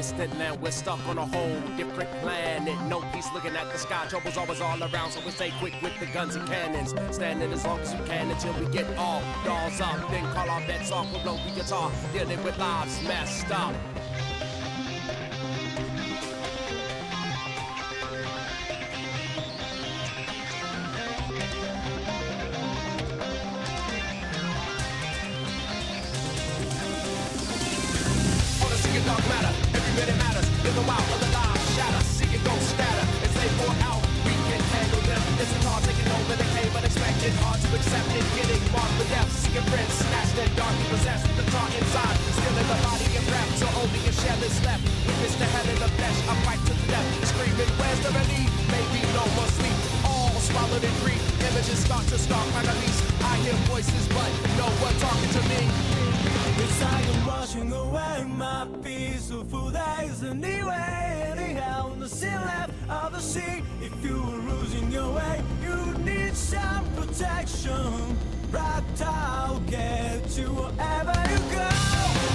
distant land. We're stuck on a whole different planet. No peace looking at the sky. Trouble's always all around, so we stay quick with the guns and cannons. Standing as long as we can until we get all dolls up. Then call our bets off, we'll blow the guitar. Dealing with lives messed up. Dark matter, every minute matters. In the wild of the lives shatter, see it go scatter. As they pour out, we can handle them. It's a car taking over the cave, unexpected, hard to accept it. Getting marked with death, seeing friends snatched and darkly possessed. The tar inside, still in the body and breath. So only a shell is left. Witness the hell in the flesh, a fight to the death. Screaming, where's the relief? Maybe no more sleep. All swallowed in grief. Images start to stalk like a beast. I hear voices, but no one talking to me. It's like I'm washing away my peaceful days anyway. Anyhow, nothing left of the sea. If you were losing your way, you need some protection. Right, I'll get you wherever you go.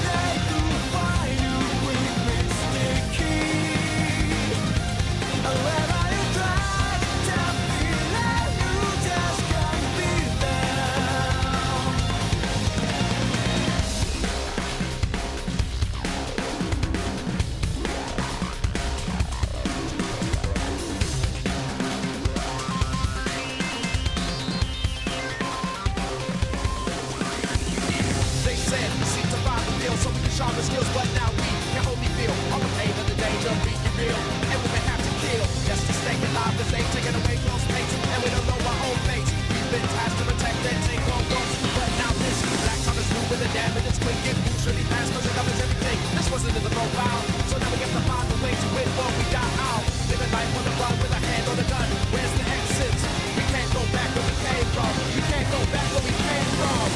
They could find you with sticky. Wherever you try to feel it, you just can't be there. So we can sharpen skills, but now we can only feel all the pain and the danger of being real. And we may have to kill just to stay alive, cause they've taken away close mates, and we don't know our own fates. We've been tasked to protect and take on those, but now this black time is moving the damage. It's quick, it moves really fast, cause it covers everything. This wasn't in the profile, so now we have to find a way to win before we die out. Living life on the run with a hand on the gun. Where's the exit? We can't go back where we came from. We can't go back where we came from.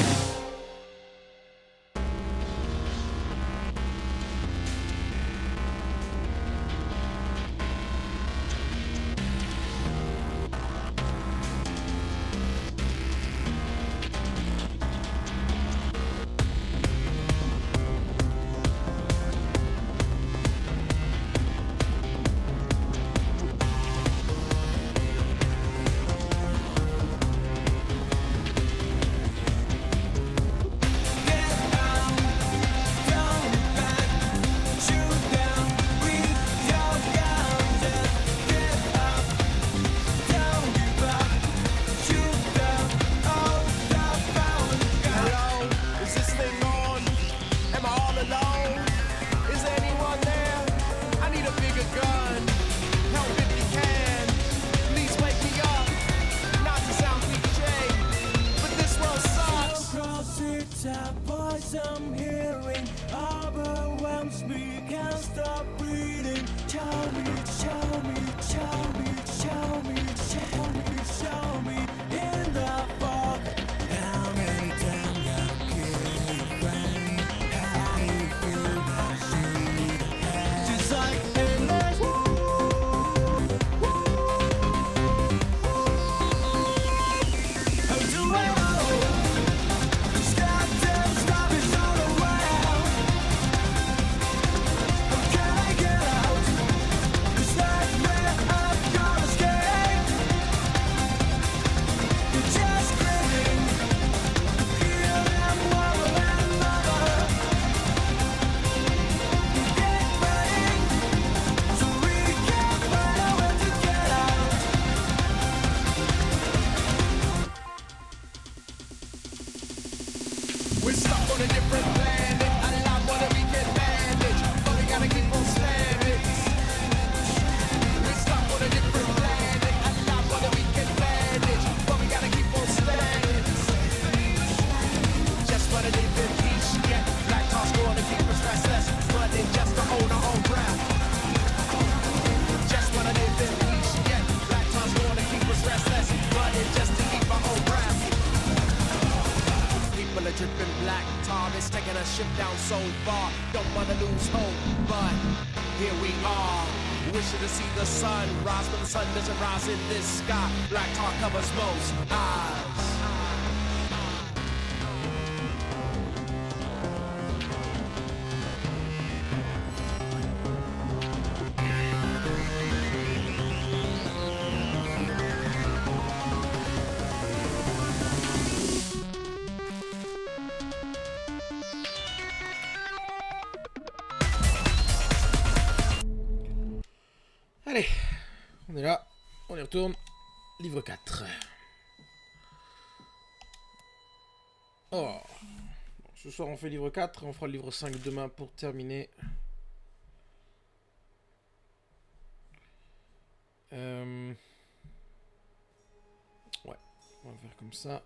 I'm hearing overwhelms me, can't stop breathing. Show me, show me, show me, show me, show me, show me in the fog. How many times I keep running? How do you feel my shoes? Just like endless. How do I know? We're stuck on a different planet, a lot more than we can manage, but we gotta keep on slamming. We're stuck on a different planet, a lot more than we can manage, but we gotta keep on slamming. Just wanna live in peace, yeah. Black talk's gonna keep us restless, running just to hold our own breath. Just wanna live in peace, yeah. Black talk's gonna keep us restless, running just to keep our own breath. People are dripping black tar, it's taking a ship down so far. Don't wanna lose hope, but here we are. Wishing to see the sun rise, but the sun doesn't rise in this sky. Black tar covers most eyes. Allez, on est là, on y retourne. Livre 4. Oh. Bon, ce soir on fait livre 4 et on fera le livre 5 demain pour terminer. Ouais, on va faire comme ça.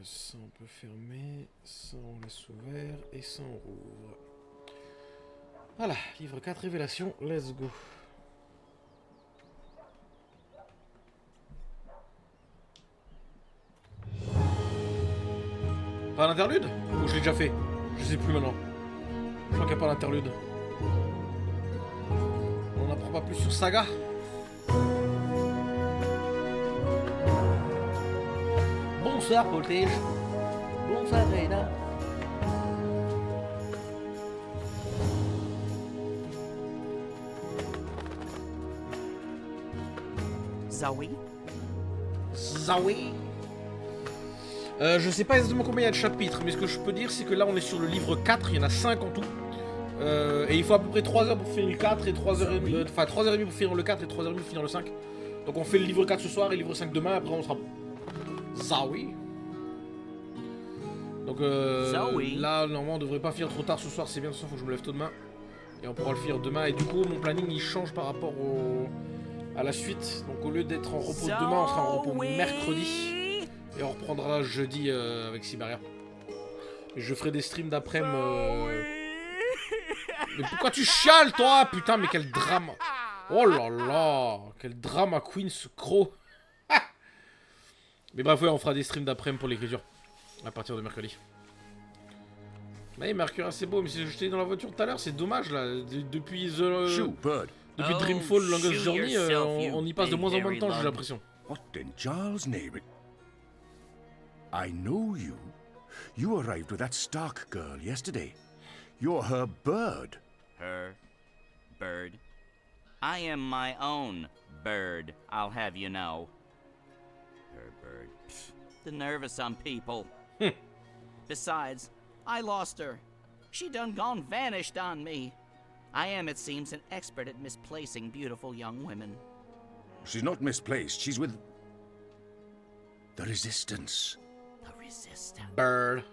Ça on peut fermer, ça on laisse ouvert et ça on rouvre. Voilà, livre 4, révélation, let's go. Pas l'interlude? Ou je l'ai déjà fait? Je sais plus maintenant. Je crois qu'il n'y a pas l'interlude. On n'apprend pas plus sur Saga. Bonsoir Voltage. Bonsoir Reda. Zoe? Zoé. Je sais pas exactement combien il y a de chapitres, mais ce que je peux dire c'est que là on est sur le livre 4, il y en a 5 en tout. Et il faut à peu près 3 heures pour finir le 4 et 3h30, enfin 3h30 pour finir le 4 et 3h30 pour finir le 5. Donc on fait le livre 4 ce soir et le livre 5 demain, après on sera bon. Zoé. Donc là normalement on devrait pas finir trop tard ce soir, c'est bien, ce soir faut que je me lève tôt demain. Et on pourra le finir demain, et du coup mon planning il change par rapport à la suite. Donc au lieu d'être en repos demain, on sera en repos mercredi. Et on reprendra jeudi avec Siberia. Et je ferai des streams d'après-midi. Mais pourquoi tu chiales toi? Putain, mais quel drame. Oh là là, quel drama queen ce croc. Mais bref, ouais, on fera des streams d'après-midi pour l'écriture. À partir de mercredi. Mais Mercure, c'est beau, mais si j'étais dans la voiture tout à l'heure, c'est dommage là. Depuis Dreamfall, Longest Journey, on y passe de moins en moins de temps, j'ai l'impression. What in Charles' name? I know you. You arrived with that Stark girl yesterday. You're her bird. Her bird? I am my own bird, I'll have you know. Her bird. Pfft, the nerve of some people. Besides, I lost her. She done gone vanished on me. I am, it seems, an expert at misplacing beautiful young women. She's not misplaced. She's with the Resistance. Resistance. Bird.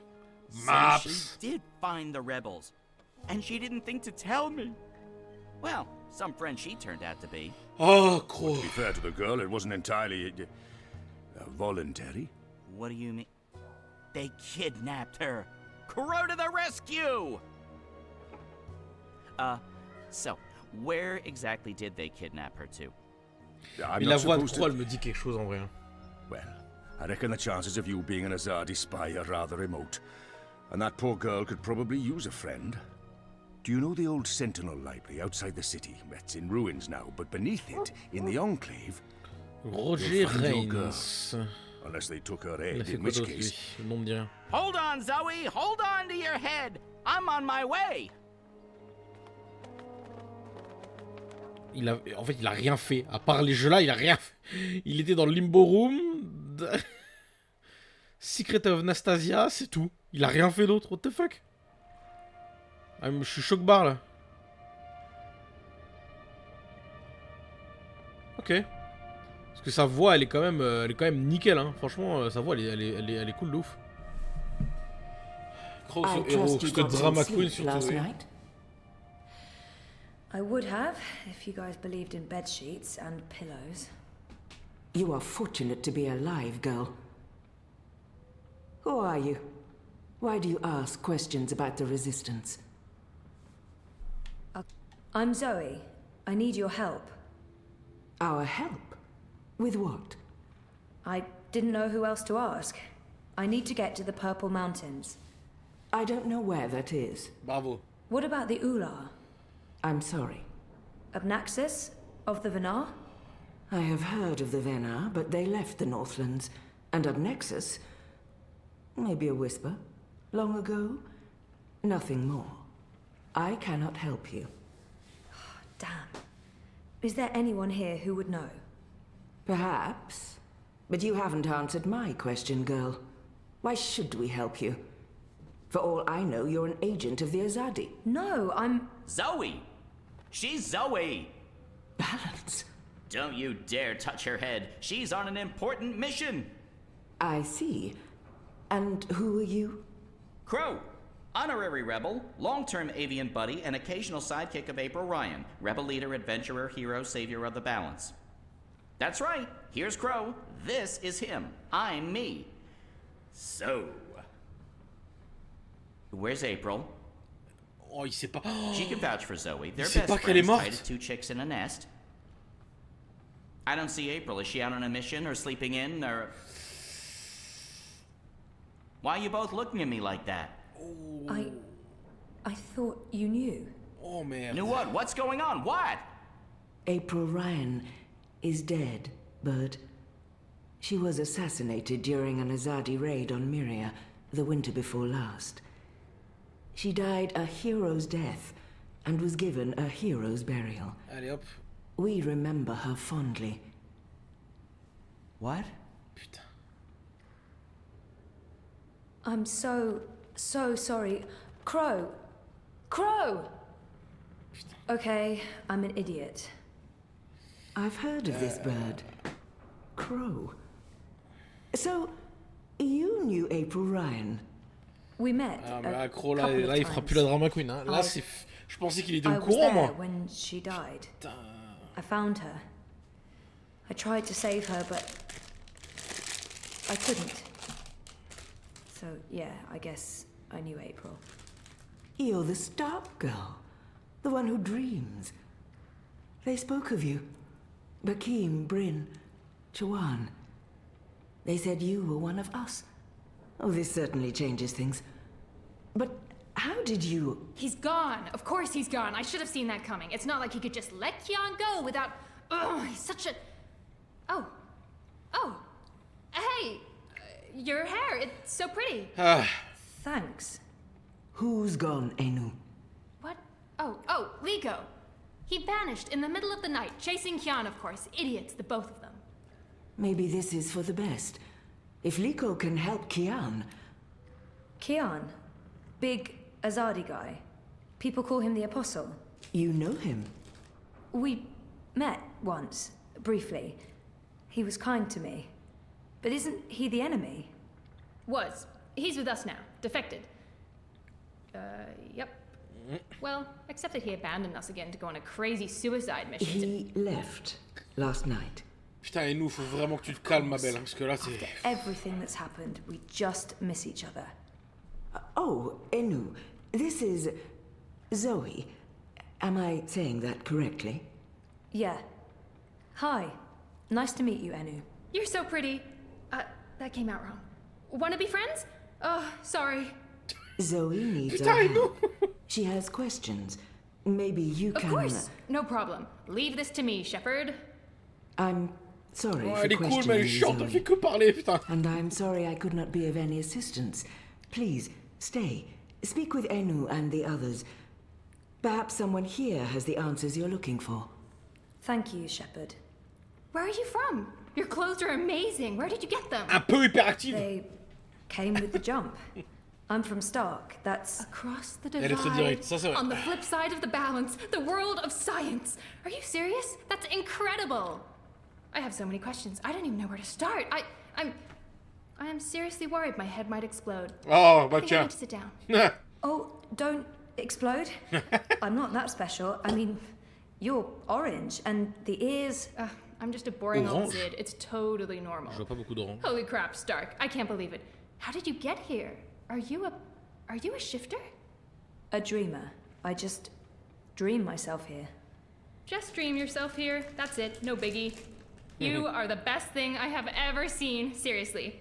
So she did find the rebels, and she didn't think to tell me. Well, some friend she turned out to be. Oh, cool. To be fair to the girl, it wasn't entirely voluntary. What do you mean? They kidnapped her. Crow to the rescue! So, where exactly did they kidnap her to? I'm Mais la not voix de supposed Croix, to... elle me dit quelque chose en vrai. Well, I reckon the chances of you being an Azadi spy are rather remote. And that poor girl could probably use a friend. Do you know the old Sentinel Library outside the city? It's in ruins now, but beneath it, in the Enclave... Roger Reigns. Unless they took her Il a head, fait in quoi which d'autre, lui? case... Le nom me dit rien. Hold on, Zoe! Hold on to your head! I'm on my way! En fait, il a rien fait. À part les jeux là, il a rien fait. Il était dans le Limbo Room. Secret of Nastasia, c'est tout. Il a rien fait d'autre. What the fuck? Ah, je suis choc-barre là. Ok. Parce que sa voix, elle est quand même nickel. Hein. Franchement, sa voix, elle est cool de ouf. Crow, ce héros, ce drama queen surtout. Oui. I would have, if you guys believed in bed sheets and pillows. You are fortunate to be alive, girl. Who are you? Why do you ask questions about the Resistance? I'm Zoe. I need your help. Our help? With what? I didn't know who else to ask. I need to get to the Purple Mountains. I don't know where that is. Bravo. What about the Ular? I'm sorry. Obnaxis? Of the Venar? I have heard of the Venar, but they left the Northlands. And Obnexus? Maybe a whisper. Long ago? Nothing more. I cannot help you. Damn. Is there anyone here who would know? Perhaps. But you haven't answered my question, girl. Why should we help you? For all I know, you're an agent of the Azadi. No, I'm... Zoe! She's Zoe! Balance. Don't you dare touch her head. She's on an important mission. I see. And who are you? Crow, honorary rebel, long-term avian buddy, and occasional sidekick of April Ryan, rebel leader, adventurer, hero, savior of the balance. That's right, here's Crow. This is him. I'm me. So, where's April? Oh, il sait pas. She can vouch for Zoe. They're sait best pas qu'elle est friends, morte. tied as two chicks in a nest. I don't see April. Is she out on a mission or sleeping in or... Why are you both looking at me like that? I thought you knew. Oh merde. Knew what? What's going on? What? April Ryan is dead, Bird. She was assassinated during an Azadi raid on Myria the winter before last. She died a hero's death and was given a hero's burial. Allez hop. We remember her fondly. What? Putain. I'm so sorry. Crow! Crow! Okay, I'm an idiot. I've heard of this bird. Crow. So, you knew April Ryan? We met. Ah, mais a là, Crow, là, couple of là, il fera times. plus la drama queen. Hein. Là, I- c'est. Je pensais qu'il était I au was courant, there moi. when she died. Putain. I found her. I tried to save her, but I couldn't. So, yeah, I guess I knew April. You're the Stark girl. The one who dreams. They spoke of you. Bakim, Bryn, Chawan. They said you were one of us. Oh, this certainly changes things. But how did you... He's gone. Of course he's gone. I should have seen that coming. It's not like he could just let Kian go without... Oh, he's such a... Oh. Oh. Hey. Your hair. It's so pretty. Ah. Thanks. Who's gone, Enu? What? Oh, Liko. He vanished in the middle of the night, chasing Kian, of course. Idiots, the both of them. Maybe this is for the best. If Liko can help Kian... Kian. Big Azadi guy. People call him the Apostle. You know him. We met once, briefly. He was kind to me. But isn't he the enemy? Was. He's with us now. Defected. Yep. Well, except that he abandoned us again to go on a crazy suicide mission. He left last night. Putain, et nous, faut vraiment que tu te calmes, ma belle. Hein, parce que là, c'est. Everything that's happened, we just miss each other. Oh, Enu, this is Zoe. Am I saying that correctly? Yeah. Hi. Nice to meet you, Enu. You're so pretty. That came out wrong. Wanna be friends? Oh, sorry. Zoe needs Putain, our Enu. help. She has questions. Maybe you Of can... course. No problem. Leave this to me, Shepard. I'm sorry Oh, for elle est cool, mais elle questioning est chiante, elle Zoe. fait que parler, putain. And I'm sorry I could not be of any assistance. Please, stay. Speak with Enu and the others. Perhaps someone here has the answers you're looking for. Thank you, Shepard. Where are you from? Your clothes are amazing. Where did you get them? Un peu hyperactive. They came with the jump. I'm from Stark. That's... Across the Elle est très divide, directe, ça c'est vrai. on the flip side of the balance, the world of science. Are you serious? That's incredible. I have so many questions. I don't even know where to start. I am seriously worried my head might explode. Oh, bah I think I tiens. need to sit down. Oh, don't explode. I'm not that special. I mean, you're orange, and the ears... I'm just a boring old Orange? Zid. It's totally normal. Je vois pas beaucoup d'orange. Holy crap, Stark. I can't believe it. How did you get here? Are you a shifter? A dreamer. I just dream myself here. Just dream yourself here. That's it. No biggie. You are the best thing I have ever seen. Seriously.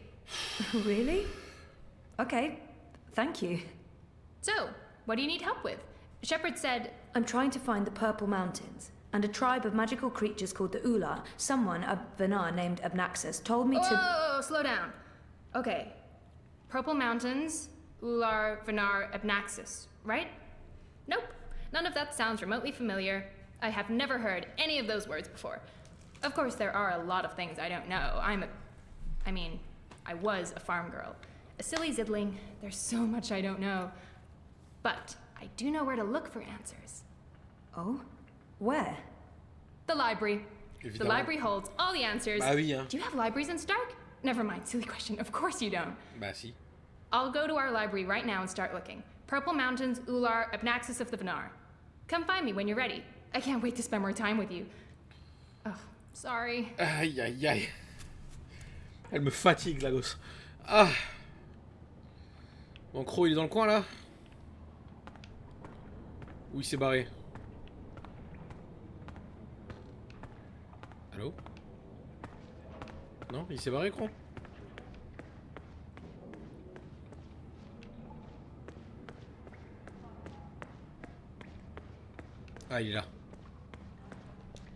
Really? Okay, thank you. So, what do you need help with? Shepard said... I'm trying to find the Purple Mountains, and a tribe of magical creatures called the Ula. Someone, a Venar named Abnaxus, told me to... Oh, slow down. Okay. Purple Mountains, Ular, Venar, Abnaxus, right? Nope. None of that sounds remotely familiar. I have never heard any of those words before. Of course, there are a lot of things I don't know. I was a farm girl. A silly zidling. There's so much I don't know. But I do know where to look for answers. Oh? Where? The library. The Évidemment. library holds all the answers. Bah oui, hein. Do you have libraries in Stark? Never mind, silly question. Of course you don't. Bah si. I'll go to our library right now and start looking. Purple Mountains, Ular, Abnaxis of the Venar. Come find me when you're ready. I can't wait to spend more time with you. Oh, sorry. Aïe aïe aïe. Elle me fatigue la gosse. Ah. Bon, Crow il est dans le coin là. Où il s'est barré? Allô? Non, il s'est barré, Crow? Ah, il est là.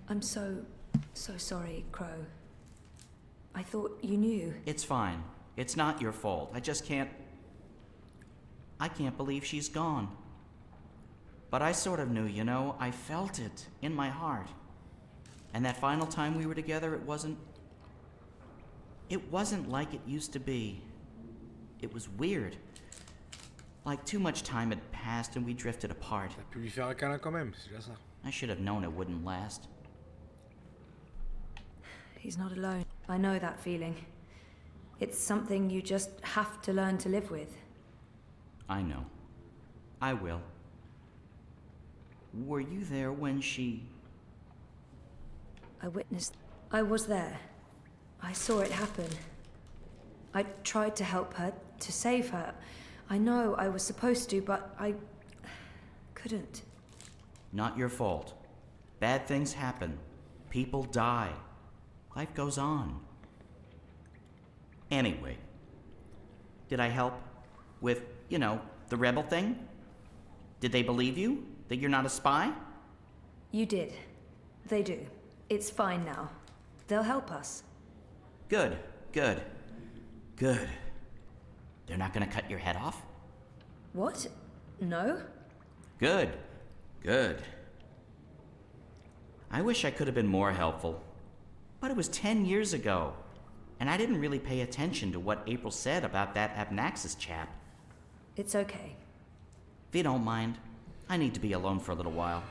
I'm so sorry, Crow. I thought you knew. It's fine. It's not your fault. I just can't... I can't believe she's gone. But I sort of knew, you know. I felt it in my heart. And that final time we were together, it wasn't like it used to be. It was weird. Like too much time had passed and we drifted apart. T'as pu lui faire un câlin quand même, c'est déjà ça. I should have known it wouldn't last. He's not alone. I know that feeling. It's something you just have to learn to live with. I know. I will. Were you there when she... I was there. I saw it happen. I tried to help her, to save her. I know I was supposed to, but I couldn't. Not your fault. Bad things happen. People die. Life goes on. Anyway, did I help with, you know, the rebel thing? Did they believe you? That you're not a spy? You did. They do. It's fine now. They'll help us. Good, good, good. They're not gonna cut your head off? What? No? Good, good. I wish I could have been more helpful. But it was 10 years ago, and I didn't really pay attention to what April said about that Abnaxis chap. It's okay. If you don't mind, I need to be alone for a little while.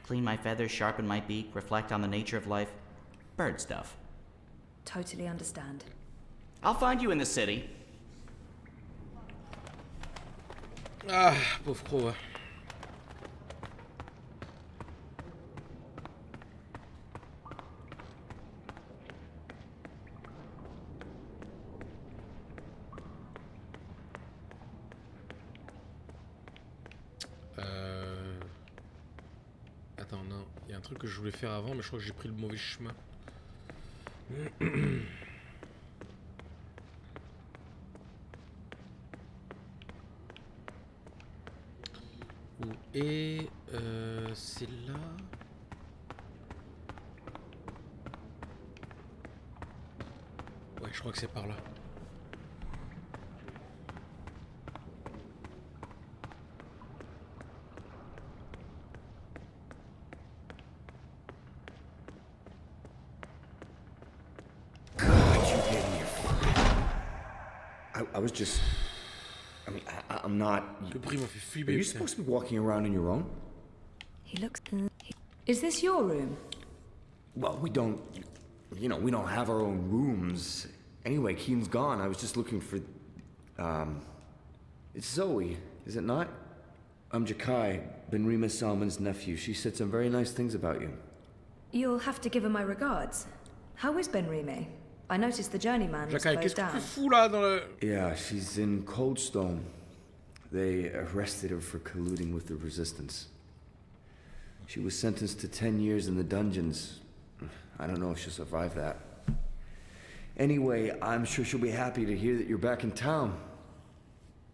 Clean my feathers, sharpen my beak, reflect on the nature of life. Bird stuff. Totally understand. I'll find you in the city. Ah, pauvre Crow. Attends, non, il y a un truc que je voulais faire avant, mais je crois que j'ai pris le mauvais chemin. Où est... c'est là... Ouais, je crois que c'est par là. I was just... I mean, I'm not... Le prix m'a fait Are flipper. you putain. supposed to be walking around on your own? He looks... Is this your room? Well, we don't... You know, we don't have our own rooms. Anyway, Keen's gone. I was just looking for... It's Zoe, is it not? I'm Jakai, Benrima Salman's nephew. She said some very nice things about you. You'll have to give her my regards. How is Benrime? I noticed the journeyman was Jakai, closed qu'est-ce que tu down. fous là dans le... Yeah, she's in Coldstone. They arrested her for colluding with the Resistance. She was sentenced to 10 years in the dungeons. I don't know if she'll survive that. Anyway, I'm sure she'll be happy to hear that you're back in town.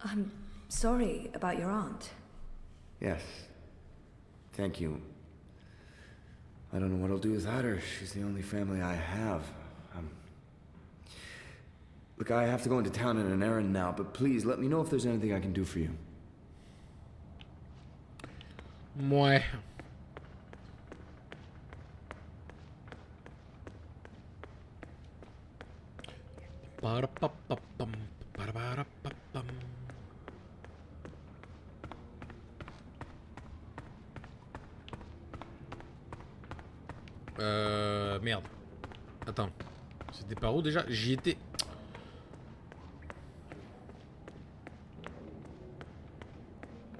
I'm sorry about your aunt. Yes. Thank you. I don't know what I'll do without her. She's the only family I have. Look, I have to go into town on an errand now, but please let me know if there's anything I can do for you. Ouais. Ba-da-ba-ba-bum, ba-da-ba-da-ba-bum. Merde. Attends. C'était par où déjà? J'y étais.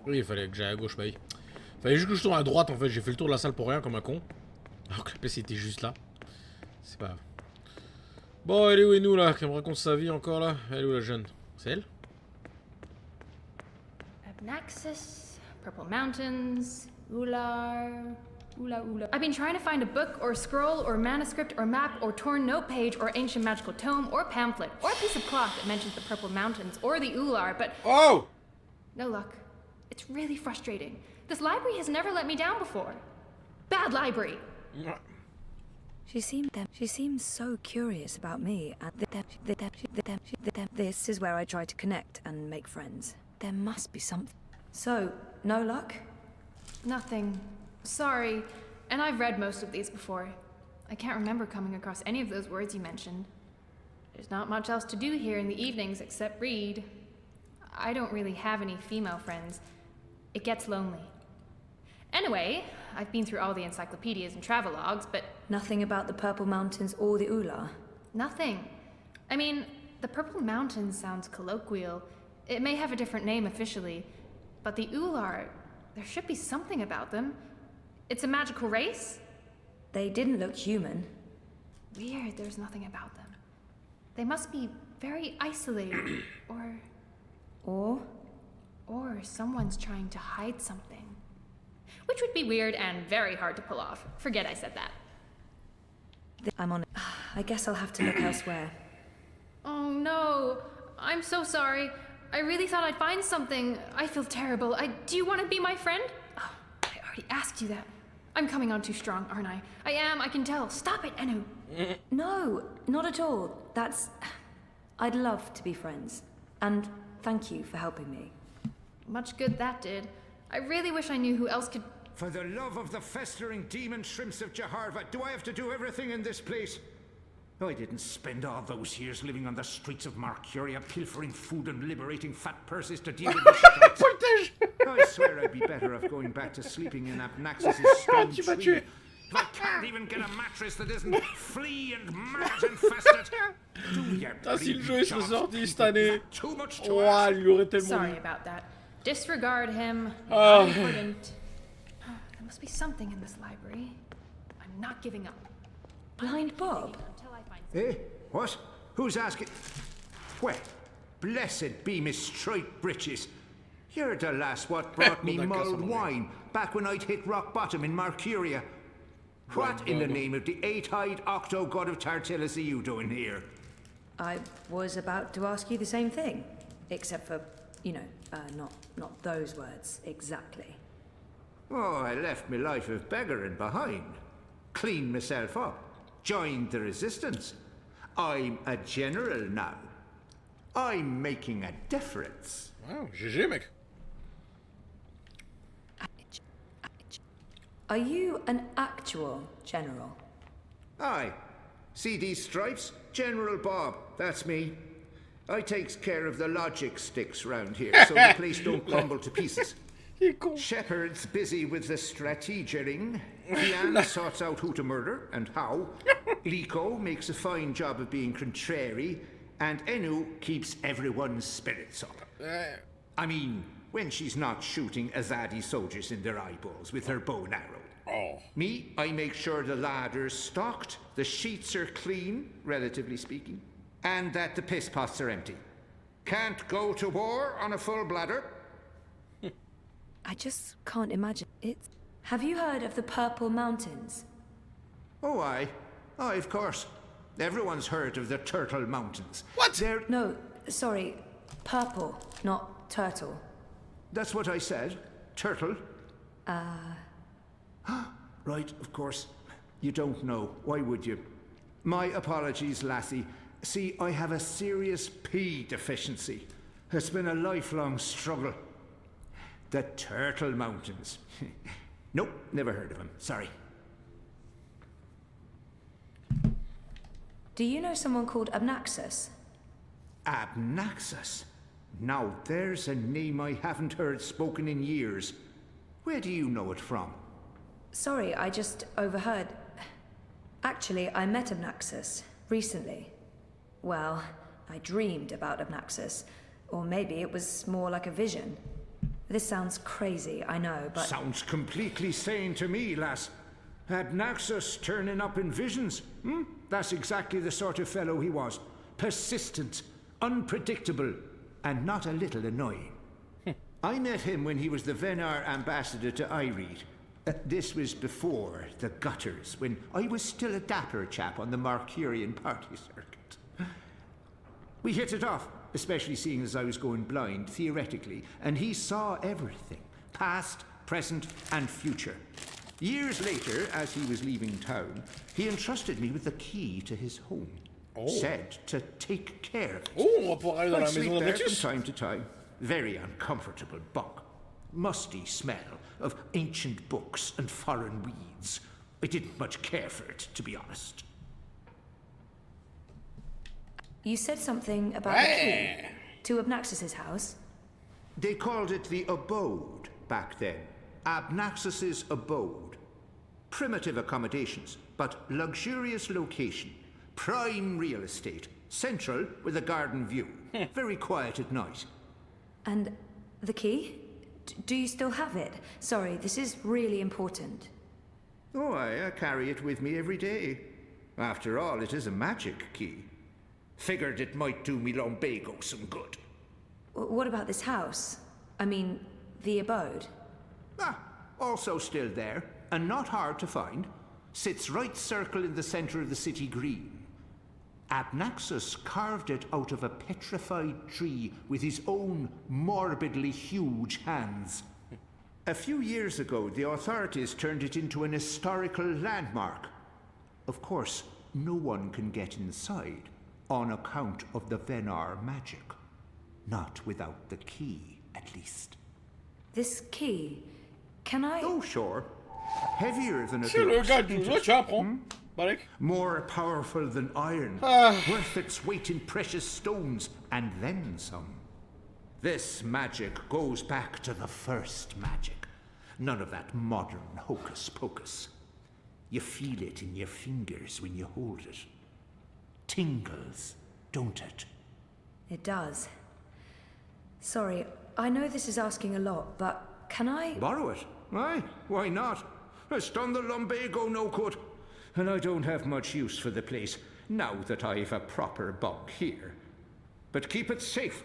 Oui, il fallait que j'aille à gauche, bah oui. Fallait juste que je tourne à droite en fait. J'ai fait le tour de la salle pour rien comme un con. Alors que la PC était juste là. C'est pas grave. Bon, elle est où et nous là? Qui me raconte sa vie encore là? Elle est où la jeune? C'est elle? Abnaxis, Purple Mountains, Ular. I've been trying to find a book or scroll or manuscript or map or torn note page or ancient magical tome or pamphlet or a piece of cloth that mentions the Purple Mountains or the Ular, but Oh! no luck. It's really frustrating. This library has never let me down before. Bad library. She seemed so curious about me, and this is where I try to connect and make friends. There must be something. So, no luck? Nothing. Sorry. And I've read most of these before. I can't remember coming across any of those words you mentioned. There's not much else to do here in the evenings except read. I don't really have any female friends. It gets lonely. Anyway, I've been through all the encyclopedias and travelogues, but... Nothing about the Purple Mountains or the Ular? Nothing. I mean, the Purple Mountains sounds colloquial. It may have a different name officially, but the Ular, there should be something about them. It's a magical race? They didn't look human. Weird, there's nothing about them. They must be very isolated, or someone's trying to hide something. Which would be weird and very hard to pull off. Forget I said that. I'm on it. I guess I'll have to look elsewhere. Oh no, I'm so sorry. I really thought I'd find something. I feel terrible. Do you want to be my friend? Oh, I already asked you that. I'm coming on too strong, aren't I? I am, I can tell. Stop it, Enu. No, not at all. I'd love to be friends. And thank you for helping me. Much good that did. I really wish I knew who else could... For the love of the festering demon shrimps of Jaharva, do I have to do everything in this place? I didn't spend all those years living on the streets of Marcuria, pilfering food and liberating fat purses to deal with the shit. I swear I'd be better off going back to sleeping in Abnaxis' stone tree. If I can't even get a mattress that isn't flea and maggot infested. Si le jeu serait sorti cette année. Too much to Ouah, ask. il lui aurait tellement Sorry mis. about that. Disregard him. Oh. I couldn't. There must be something in this library. I'm not giving up. Blind Bob? Until I find Eh? What? Who's asking? Well, blessed be Miss Straight Britches. You're the lass what brought me mulled wine back when I'd hit rock bottom in Marcuria. What in the name of the eight-eyed octo-god of Tartillus are you doing here? I was about to ask you the same thing. Except for, not those words exactly. Oh, I left my life of beggaring behind. Cleaned myself up. Joined the resistance. I'm a general now. I'm making a difference. Wow, GG mec. Are you an actual general? Aye. See these stripes? General Bob, that's me. I takes care of the logic sticks round here, so the place don't crumble to pieces. Shepard's busy with the strategering. Kian sorts out who to murder and how. Liko makes a fine job of being contrary. And Enu keeps everyone's spirits up. I mean, when she's not shooting Azadi soldiers in their eyeballs with her bow and arrow. Oh. Me, I make sure the ladder's stocked, the sheets are clean, relatively speaking, and that the piss pots are empty. Can't go to war on a full bladder. I just can't imagine it. Have you heard of the Purple Mountains? Oh, aye. Aye, of course. Everyone's heard of the Turtle Mountains. What? They're... No, sorry. Purple, not turtle. That's what I said. Turtle. Right, of course. You don't know. Why would you? My apologies, lassie. See, I have a serious P deficiency. It's been a lifelong struggle. The Turtle Mountains. Nope, never heard of them. Sorry. Do you know someone called Abnaxis? Abnaxis? Now, there's a name I haven't heard spoken in years. Where do you know it from? Sorry, I just overheard. Actually, I met Abnaxus recently. Well, I dreamed about Abnaxus. Or maybe it was more like a vision. This sounds crazy, I know, but... Sounds completely sane to me, lass. Had Naxos turning up in visions? That's exactly the sort of fellow he was. Persistent, unpredictable, and not a little annoying. I met him when he was the Venar ambassador to Ireed. This was before the gutters, when I was still a dapper chap on the Marcurian party circuit. We hit it off, especially seeing as I was going blind, theoretically, and he saw everything, past, present, and future. Years later, as he was leaving town, he entrusted me with the key to his home. Said to take care of it. Oh, on va pouvoir aller dans la I'd sleep maison there d'Abnaxus. from time to time. Very uncomfortable bunk. Musty smell of ancient books and foreign weeds. I didn't much care for it, to be honest. You said something about the key to Abnaxus's house? They called it the abode back then. Abnaxus's abode. Primitive accommodations, but luxurious location. Prime real estate. Central with a garden view. Very quiet at night. And the key? Do you still have it? Sorry, this is really important. Oh, I carry it with me every day. After all, it is a magic key. Figured it might do me lumbago some good. What about this house? I mean, the abode? Also still there, and not hard to find. Sits right circle in the center of the city green. Abnaxus carved it out of a petrified tree with his own morbidly huge hands. A few years ago, the authorities turned it into an historical landmark. Of course, no one can get inside, on account of the Venar magic. Not without the key, at least. This key, can I... Oh, sure. Heavier than a C'est le gars du jeu, tiens, prends. Balek. More powerful than iron. Worth its weight in precious stones, and then some. This magic goes back to the first magic. None of that modern hocus pocus. You feel it in your fingers when you hold it. Tingles, don't it? It does. Sorry, I know this is asking a lot, but can I... Borrow it? Aye, why not? It's done the lumbago no good. And I don't have much use for the place, now that I've a proper bunk here. But keep it safe.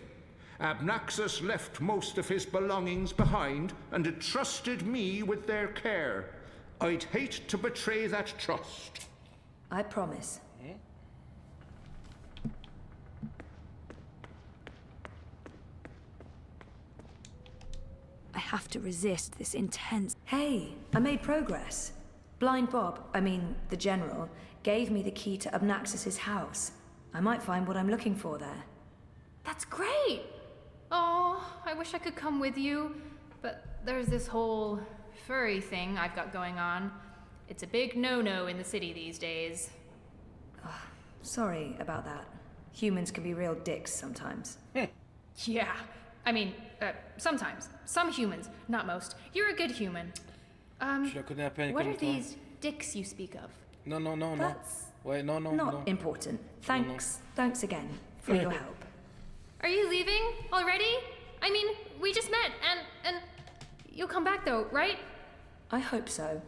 Abnaxus left most of his belongings behind and entrusted me with their care. I'd hate to betray that trust. I promise. I have to resist this intense... Hey, I made progress. Blind Bob, I mean, the General, gave me the key to Abnaxus's house. I might find what I'm looking for there. That's great! Oh, I wish I could come with you, but there's this whole furry thing I've got going on. It's a big no-no in the city these days. Sorry about that. Humans can be real dicks sometimes. Yeah, I mean, sometimes. Some humans, not most. You're a good human. Je la connais à peine What comme are toi. these dicks you speak of? Non, non, non, non. That's Ouais, non, non, not non. important. Thanks. Thanks again for your help. Are you leaving already? I mean, we just met, and you'll come back though, right? I hope so.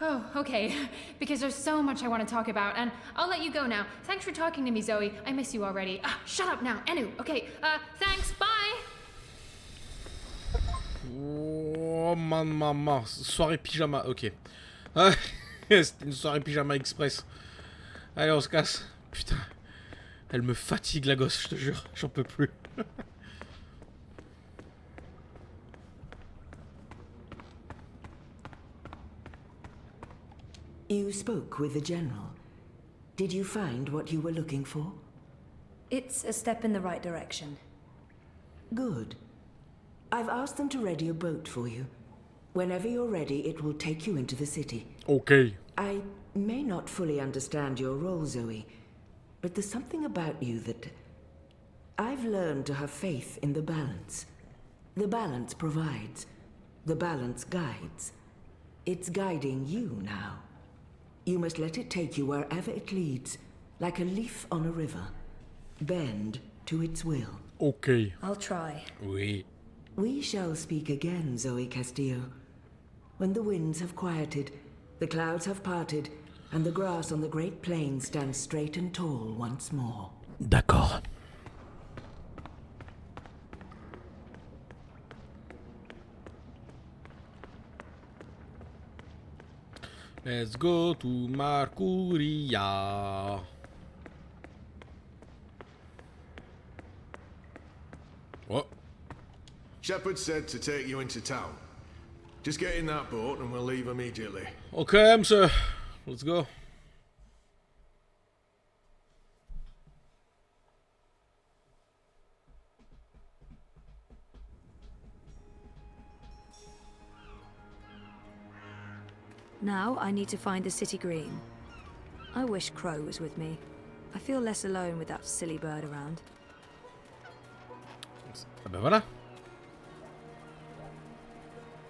Oh, okay. Because there's so much I want to talk about, and I'll let you go now. Thanks for talking to me, Zoe. I miss you already. Shut up now, Enu. Okay, thanks, bye! Oh, maman. Soirée pyjama, ok. Ah, c'était une soirée pyjama express. Allez, on se casse. Putain. Elle me fatigue la gosse, je te jure. J'en peux plus. You spoke with the General. Did you find what you were looking for? It's a step in the right direction. Good. I've asked them to ready a boat for you. Whenever you're ready, it will take you into the city. Okay. I may not fully understand your role, Zoe, but there's something about you that... I've learned to have faith in the balance. The balance provides. The balance guides. It's guiding you now. You must let it take you wherever it leads, like a leaf on a river. Bend to its will. Ok. I'll try. Oui. We shall speak again, Zoe Castillo. When the winds have quieted, the clouds have parted, and the grass on the great plain stands straight and tall once more. D'accord. Let's go to Marcuria. What? Shepard said to take you into town. Just get in that boat and we'll leave immediately. Okay, sir. Let's go. Now I need to find the city green. I wish Crow was with me. I feel less alone with that silly bird around. Ah ben voilà.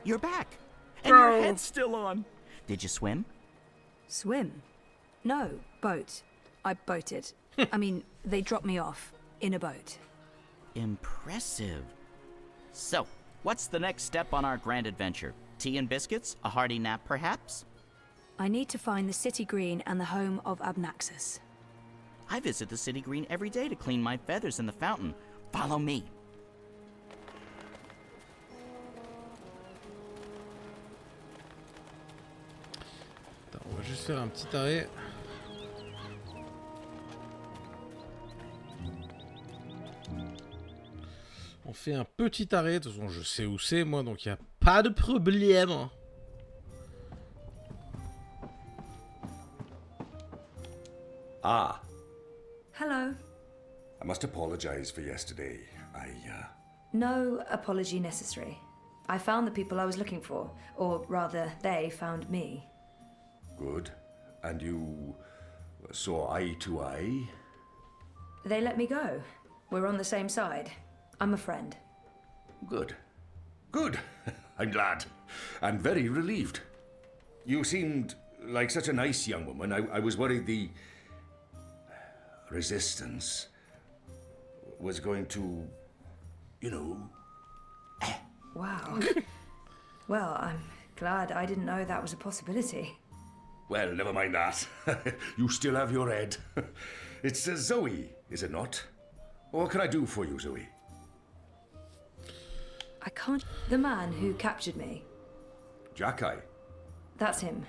You're back! And your head's still on! Did you swim? Swim? No, boat. I boated. I mean, they dropped me off in a boat. Impressive. So, what's the next step on our grand adventure? Tea and biscuits? A hearty nap, perhaps? I need to find the city green and the home of Abnaxus. I visit the city green every day to clean my feathers in the fountain. Follow me. Attends, on va juste faire un petit arrêt. On fait un petit arrêt. De toute façon, je sais où c'est, moi, donc il n'y a pas de problème. Ah, Hello. I must apologize for yesterday. No apology necessary. I found the people I was looking for, or rather, they found me. Good. And you saw eye to eye? They let me go. We're on the same side. I'm a friend. Good. Good. I'm glad. And very relieved. You seemed like such a nice young woman. I was worried the resistance was going to, you know... Wow. Well, I'm glad I didn't know that was a possibility. Well, never mind that. You still have your head. It's Zoe, is it not? What can I do for you, Zoe? I can't... The man who captured me. Jack-Eye. That's him.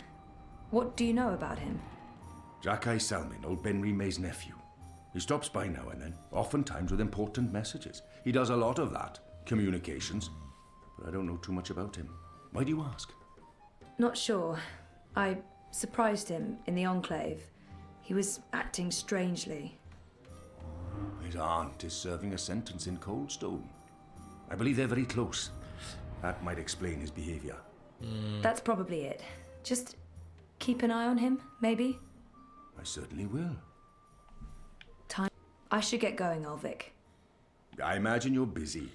What do you know about him? Jack-Eye Salmin, old Ben Rimé's nephew. He stops by now and then, oftentimes with important messages. He does a lot of that, communications. But I don't know too much about him. Why do you ask? Not sure. I surprised him in the Enclave. He was acting strangely. His aunt is serving a sentence in Coldstone. I believe they're very close. That might explain his behavior. That's probably it. Just keep an eye on him, maybe? I certainly will. Time. I should get going, Ulvik. I imagine you're busy.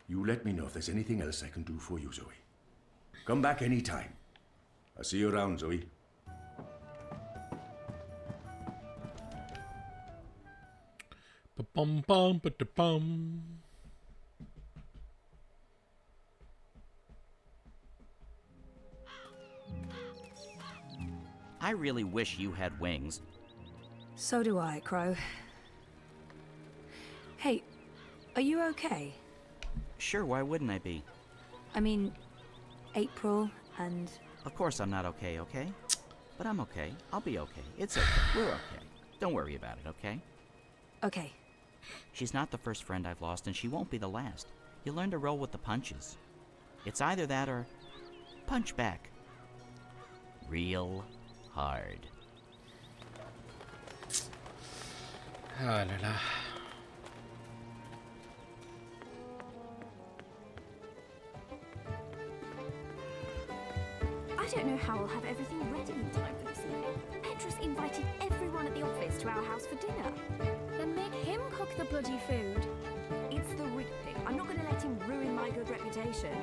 You let me know if there's anything else I can do for you, Zoe. Come back anytime. I'll see you around, Zoe. Pa-pum-pum, pa-da-pum. I really wish you had wings. So do I, Crow. Hey, are you okay? Sure, why wouldn't I be? I mean, April and... Of course I'm not okay, okay? But I'm okay. I'll be okay. It's okay. We're okay. Don't worry about it, okay? Okay. She's not the first friend I've lost, and she won't be the last. You learn to roll with the punches. It's either that or punch back. Real hard. Ah là là. I don't know how I'll have everything ready in time for this evening. Petrus invited everyone at the office to our house for dinner. Then make him cook the bloody food. It's the Rig thing. I'm not going to let him ruin my good reputation.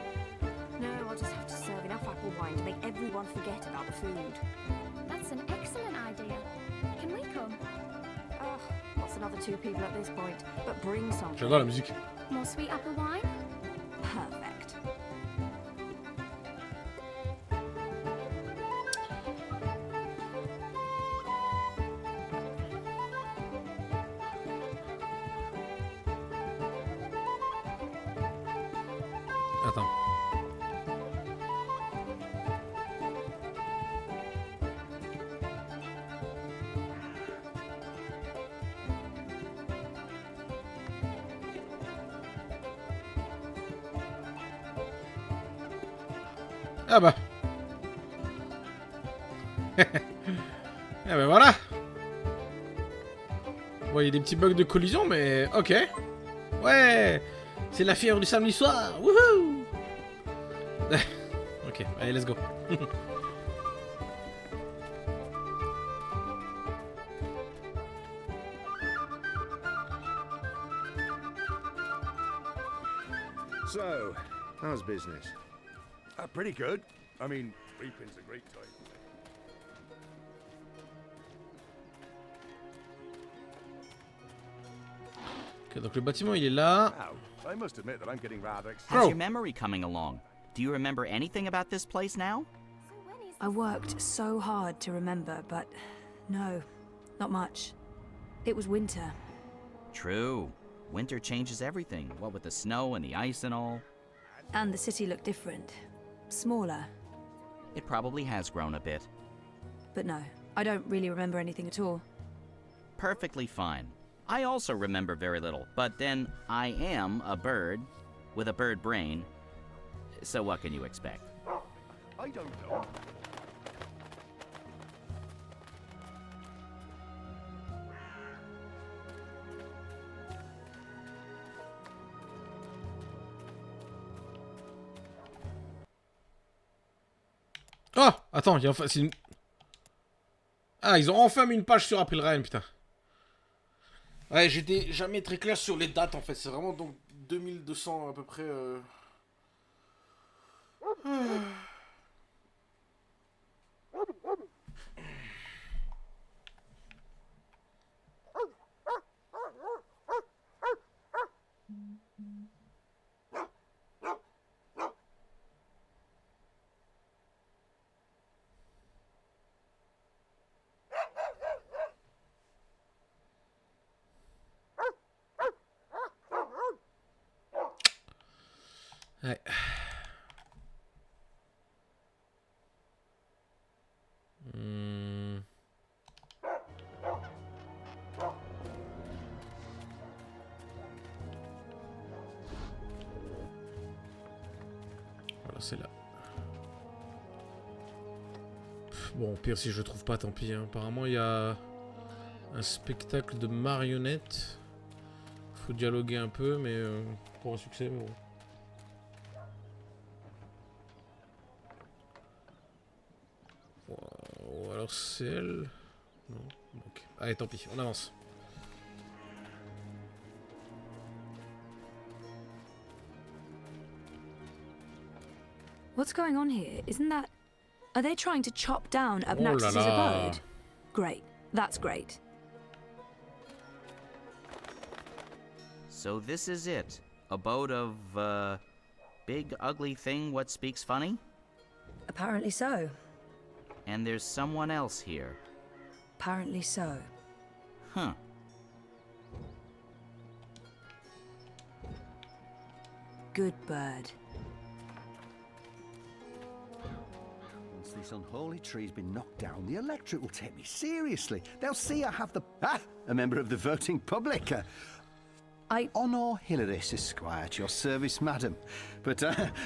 No, I'll just have to serve enough apple wine to make everyone forget about the food. That's an excellent idea. Can we come? What's another 2 people at this point? But bring something. J'adore la musique. More sweet apple wine? Perfect. Attends. Ah bah. Eh ben voilà. Bon, il y a des petits bugs de collision, mais ok. Ouais, c'est la fièvre du samedi soir. Wouhou. Ok, allez, let's go. So, how's business? Pretty good. I mean, reaping's a great time. Ok, donc le bâtiment il est là. Wow, I must admit that I'm getting rather excited. How's Bro. your memory coming along? Do you remember anything about this place now? So when is I worked so hard to remember, but no, not much. It was winter. True. Winter changes everything, what with the snow and the ice and all. And the city looked different. Smaller. It probably has grown a bit. But no, I don't really remember anything at all. Perfectly fine. I also remember very little, but then I am a bird with a bird brain, so what can you expect? I don't know. Oh, attends, il y a enfin, c'est une... Ah, ils ont enfin mis une page sur April Ryan, putain. Ouais, j'étais jamais très clair sur les dates, en fait. C'est vraiment donc 2200 à peu près... Ouais. Voilà, c'est là. Bon, au pire, si je trouve pas, tant pis. Hein. Apparemment, il y a un spectacle de marionnettes. Faut dialoguer un peu, mais pour un succès, bon. Ou alors c'est elle. Non. Ok. Allez, tant pis, on avance. What's going on here? Isn't that... Are they trying to chop down Oh Abnax's là là. abode? Great. That's great. So this is it. Abode of, big ugly thing what speaks funny? Apparently so. And there's someone else here. Apparently so. Huh. Good bird. Once this unholy tree's been knocked down, the electorate will take me seriously. They'll see I have the... Ah! A member of the voting public. Honor Hilaris, Esquire, at your service, madam. But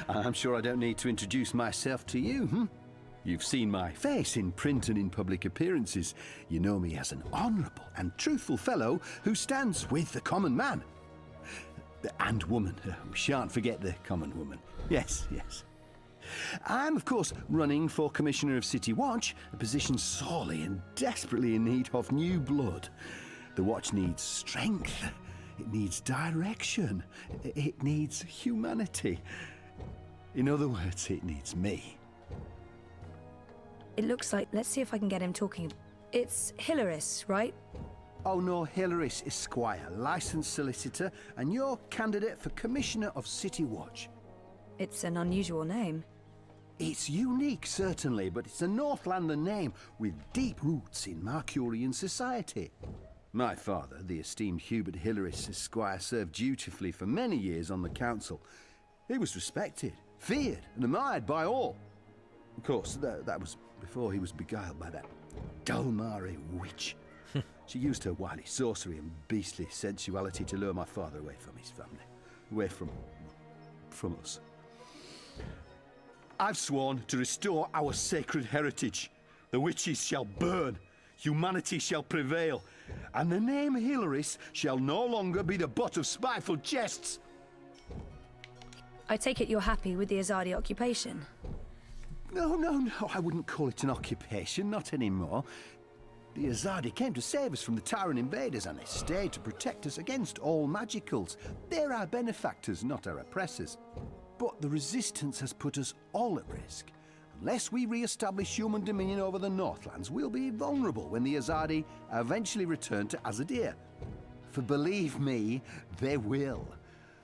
I'm sure I don't need to introduce myself to you, hmm? You've seen my face in print and in public appearances. You know me as an honourable and truthful fellow who stands with the common man. And woman. We shan't forget the common woman. Yes, yes. I'm, of course, running for Commissioner of City Watch, a position sorely and desperately in need of new blood. The Watch needs strength. It needs direction. It needs humanity. In other words, it needs me. It looks like... Let's see if I can get him talking. It's Hilaris, right? Oh no, Hilaris Esquire, licensed solicitor, and your candidate for Commissioner of City Watch. It's an unusual name. It's unique, certainly, but it's a Northlander name with deep roots in Mercurian society. My father, the esteemed Hubert Hilaris Esquire, served dutifully for many years on the council. He was respected, feared, and admired by all. Of course, that was before he was beguiled by that Dalmari witch. She used her wily sorcery and beastly sensuality to lure my father away from his family, away from us. I've sworn to restore our sacred heritage. The witches shall burn, humanity shall prevail, and the name Hilaris shall no longer be the butt of spiteful jests. I take it you're happy with the Azadi occupation? No, I wouldn't call it an occupation, not anymore. The Azadi came to save us from the Tyrant invaders, and they stayed to protect us against all magicals. They're our benefactors, not our oppressors. But the Resistance has put us all at risk. Unless we re-establish human dominion over the Northlands, we'll be vulnerable when the Azadi eventually return to Azadir. For believe me, they will.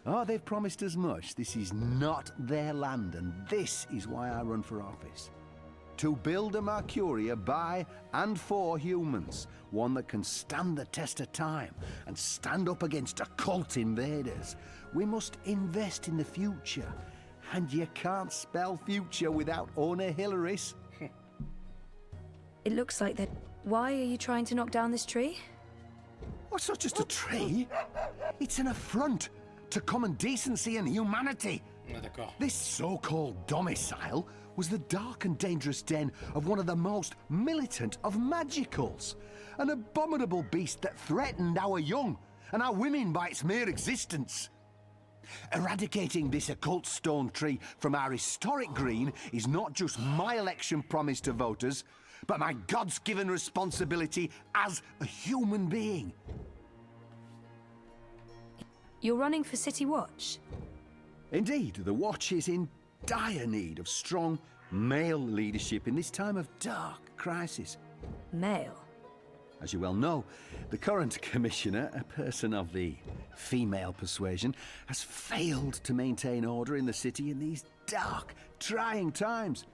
Oh, they've promised as much. This is not their land, and this is why I run for office. To build a Mercuria by and for humans, one that can stand the test of time and stand up against occult invaders. We must invest in the future, and you can't spell future without owner Hilaris. It looks like that... Why are you trying to knock down this tree? Oh, it's not just a tree. It's an affront to common decency and humanity. This so-called domicile was the dark and dangerous den of one of the most militant of magicals. An abominable beast that threatened our young and our women by its mere existence. Eradicating this occult stone tree from our historic green is not just my election promise to voters, but my God's-given responsibility as a human being. You're running for City Watch? Indeed, the Watch is in dire need of strong male leadership in this time of dark crisis. Male? As you well know, the current commissioner, a person of the female persuasion, has failed to maintain order in the city in these dark, trying times.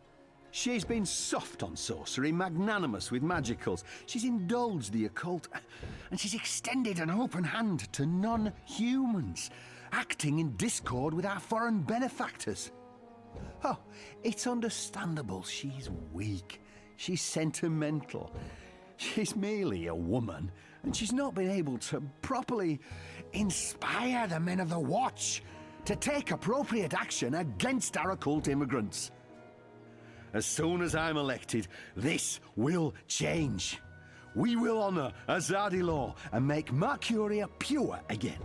She's been soft on sorcery, magnanimous with magicals. She's indulged the occult, and she's extended an open hand to non-humans, acting in discord with our foreign benefactors. Oh, it's understandable she's weak. She's sentimental. She's merely a woman, and she's not been able to properly inspire the men of the Watch to take appropriate action against our occult immigrants. As soon as I'm elected, this will change. We will honor Azadi law and make Mercuria pure again.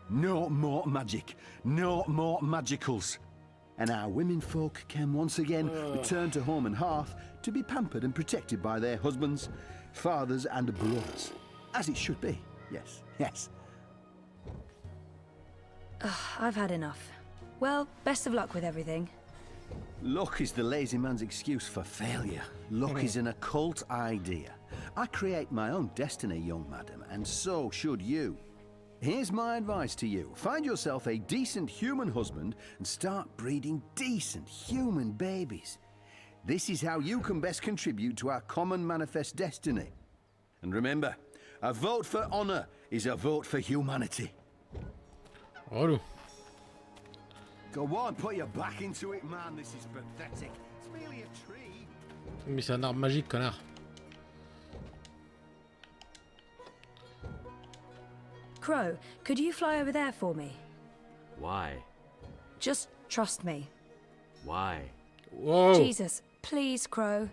No more magic, no more magicals. And our women folk can once again return to home and hearth to be pampered and protected by their husbands, fathers and brothers. As it should be, yes, yes. I've had enough. Well, best of luck with everything. Luck is the lazy man's excuse for failure. Luck is an occult idea. I create my own destiny, young madam, and so should you. Here's my advice to you. Find yourself a decent human husband and start breeding decent human babies. This is how you can best contribute to our common manifest destiny. And remember, a vote for honor is a vote for humanity. Relou. Go on, put your back into it, man. This is pathetic. It's merely a tree. Mais c'est un arbre magique, connard. Crow, could you fly over there for me? Why? Just trust me. Why? Whoa. Jesus, please, Crow.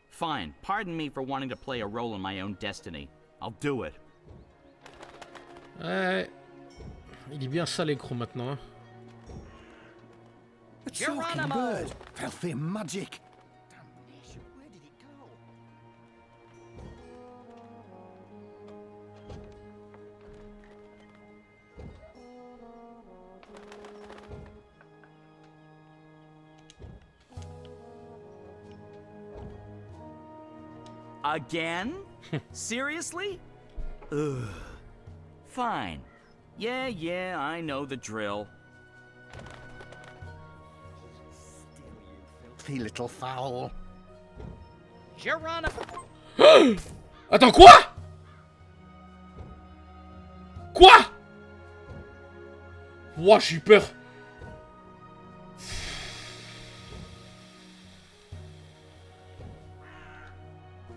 Fine. Pardon me for wanting to play a role in my own destiny. I'll do it. Ouais. Il est bien sale l'écran maintenant. Hein. A talking bird! Filthy magic! Damnation, where did it go? Again? Seriously? Ugh. Fine. Yeah, I know the drill. Filthy little fowl. Geronimo. Attends, quoi? Quoi? Ouah, j'ai eu peur.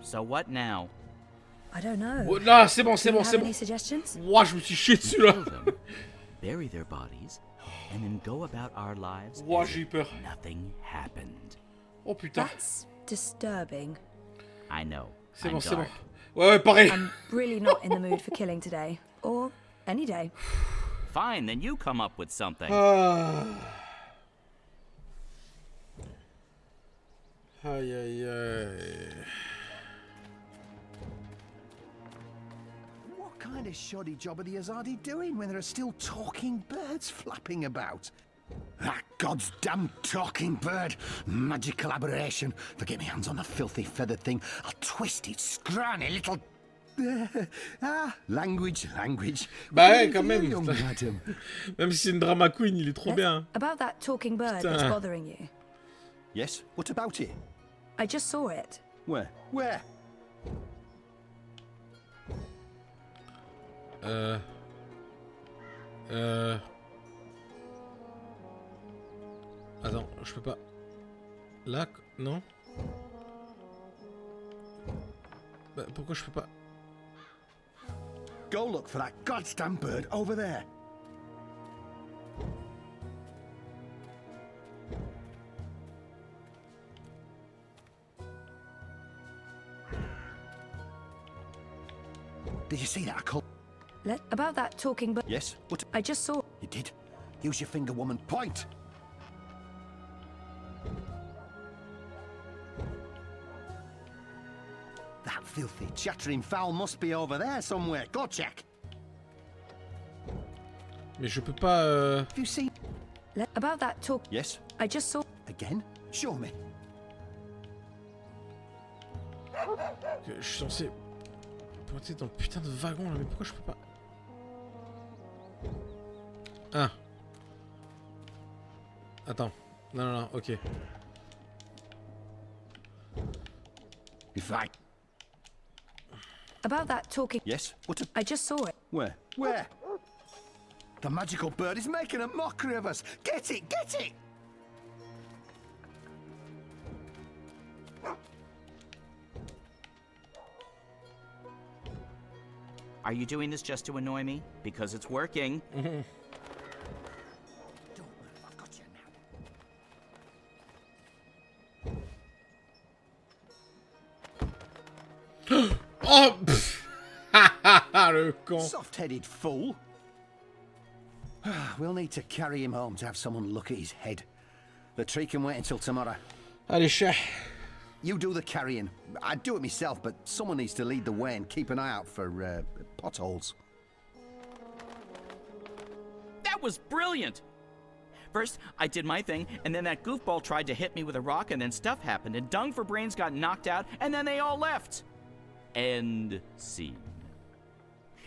So what now? I don't know. Oh, là, c'est bon. Do you have any suggestions? Ouah, je me suis chié dessus là. Kill them, bury their bodies, and then go about our lives Ouah, as j'ai eu if peur. nothing happened. Oh putain. That's disturbing. I know. C'est I'm bon, c'est bon. dark. Ouais, pareil. I'm really not in the mood for killing today. Or any day. Fine, then you come up with something. Ah. Aïe, aïe, aïe. What kind of shoddy job are the Azadi doing when there are still talking birds flapping about? That God's damn talking bird! Magical aberration! If I get my hands on the filthy feathered thing, I'll twist its scrawny little... language. Bah ouais, quand Very même. young madam. Même si c'est une drama queen, il est trop bien. About that talking bird that's Putain. bothering you. Yes, what about it? I just saw it. Where? Attends, je peux pas. Là, non. Bah, pourquoi je peux pas? Go look for that goddamn bird over there. Did you see that? About that talking bird. Yes, what? I just saw. You did? Use your finger, woman. Point! That filthy, chattering fowl must be over there somewhere. Go check. Mais je peux pas. Have you seen? About that talk. Yes. I just saw. Again? Show me. Je suis censé pointer dans le putain de wagon là, mais pourquoi je peux pas? Ah. Attends. Non, ok. If I... About that talking. Yes? What? I just saw it. Where? The magical bird is making a mockery of us. Get it! Are you doing this just to annoy me? Because it's working. Don't move, I've got you now. Oh pff. Le con. Soft-headed fool. We'll need to carry him home to have someone look at his head. The tree can wait until tomorrow. Allez, chat. You do the carrying. I'd do it myself, but someone needs to lead the way and keep an eye out for potholes. That was brilliant! First, I did my thing, and then that goofball tried to hit me with a rock, and then stuff happened, and Dung for Brains got knocked out, and then they all left. End scene.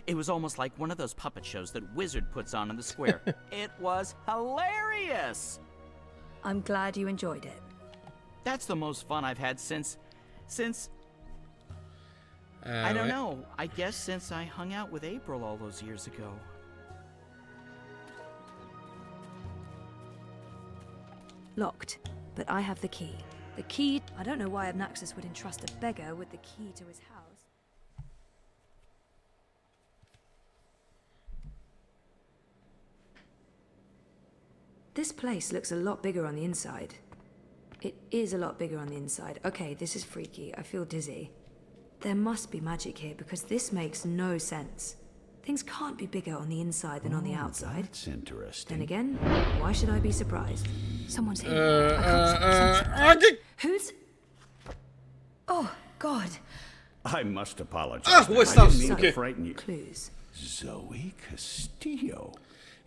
It was almost like one of those puppet shows that Wizard puts on in the square. It was hilarious! I'm glad you enjoyed it. That's the most fun I've had since I don't know. I guess since I hung out with April all those years ago. Locked, but I have the key. The key. I don't know why Abnaxis would entrust a beggar with the key to his house. This place looks a lot bigger on the inside. It is a lot bigger on the inside. Okay, this is freaky. I feel dizzy. There must be magic here because this makes no sense. Things can't be bigger on the inside than on the outside. That's interesting. Then again, why should I be surprised? Someone's here. I can't see. Who's... Oh, God. I must apologize. Ah, ma'am. what's I up? didn't mean Okay. to frighten you. Clues. Zoe Castillo.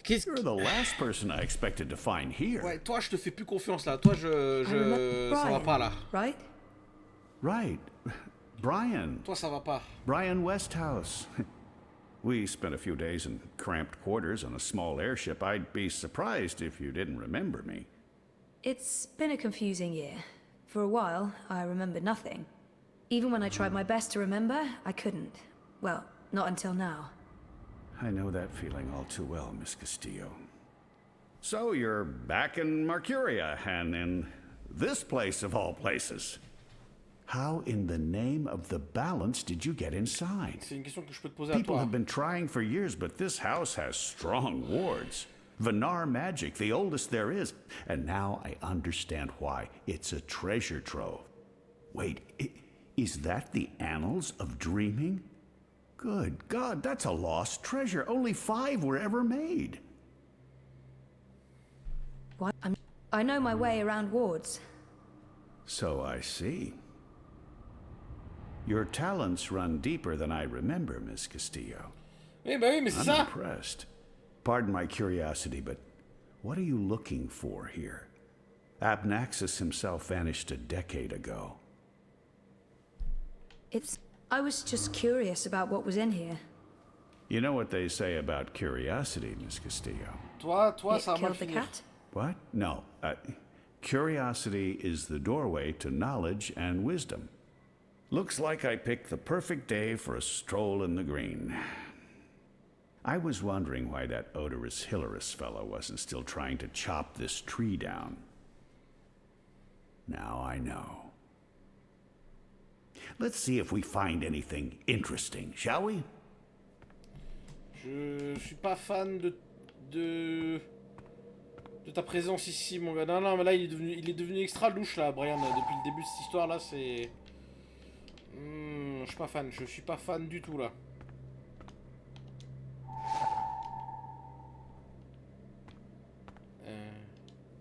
Qu'est-ce You're the last person I expected to find here. Ouais, toi je te fais plus confiance là. Toi ça va pas là. Right? Right. Brian. Toi, ça va pas. Brian Westhouse. We spent a few days in cramped quarters on a small airship. I'd be surprised if you didn't remember me. It's been a confusing year. For a while, I remembered nothing. Even when I tried my best to remember, I couldn't. Well, not until now. I know that feeling all too well, Miss Castillo. So you're back in Mercuria, and in this place of all places. How in the name of the balance did you get inside? C'est une question que je peux te poser à People toi. have been trying for years, but this house has strong wards. Venar magic, the oldest there is. And now I understand why. It's a treasure trove. Wait, is that the Annals of Dreaming? Good God, that's a lost treasure. Only 5 were ever made. What? I know my way around wards. So I see. Your talents run deeper than I remember, Miss Castillo. Eh ben oui, mais c'est I'm ça. impressed. Pardon my curiosity, but what are you looking for here? Abnaxis himself vanished a decade ago. I was just curious about what was in here. You know what they say about curiosity, Miss Castillo? Toi, It ça va mal killed the finir. cat? What? No. Curiosity is the doorway to knowledge and wisdom. Looks like I picked the perfect day for a stroll in the green. I was wondering why that odorous Hilarious fellow wasn't still trying to chop this tree down. Now I know. Let's see if we find anything interesting, shall we? Je suis pas fan de ta présence ici, mon gars. Non, non, mais là, il est devenu extra louche, là, Brian. Depuis le début de cette histoire-là, c'est... je suis pas fan. Je suis pas fan du tout, là.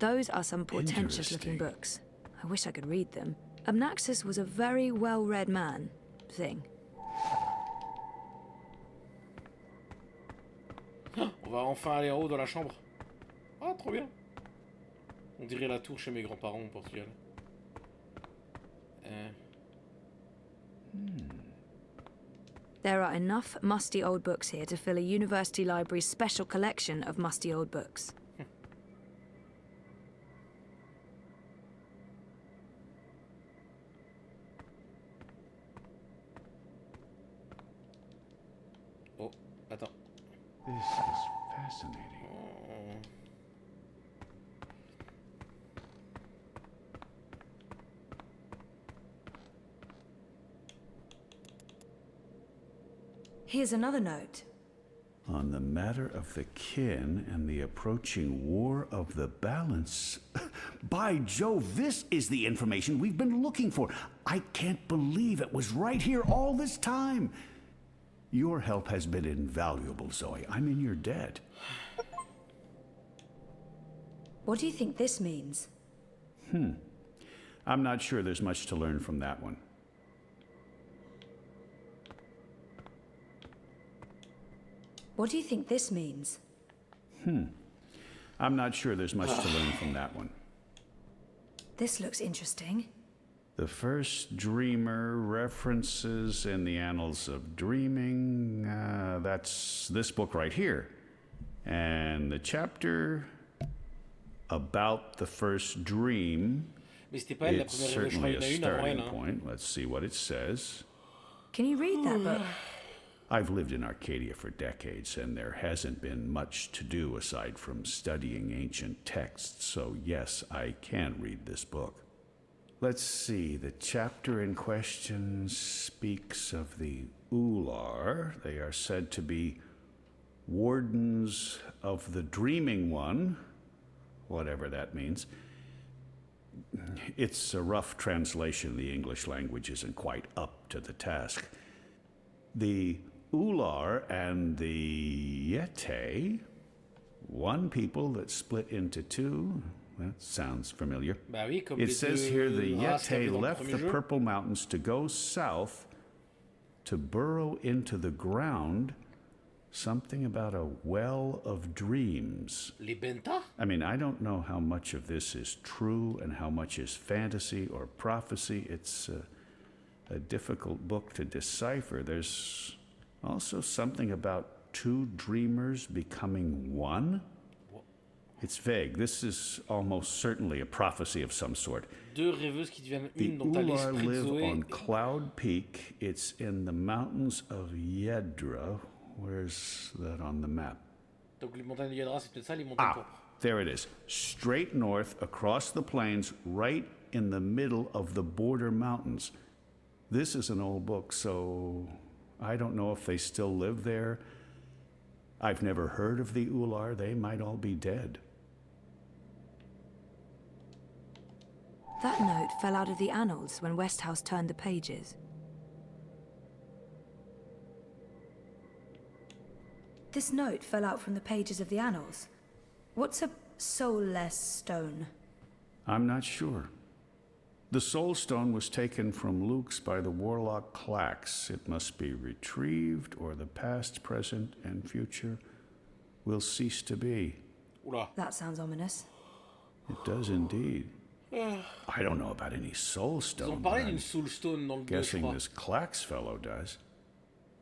Those are some portentous-looking books. I wish I could read them. Abnaxis was a very well-read man. Thing. On va enfin aller en haut dans la chambre. Ah, trop bien. On dirait la tour chez mes grands-parents au Portugal. There are enough musty old books here to fill a university library's special collection of musty old books. Oh, attends. This is fascinating. Here's another note. On the matter of the kin and the approaching war of the balance. By Jove, this is the information we've been looking for. I can't believe it was right here all this time. Your help has been invaluable, Zoe. I'm in your debt. What do you think this means? I'm not sure there's much to learn from that one. What do you think this means? I'm not sure there's much to learn from that one. This looks interesting. The first dreamer references in the Annals of Dreaming. That's this book right here. And the chapter about the first dream. Mais c'était pas elle la It's première certainly révélation. a Il y en a une avant elle, starting hein. point. Let's see what it says. Can you read that book? I've lived in Arcadia for decades, and there hasn't been much to do aside from studying ancient texts, so yes, I can read this book. Let's see, the chapter in question speaks of the Ular. They are said to be wardens of the Dreaming One, whatever that means. It's a rough translation. The English language isn't quite up to the task. The Ular and the Yete, one people that split into two. That sounds familiar. Bah oui, comme It les says deux here the races qu'il y avait Yete dans le left premier the jeu. Purple Mountains to go south to burrow into the ground. Something about a well of dreams. Les Benta? I mean, I don't know how much of this is true and how much is fantasy or prophecy. It's a difficult book to decipher. There's also something about two dreamers becoming one. It's vague. This is almost certainly a prophecy of some sort. Deux rêveuses qui deviennent une, The dont t'as Ular l'esprit de live Zoé. on Cloud Peak. It's in the mountains of Yedra. Where's that on the map? Donc les montagnes de Yadra, c'est peut-être ça, les montagnes pourpres. There it is. Straight north across the plains, right in the middle of the border mountains. This is an old book, so I don't know if they still live there. I've never heard of the Ular. They might all be dead. That note fell out of the annals when Westhouse turned the pages. This note fell out from the pages of the annals. What's a soulless stone? I'm not sure. The Soul Stone was taken from Luke's by the warlock Clax. It must be retrieved, or the past, present, and future will cease to be. Oula. That sounds ominous. It does indeed. I don't know about any Soul Ils Stone. ont parlé d'une Soul Stone dans le 2, je Guessing crois. this Clax fellow does.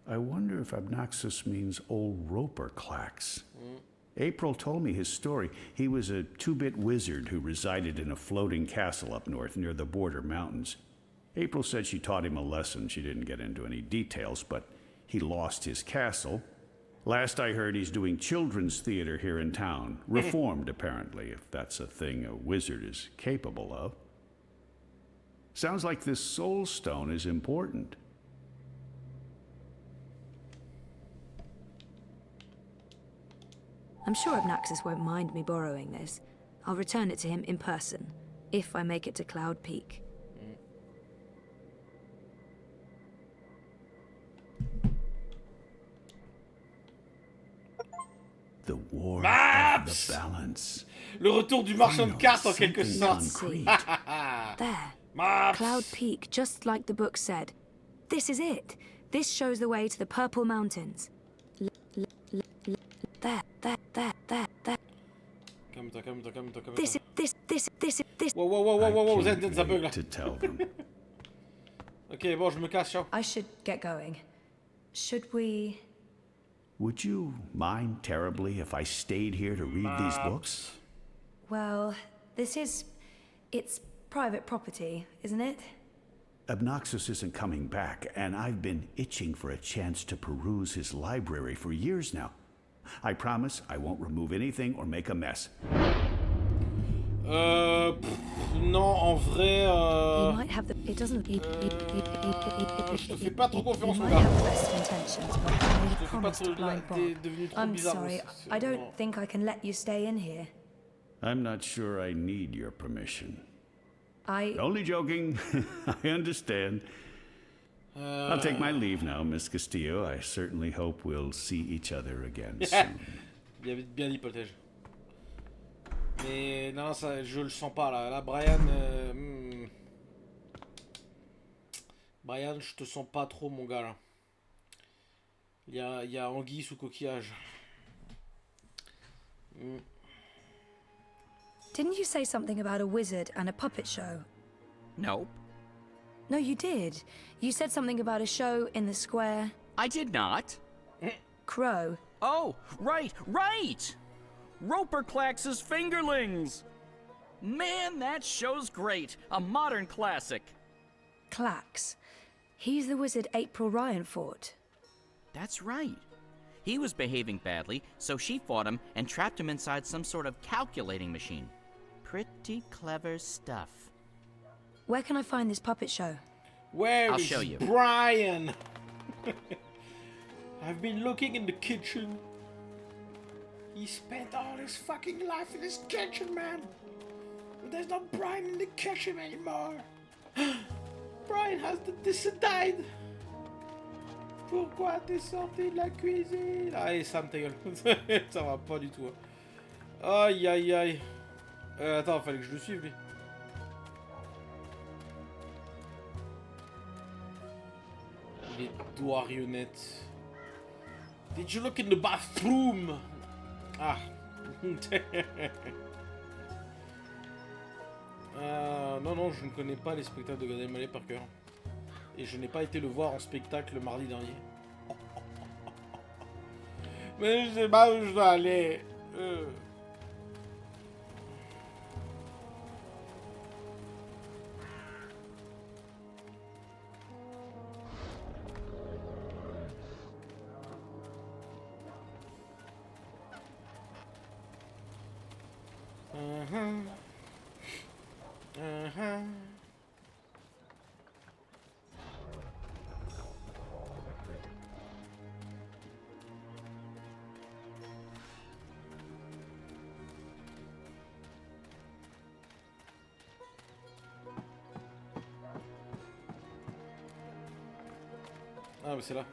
I wonder if Abnaxus means old Roper Clax. April told me his story. He was a 2-bit wizard who resided in a floating castle up north near the border mountains. April said she taught him a lesson. She didn't get into any details, but he lost his castle. Last I heard, he's doing children's theater here in town. Reformed, apparently, if that's a thing a wizard is capable of. Sounds like this Soul Stone is important. I'm sure Abnaxus won't mind me borrowing this. I'll return it to him in person, if I make it to Cloud Peak. The war Maps! of the balance. Le retour du marchand de cartes en quelque sorte. There. Maps! Cloud Peak, just like the book said. This is it. This shows the way to the Purple Mountains. There. Calme-toi, calme-toi, calme-toi, calme-toi. This. Wow, I ça bug là. can't wait to tell them. Ok, bon, je me casse, ciao. I should get going. Should we... Would you mind terribly if I stayed here to read these books? Well, it's private property, isn't it? Abnaxus isn't coming back, and I've been itching for a chance to peruse his library for years now. I promise I won't remove anything or make a mess. Non, en vrai, He might have the... It doesn't... je te fais pas trop confiance, He mon might gars. have the best of intentions, but I made Je a te fais pas promise trop... to Blind Bob. T'es devenu trop I'm bizarre. sorry, I don't think I can let you stay in here. I'm not sure I need your permission. I... Only joking. I understand. I'll take my leave now, Miss Castillo. I certainly hope we'll see each other again soon. Bien l'hypothèse. Mais non, ça, je le sens pas là. Là, Brian, Brian, je te sens pas trop, mon gars. Là. Il y a anguille sous coquillage. Didn't you say something about a wizard and a puppet show? Nope. No, you did. You said something about a show in the square. I did not. Crow. Oh, right! Roper Clax's Fingerlings! Man, that show's great. A modern classic. Clax. He's the wizard April Ryan fought. That's right. He was behaving badly, so she fought him and trapped him inside some sort of calculating machine. Pretty clever stuff. Where can I find this puppet show? Where I'll is show you. Brian? I've been looking in the kitchen. He spent all his fucking life in his kitchen, man. But there's not Brian in the kitchen anymore. Brian has died. Pourquoi t'es sorti de la cuisine? Allez, Sam, ta gueule. Ça va pas du tout. Aïe, aïe, aïe. Attends, fallait que je le suive, lui. Les douarionnettes. Did you look in the bathroom? Ah. Non, je ne connais pas les spectacles de Gad Elmaleh par cœur. et je n'ai pas été le voir en spectacle mardi dernier. Mais je sais pas où je dois aller. Ah, mais c'est là.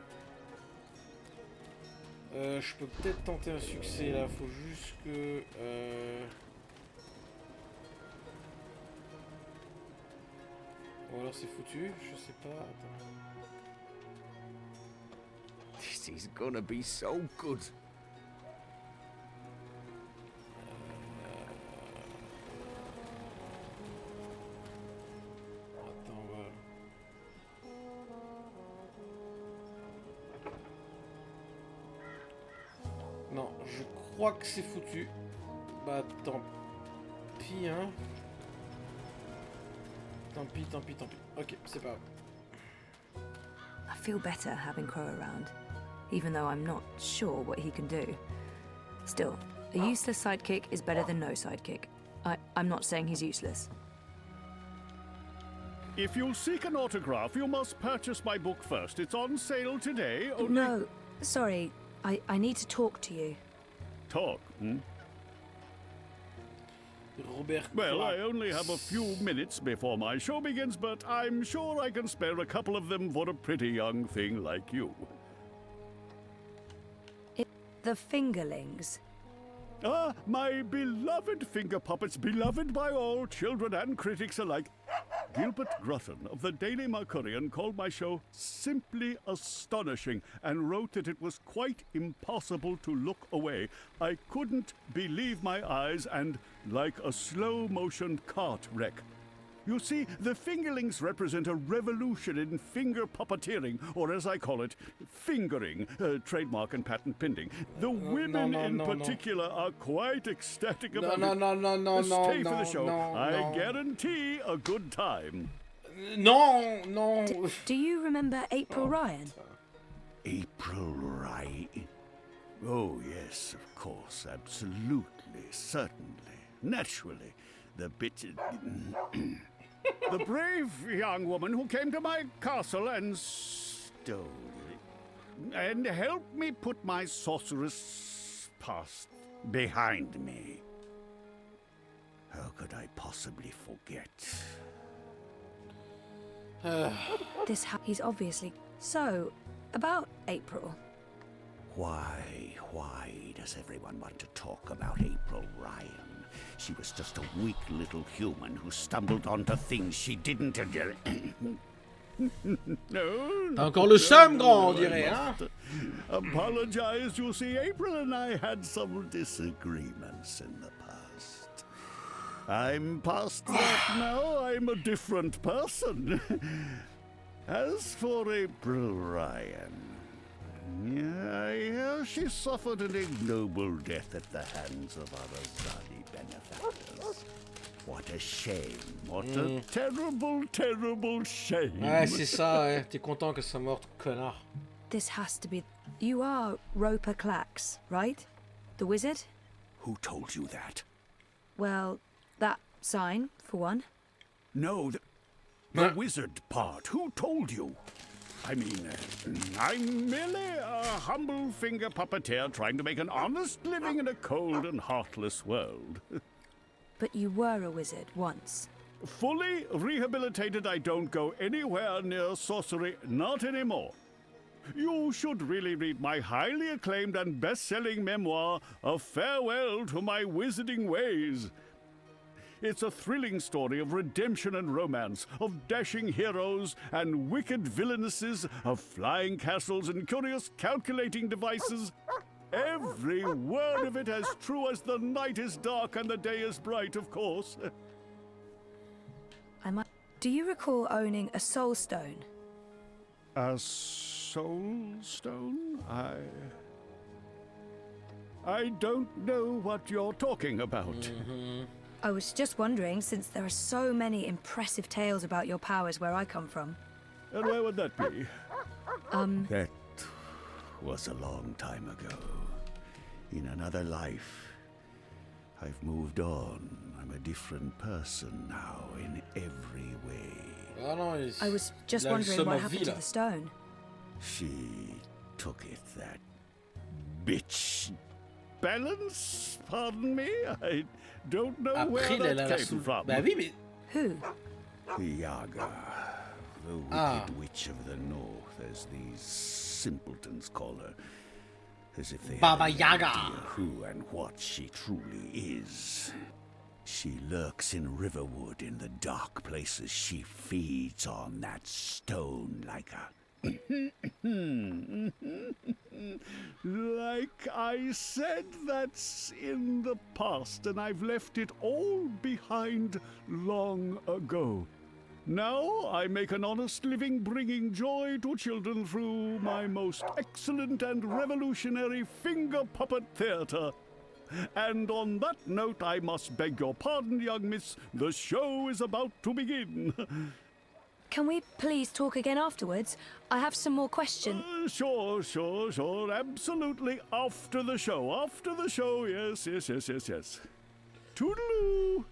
Je peux peut-être tenter un succès là, faut juste que... Ou alors c'est foutu, je sais pas. Attends. This is gonna be so good. Attends, voilà. Non, je crois que c'est foutu. Bah tant pis, hein. Tant pis, tant pis, tant pis. Ok, c'est pas grave. I feel better having Crow around, even though I'm not sure what he can do. Still, a useless sidekick is better than no sidekick. I'm not saying he's useless. If you'll seek an autograph, you must purchase my book first. It's on sale today. Only... No, sorry. I need to talk to you. Talk, hmm? Robert Well, I only have a few minutes before my show begins, but I'm sure I can spare a couple of them for a pretty young thing like you. The fingerlings. Ah, my beloved finger puppets, beloved by all children and critics alike. Gilbert Grutton of the Daily Mercurian called my show simply astonishing and wrote that it was quite impossible to look away. I couldn't believe my eyes and like a slow-motion cart wreck. You see, the fingerlings represent a revolution in finger puppeteering, or as I call it, fingering, trademark and patent pending. The women in particular are quite ecstatic about it. Stay for the show. I guarantee a good time. No. Do you remember April Ryan? April Ryan? Oh, yes, of course, absolutely, certainly, naturally. The bit... The brave young woman who came to my castle and stole it, and helped me put my sorceress past behind me. How could I possibly forget? He's obviously... So, about April. Why does everyone want to talk about April Ryan? She was just a weak little human who stumbled onto things she didn't... T'as encore le seum, grand, on dirait, hein? Apologize, you see, April and I had some disagreements in the past. I'm past that now, I'm a different person. As for April Ryan... Yeah, I hear she suffered an ignoble death at the hands of our Azadi benefactors. What a shame. What a terrible, terrible shame. Ouais, c'est ça, ouais. T'es content que ça morte, connard. This has to be... You are Roper Clax, right? The wizard? Who told you that? Well, that sign, for one. No, the wizard part. Who told you? I mean, I'm merely a humble finger puppeteer trying to make an honest living in a cold and heartless world. But you were a wizard once. Fully rehabilitated, I don't go anywhere near sorcery, not anymore. You should really read my highly acclaimed and best-selling memoir, A Farewell to My Wizarding Ways. It's a thrilling story of redemption and romance, of dashing heroes and wicked villainesses, of flying castles and curious calculating devices. Every word of it as true as the night is dark and the day is bright, of course. Do you recall owning a soul stone? A soul stone? I don't know what you're talking about. I was just wondering, since there are so many impressive tales about your powers where I come from. And where would that be? That was a long time ago. In another life. I've moved on. I'm a different person now in every way. Ah non, I was just wondering what happened to the stone. She took it, that Bitch. Balance? Pardon me? I don't know Après, where il that a came from. Bah oui, mais... Who? Yaga, the wicked witch of the north, as these simpletons call her. As if they Baba had any Yaga. idea who and what she truly is. She lurks in Riverwood in the dark places. She feeds on that stone like a... Like I said, that's in the past, and I've left it all behind long ago. Now I make an honest living bringing joy to children through my most excellent and revolutionary finger puppet theater. And on that note, I must beg your pardon, young miss. The show is about to begin. Can we please talk again afterwards? I have some more questions. Sure. Absolutely. After the show. Yes. Toodaloo.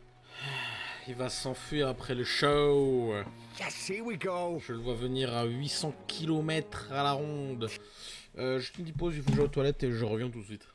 Il va s'enfuir après le show. Yes, here we go. Je le vois venir à 800 km à la ronde. Juste une petite pause, il faut que j'aille aux toilettes et je reviens tout de suite.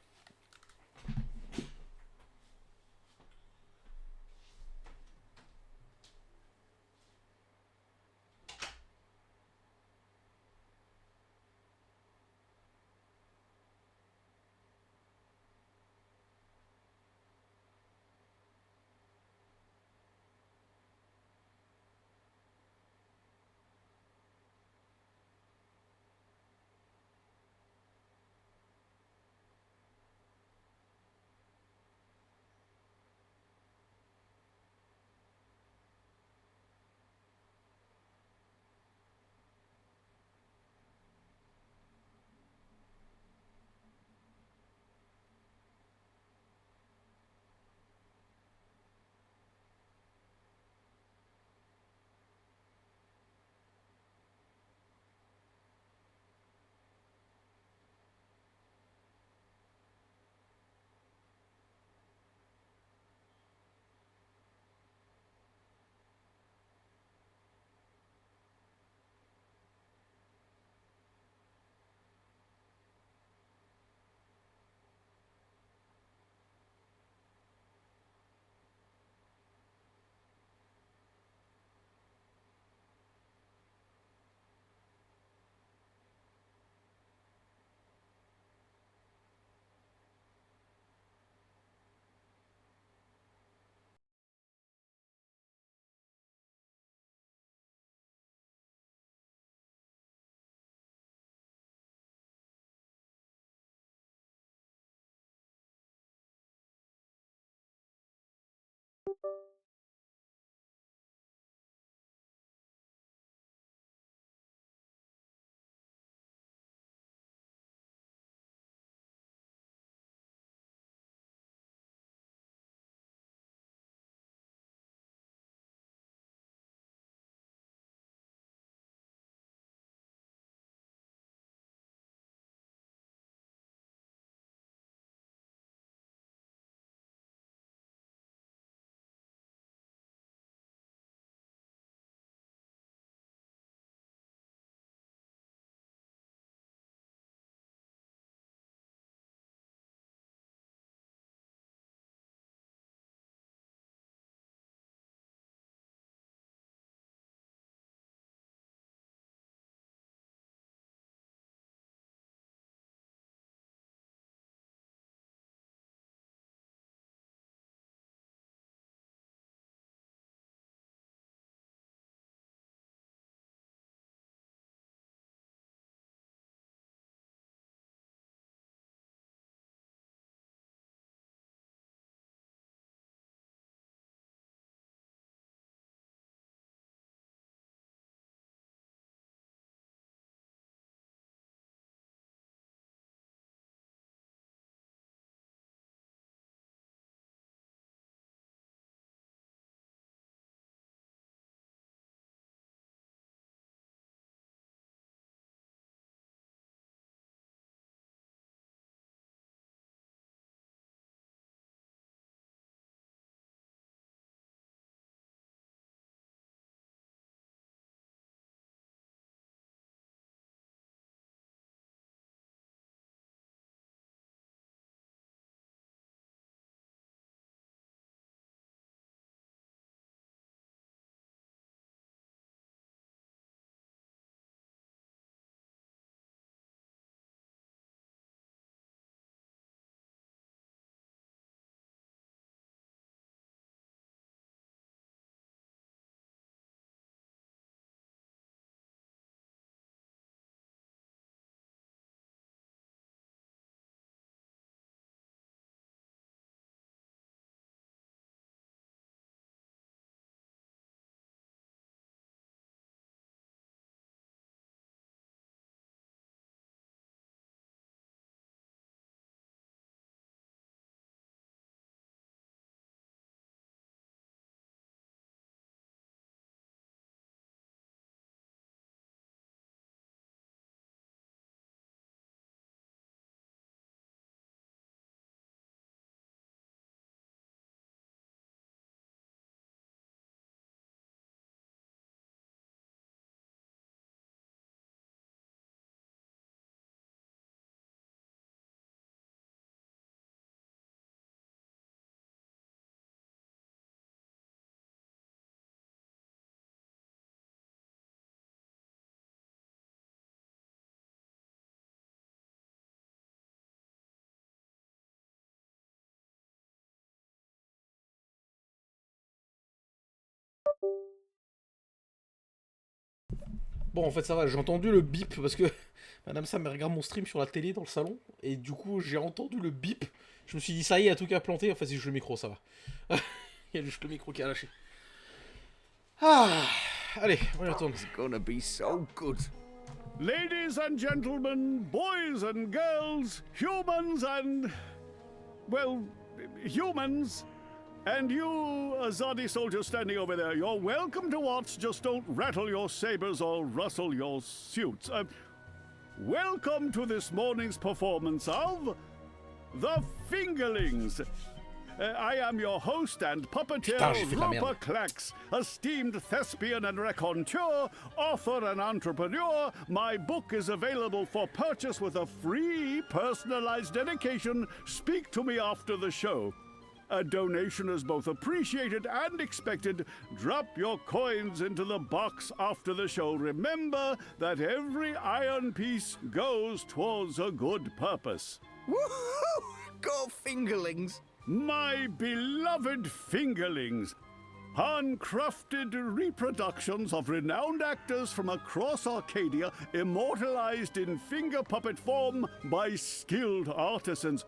Bon, en fait, ça va, j'ai entendu le bip parce que Madame Sam elle regarde mon stream sur la télé dans le salon et du coup, j'ai entendu le bip. Je me suis dit, ça y est, il y a tout qu'à planter. En fait, c'est juste le micro, ça va. Il y a juste le micro qui a lâché. Ah, allez, on y retourne. It's gonna be so good. Ladies and gentlemen, boys and girls, humans and... well, humans. And you, Azadi soldier standing over there, you're welcome to watch, just don't rattle your sabers or rustle your suits. Welcome to this morning's performance of... The Fingerlings. I am your host and puppeteer, Rupert Clax, esteemed thespian and raconteur, author and entrepreneur. My book is available for purchase with a free personalized dedication. Speak to me after the show. A donation is both appreciated and expected. Drop your coins into the box after the show. Remember that every iron piece goes towards a good purpose. Woohoo! Go Fingerlings! My beloved Fingerlings, handcrafted reproductions of renowned actors from across Arcadia, immortalized in finger puppet form by skilled artisans.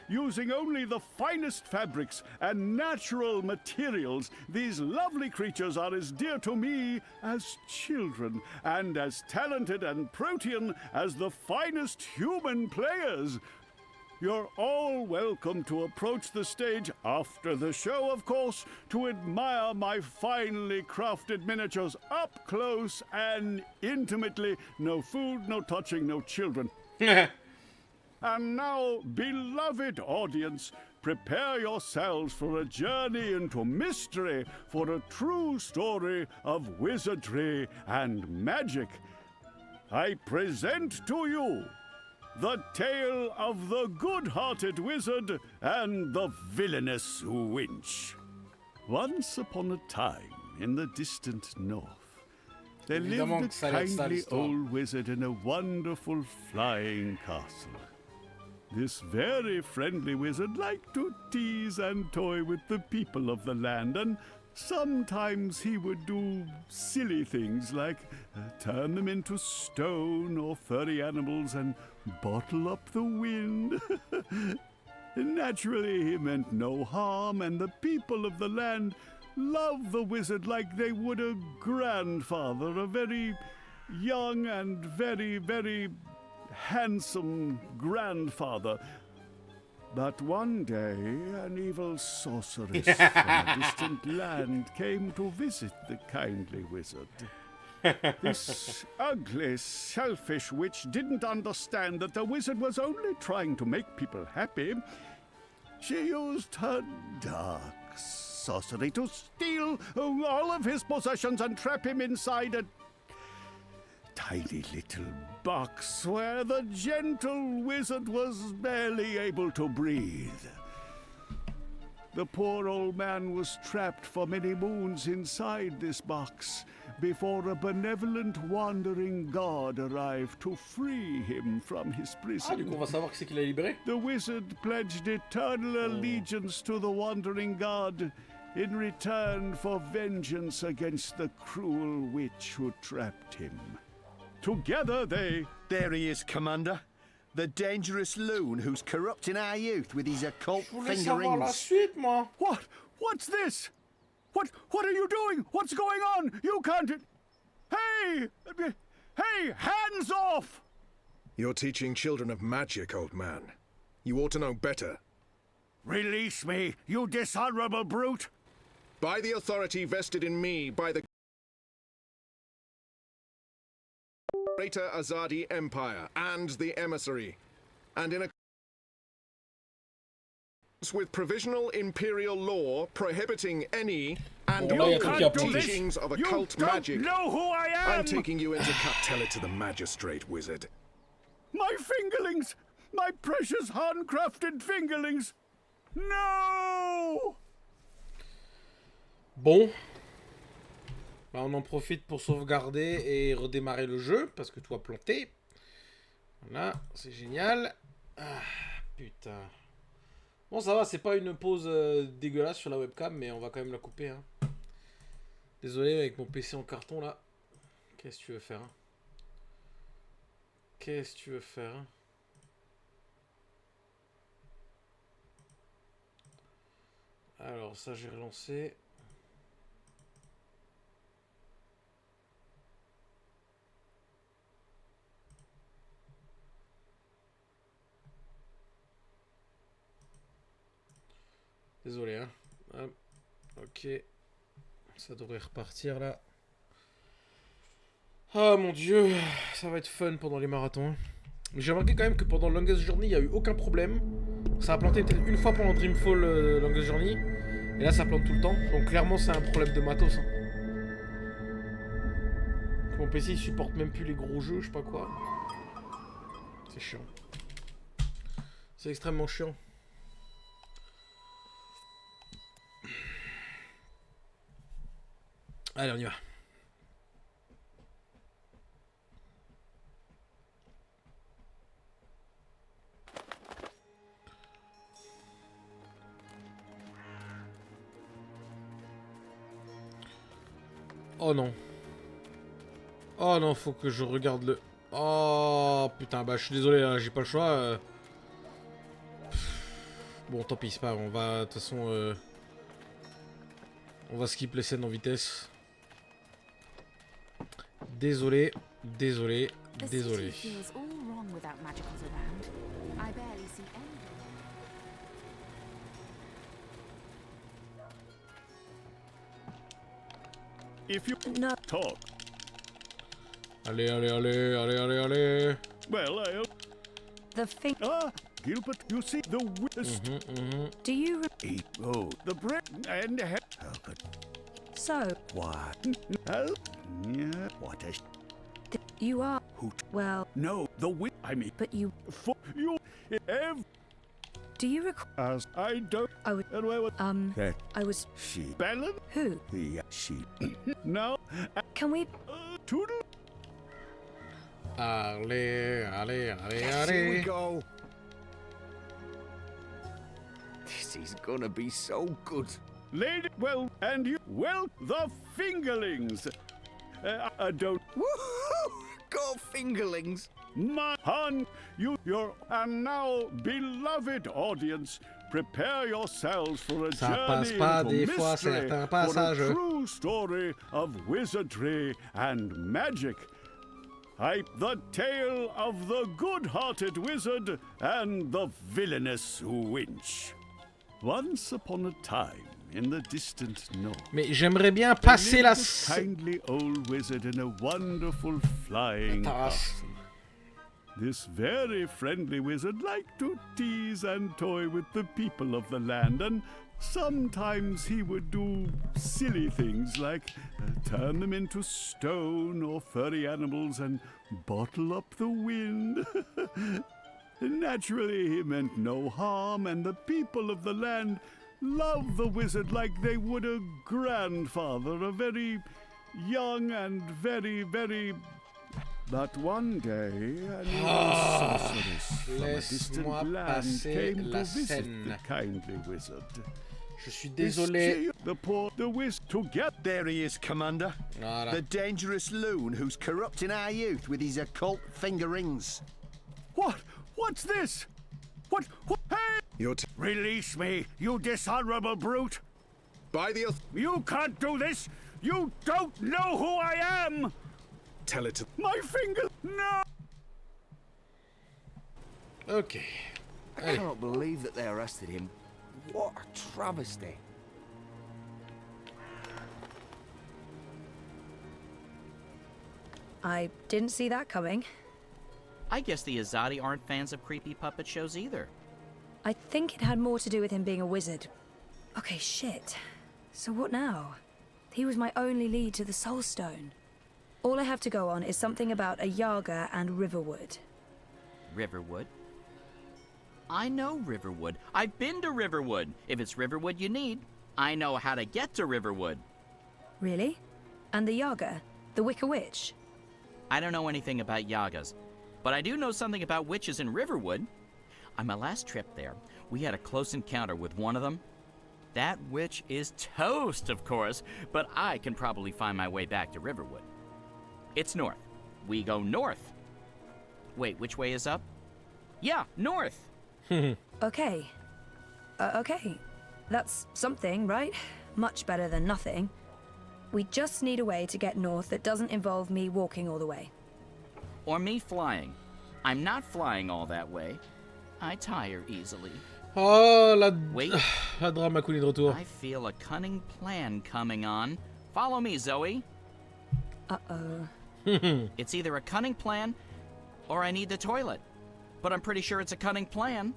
Using only the finest fabrics and natural materials, these lovely creatures are as dear to me as children, and as talented and protean as the finest human players. You're all welcome to approach the stage after the show, of course, to admire my finely crafted miniatures up close and intimately. No food, no touching, no children. And now, beloved audience, prepare yourselves for a journey into mystery, for a true story of wizardry and magic. I present to you the tale of the good-hearted wizard and the villainous winch. Once upon a time, in the distant north, there lived a kindly old wizard in a wonderful flying castle. This very friendly wizard liked to tease and toy with the people of the land, and sometimes he would do silly things like turn them into stone or furry animals and bottle up the wind. Naturally, he meant no harm, and the people of the land loved the wizard like they would a grandfather, a very young and very, very handsome grandfather. But one day, an evil sorceress from a distant land came to visit the kindly wizard. This ugly, selfish witch didn't understand that the wizard was only trying to make people happy. She used her dark sorcery to steal all of his possessions and trap him inside a tiny little box where the gentle wizard was barely able to breathe. The poor old man was trapped for many moons inside this box before a benevolent wandering god arrived to free him from his prison. Ah, du coup, on va savoir qui c'est qui l'a libéré. The wizard pledged eternal allegiance to the wandering god in return for vengeance against the cruel witch who trapped him. Together they... There he is, Commander. The dangerous loon who's corrupting our youth with his occult fingerings. What? What's this? What are you doing? What's going on? You can't... Hey! Hey! Hands off! You're teaching children of magic, old man. You ought to know better. Release me, you dishonorable brute! By the authority vested in me by the Greater Azadi Empire and the Emissary, and in accordance with provisional imperial law prohibiting any and all teachings of occult magic. Know who I am! I'm taking you into cut. Tell it to the magistrate, wizard. My fingerlings! My precious handcrafted fingerlings! No! Bon. Bah, on en profite pour sauvegarder et redémarrer le jeu, parce que tout a planté. Voilà, c'est génial. Ah, putain. Bon, ça va, c'est pas une pause dégueulasse sur la webcam, mais on va quand même la couper. Hein. Désolé avec mon PC en carton là. Qu'est-ce que tu veux faire hein? Qu'est-ce que tu veux faire hein? Alors ça j'ai relancé. Désolé hein. Hop. Ok. Ça devrait repartir là. Oh mon dieu, ça va être fun pendant les marathons. Mais j'ai remarqué quand même que pendant Longest Journey, il n'y a eu aucun problème. Ça a planté peut-être une fois pendant Dreamfall Longest Journey. Et là, ça plante tout le temps. Donc clairement, c'est un problème de matos. Hein. Mon PC, il supporte même plus les gros jeux, je sais pas quoi. C'est chiant. C'est extrêmement chiant. Allez, on y va. Oh non. Oh non, faut que je regarde le... Oh putain, bah je suis désolé, là, j'ai pas le choix. Bon, tant pis, c'est pas grave, on va... De toute façon... On va skip les scènes en vitesse. Désolé, désolé, désolé. If you talk. Allez, allez, allez, allez, allez, allez. Well, I'll... The thing. Ah, Gilbert, you see the witness. Do you... Oh, the bread and how could... So... What? Hell? Yeah, what is... You are... Who? Well... No, the wit... I mean... But you... For you... Have... Do you recall... As I don't... I would... And where was... I was... She... Ballad? Who? The... She... No... Can we... Toodle? Allez, allez, allez, Yes, here we allez. go. This is gonna be so good. Lady... Well, and you... Well, the fingerlings. I don't... Woohoo! Go fingerlings! My hon, your and now, beloved audience, prepare yourselves for a Ça passe journey pas into des fois mystery, certains for a passages. true story of wizardry and magic. The tale of the good-hearted wizard and the villainous winch. Once upon a time, in the distant north, Mais j'aimerais bien passer la... kindly old wizard in a wonderful flying castle. This very friendly wizard liked to tease and toy with the people of the land, and sometimes he would do silly things like turn them into stone or furry animals and bottle up the wind. Naturally, he meant no harm, and the people of the land loved the wizard like they would a grandfather, a very young and very, very... But one day, an evil sorceress from a distant land came to visit the kindly wizard. Je suis désolé. The whiz to get There he is, Commander. Voilà. The dangerous loon who's corrupting our youth with his occult finger rings. What? What's this? What? Hey! Release me, you dishonorable brute! By the... You can't do this! You don't know who I am! Tell it to... My finger! No! Ok. I cannot believe that they arrested him. What a travesty. I didn't see that coming. I guess the Azadi aren't fans of creepy puppet shows either. I think it had more to do with him being a wizard. Okay, shit. So what now? He was my only lead to the Soul Stone. All I have to go on is something about a Yaga and Riverwood. Riverwood? I know Riverwood. I've been to Riverwood. If it's Riverwood you need, I know how to get to Riverwood. Really? And the Yaga? The Wicker Witch? I don't know anything about Yagas, but I do know something about witches in Riverwood. On my last trip there, we had a close encounter with one of them. That witch is toast, of course, but I can probably find my way back to Riverwood. It's north. We go north. Wait, which way is up? Yeah, north. Okay. Okay. That's something, right? Much better than nothing. We just need a way to get north that doesn't involve me walking all the way. Or me flying. I'm not flying all that way. I tire easily. Oh, Wait. la drama queen est de retour. I feel a cunning plan coming on. Follow me, Zoe. Uh-oh. It's either a cunning plan or I need the toilet. But I'm pretty sure it's a cunning plan.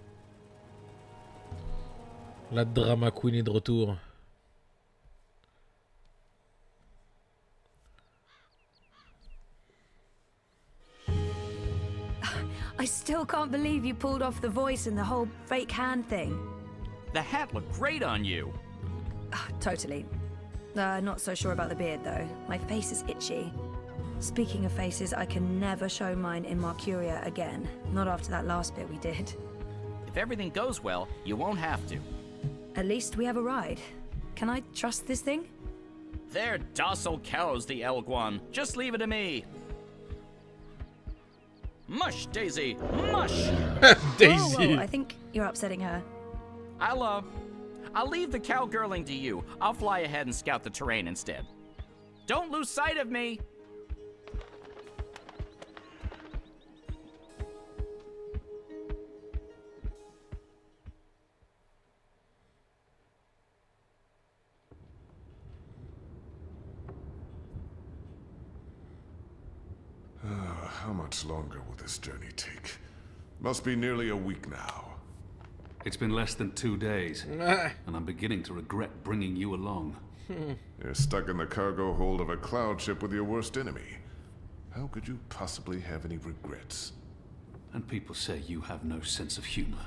La drama queen est de retour. I still can't believe you pulled off the voice and the whole fake hand thing. The hat looked great on you. Totally. Not so sure about the beard, though. My face is itchy. Speaking of faces, I can never show mine in Mercuria again. Not after that last bit we did. If everything goes well, you won't have to. At least we have a ride. Can I trust this thing? They're docile cows, the Elguan. Just leave it to me. Mush, Daisy, mush! Daisy! Whoa, I think you're upsetting her. I'll leave the cowgirling to you. I'll fly ahead and scout the terrain instead. Don't lose sight of me! How much longer will this journey take? Must be nearly a week now. It's been less than 2 days, and I'm beginning to regret bringing you along. You're stuck in the cargo hold of a cloud ship with your worst enemy. How could you possibly have any regrets? And people say you have no sense of humor.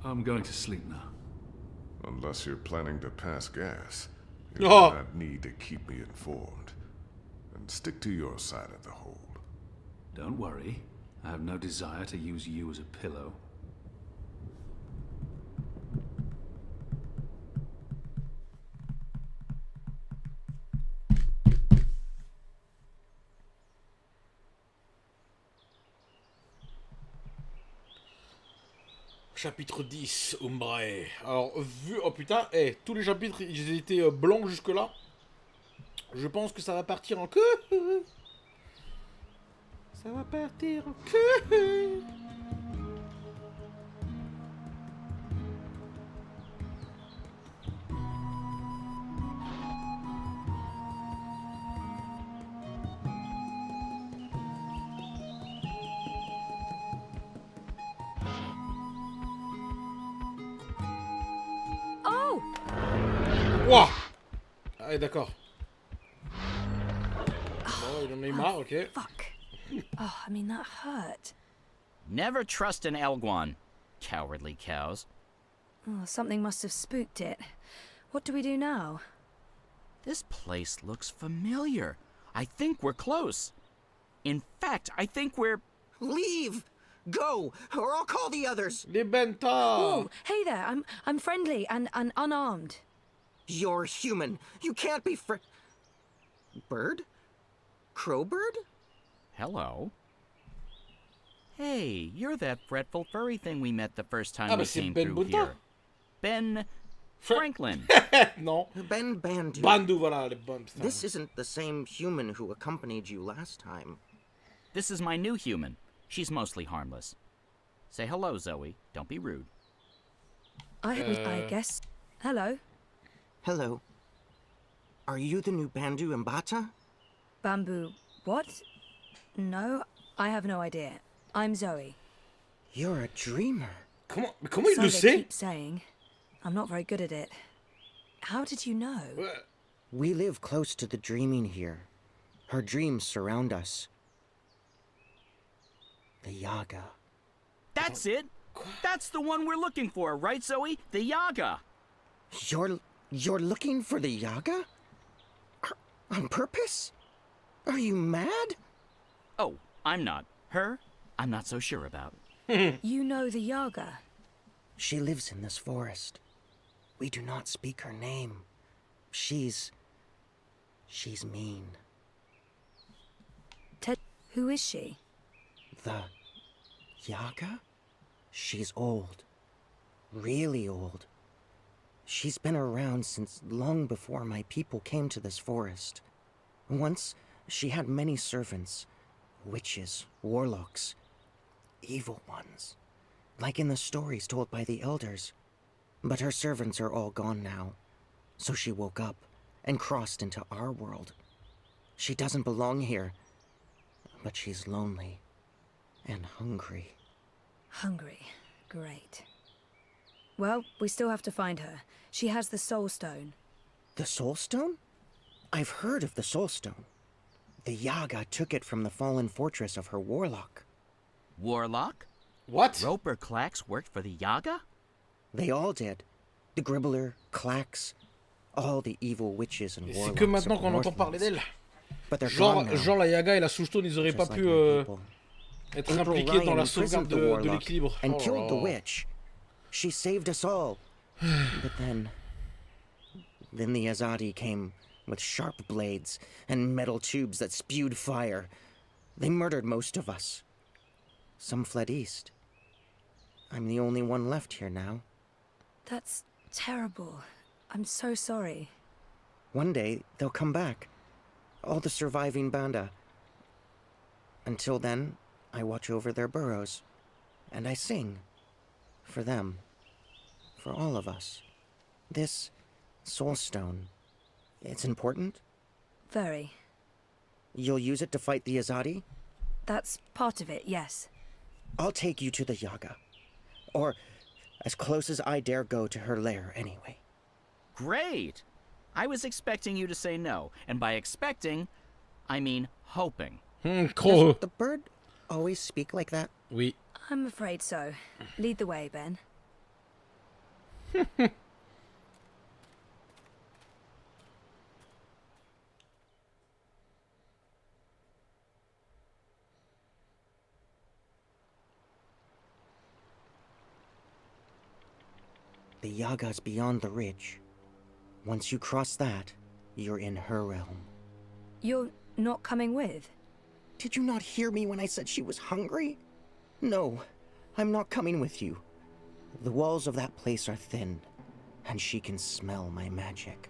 I'm going to sleep now. Unless you're planning to pass gas. You do not need to keep me informed. And stick to your side of the hold. Don't worry. I have no desire to use you as a pillow. Chapitre 10, Umbrae. Alors, vu... Oh putain, tous les chapitres, ils étaient blancs jusque-là. Je pense que ça va partir en queue. Ça va partir en queue. Wouah! Ah, d'accord. Oh, il en a eu marre, ok. Fuck. Oh, I mean, that hurt. Never trust an Elguan. Cowardly cows. Oh, something must have spooked it. What do we do now? This place looks familiar. I think we're close. In fact, I think we're... Leave! Go, or I'll call the others! Libenta! Oh, hey there, I'm friendly and unarmed. You're human. You can't be Bird? Crowbird? Hello. Hey, you're that fretful furry thing we met the first time we came through here. Ben Franklin. No. Ben Bandu. Bandu, voilà, les bumps. This isn't the same human who accompanied you last time. This is my new human. She's mostly harmless. Say hello, Zoe. Don't be rude. I guess. Hello. Hello. Are you the new Bandu Mbata? Bamboo. What? No, I have no idea. I'm Zoe. You're a dreamer. Comment il le So they sait? keep saying. I'm not very good at it. How did you know? We live close to the dreaming here. Her dreams surround us. The Yaga. That's it. That's the one we're looking for, right, Zoe? The Yaga. You're looking for the Yaga? On purpose? Are you mad? Oh, I'm not. Her, I'm not so sure about. You know the Yaga? She lives in this forest. We do not speak her name. She's mean. Ted, who is she? The Yaga? She's old. Really old. She's been around since long before my people came to this forest. Once, she had many servants. Witches, warlocks, evil ones. Like in the stories told by the elders. But her servants are all gone now. So she woke up and crossed into our world. She doesn't belong here. But she's lonely. And hungry. Hungry. Great. Well, we still have to find her. She has the Soul Stone. The Soul Stone? I've heard of the Soul Stone. The Yaga took it from the fallen fortress of her warlock. Warlock? What? Roper Clax worked for the Yaga? They all did. The Gribbler, Clax, all the evil witches and warlocks. C'est que maintenant qu'on entend parler d'elle. But they're gone now. Genre la Yaga et la Soulstone, ils auraient pas pu être impliqués dans la sauvegarde de l'équilibre. And killed the witch. She saved us all. But then the Azadi came with sharp blades and metal tubes that spewed fire. They murdered most of us. Some fled east. I'm the only one left here now. That's terrible. I'm so sorry. One day, they'll come back. All the surviving Banda. Until then, I watch over their burrows. And I sing. For them. For all of us. This Soul Stone. It's important? Very. You'll use it to fight the Azadi? That's part of it, yes. I'll take you to the Yaga. Or as close as I dare go to her lair, anyway. Great! I was expecting you to say no, and by expecting, I mean hoping. Does the bird always speak like that? Oui. I'm afraid so. Lead the way, Ben. The Yaga's beyond the ridge. Once you cross that, you're in her realm. You're not coming with? Did you not hear me when I said she was hungry? No, I'm not coming with you. The walls of that place are thin, and she can smell my magic.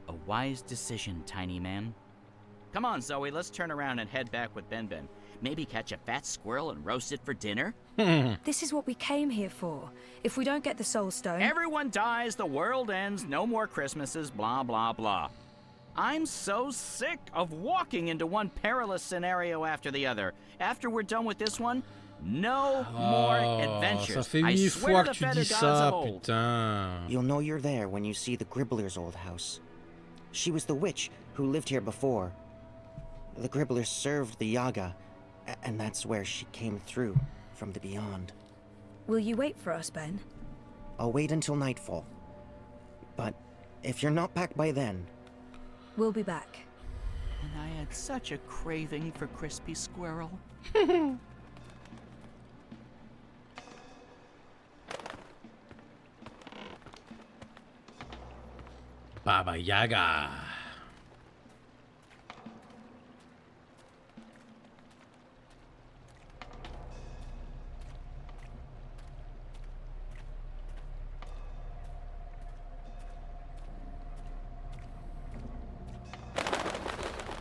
A wise decision, tiny man. Come on, Zoe, let's turn around and head back with Ben Ben. Maybe catch a fat squirrel and roast it for dinner? This is what we came here for. If we don't get the Soul Stone... Everyone dies, the world ends, no more Christmases, blah, blah, blah. I'm so sick of walking into one perilous scenario after the other. After we're done with this one, no more adventures. Ça fait I 1000 swear fois que to tu the dis feather ça, gods of old. putain. You'll know you're there when you see the Gribbler's old house. She was the witch who lived here before. The Gribblers served the Yaga, and that's where she came through, from the beyond. Will you wait for us, Ben? I'll wait until nightfall. But if you're not back by then... We'll be back. And I had such a craving for crispy squirrel. Baba Yaga.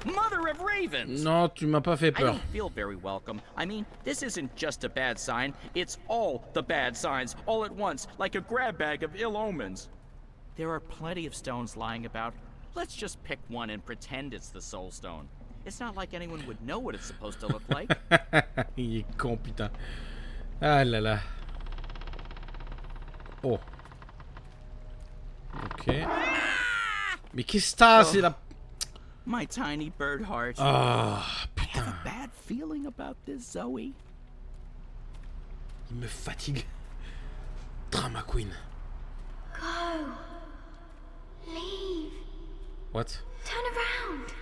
Mother of ravens! Non, tu m'as pas fait I peur. don't feel very welcome. I mean, this isn't just a bad sign, it's all the bad signs, all at once, like a grab bag of ill omens. There are plenty of stones lying about. Let's just pick one and pretend it's the Soul Stone. It's not like anyone would know what it's supposed to look like. Il est con, putain. Ah là là. Oh. Ok. Mais qu'est-ce que t'as? C'est la... My tiny bird heart. Ah, I have a bad feeling about this, Zoe. Il me fatigue. Drama Queen. Go. Leave. What? Turn around.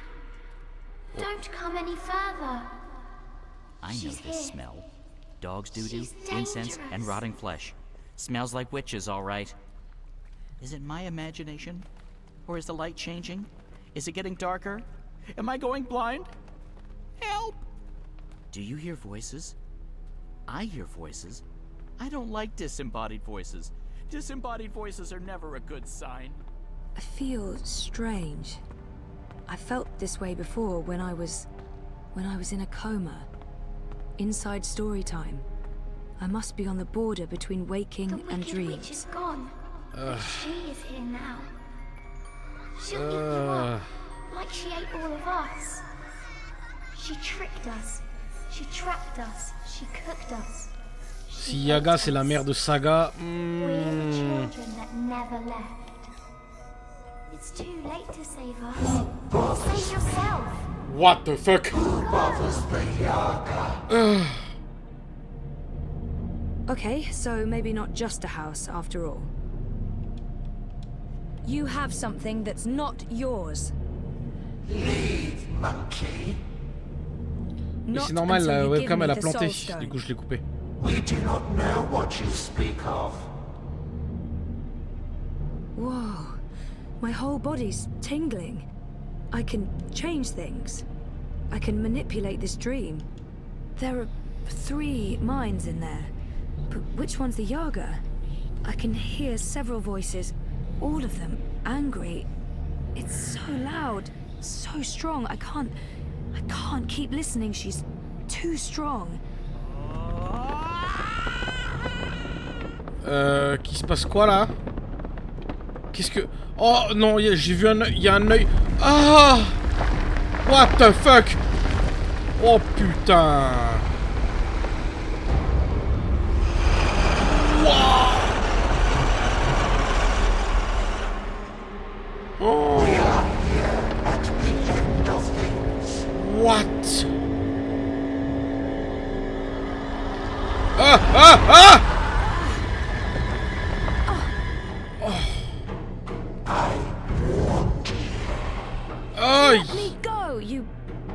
Don't come any further. I know She's this here. smell. Dog's doo-doo, incense, and rotting flesh. Smells like witches, all right. Is it my imagination? Or is the light changing? Is it getting darker? Am I going blind? Help! Do you hear voices? I hear voices. I don't like disembodied voices. Disembodied voices are never a good sign. I feel strange. I felt this way before when I was in a coma. Inside story time. I must be on the border between waking and dreams. Witch is gone. But she is here now. She'll eat you up, like she ate all of us. She tricked us. She trapped us. She cooked us. Si Yaga c'est la mère de Saga. We're the children that never left. It's too late to save us. Save yourself. What the fuck? Okay, so maybe not just a house after all. You have something that's not yours. Leave, monkey. Mais c'est normal, la webcam elle a planté, du coup je l'ai coupé. We do not know what you speak of. Whoa, my whole body's tingling. I can change things. I can manipulate this dream. There are 3 minds in there. But which one's the Yaga? I can hear several voices, all of them angry. It's so loud, so strong. I can't keep listening. She's too strong. Qui se passe quoi là? Qu'est-ce que... Oh non, j'ai vu un œil, il y a un œil... Ah! What the fuck? Oh putain! Wow! Oh! What? Ah! Ah! Ah! Let me go, you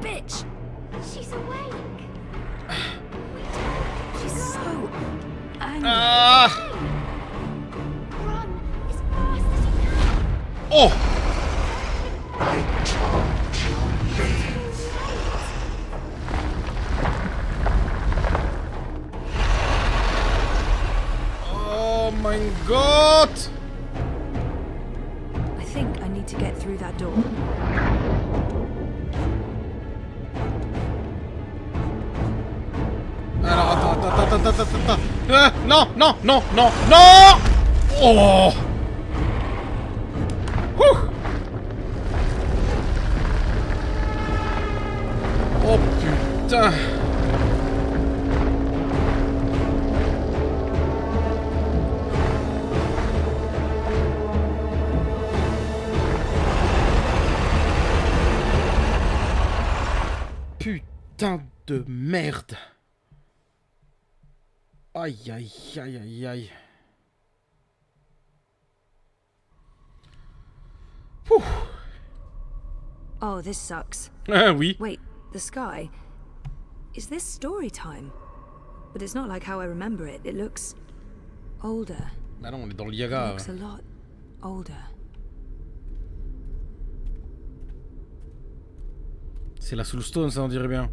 bitch! She's awake. She's so angry. Run as fast as you can. Oh! I told you, leave. Oh my god! I think I need to get through that door. Alors, attends. Non, non, non, non, non! Oh! Ouh! Oh putain! Putain de merde! Aïe aïe aïe aïe aïe. Whew. Oh, this sucks. Ah oui. Wait, the sky? Is this story time? But it's not like how I remember it. It looks older. Bah non, on est dans le It Yaga. looks a lot older. C'est la Soulstone, ça on dirait bien.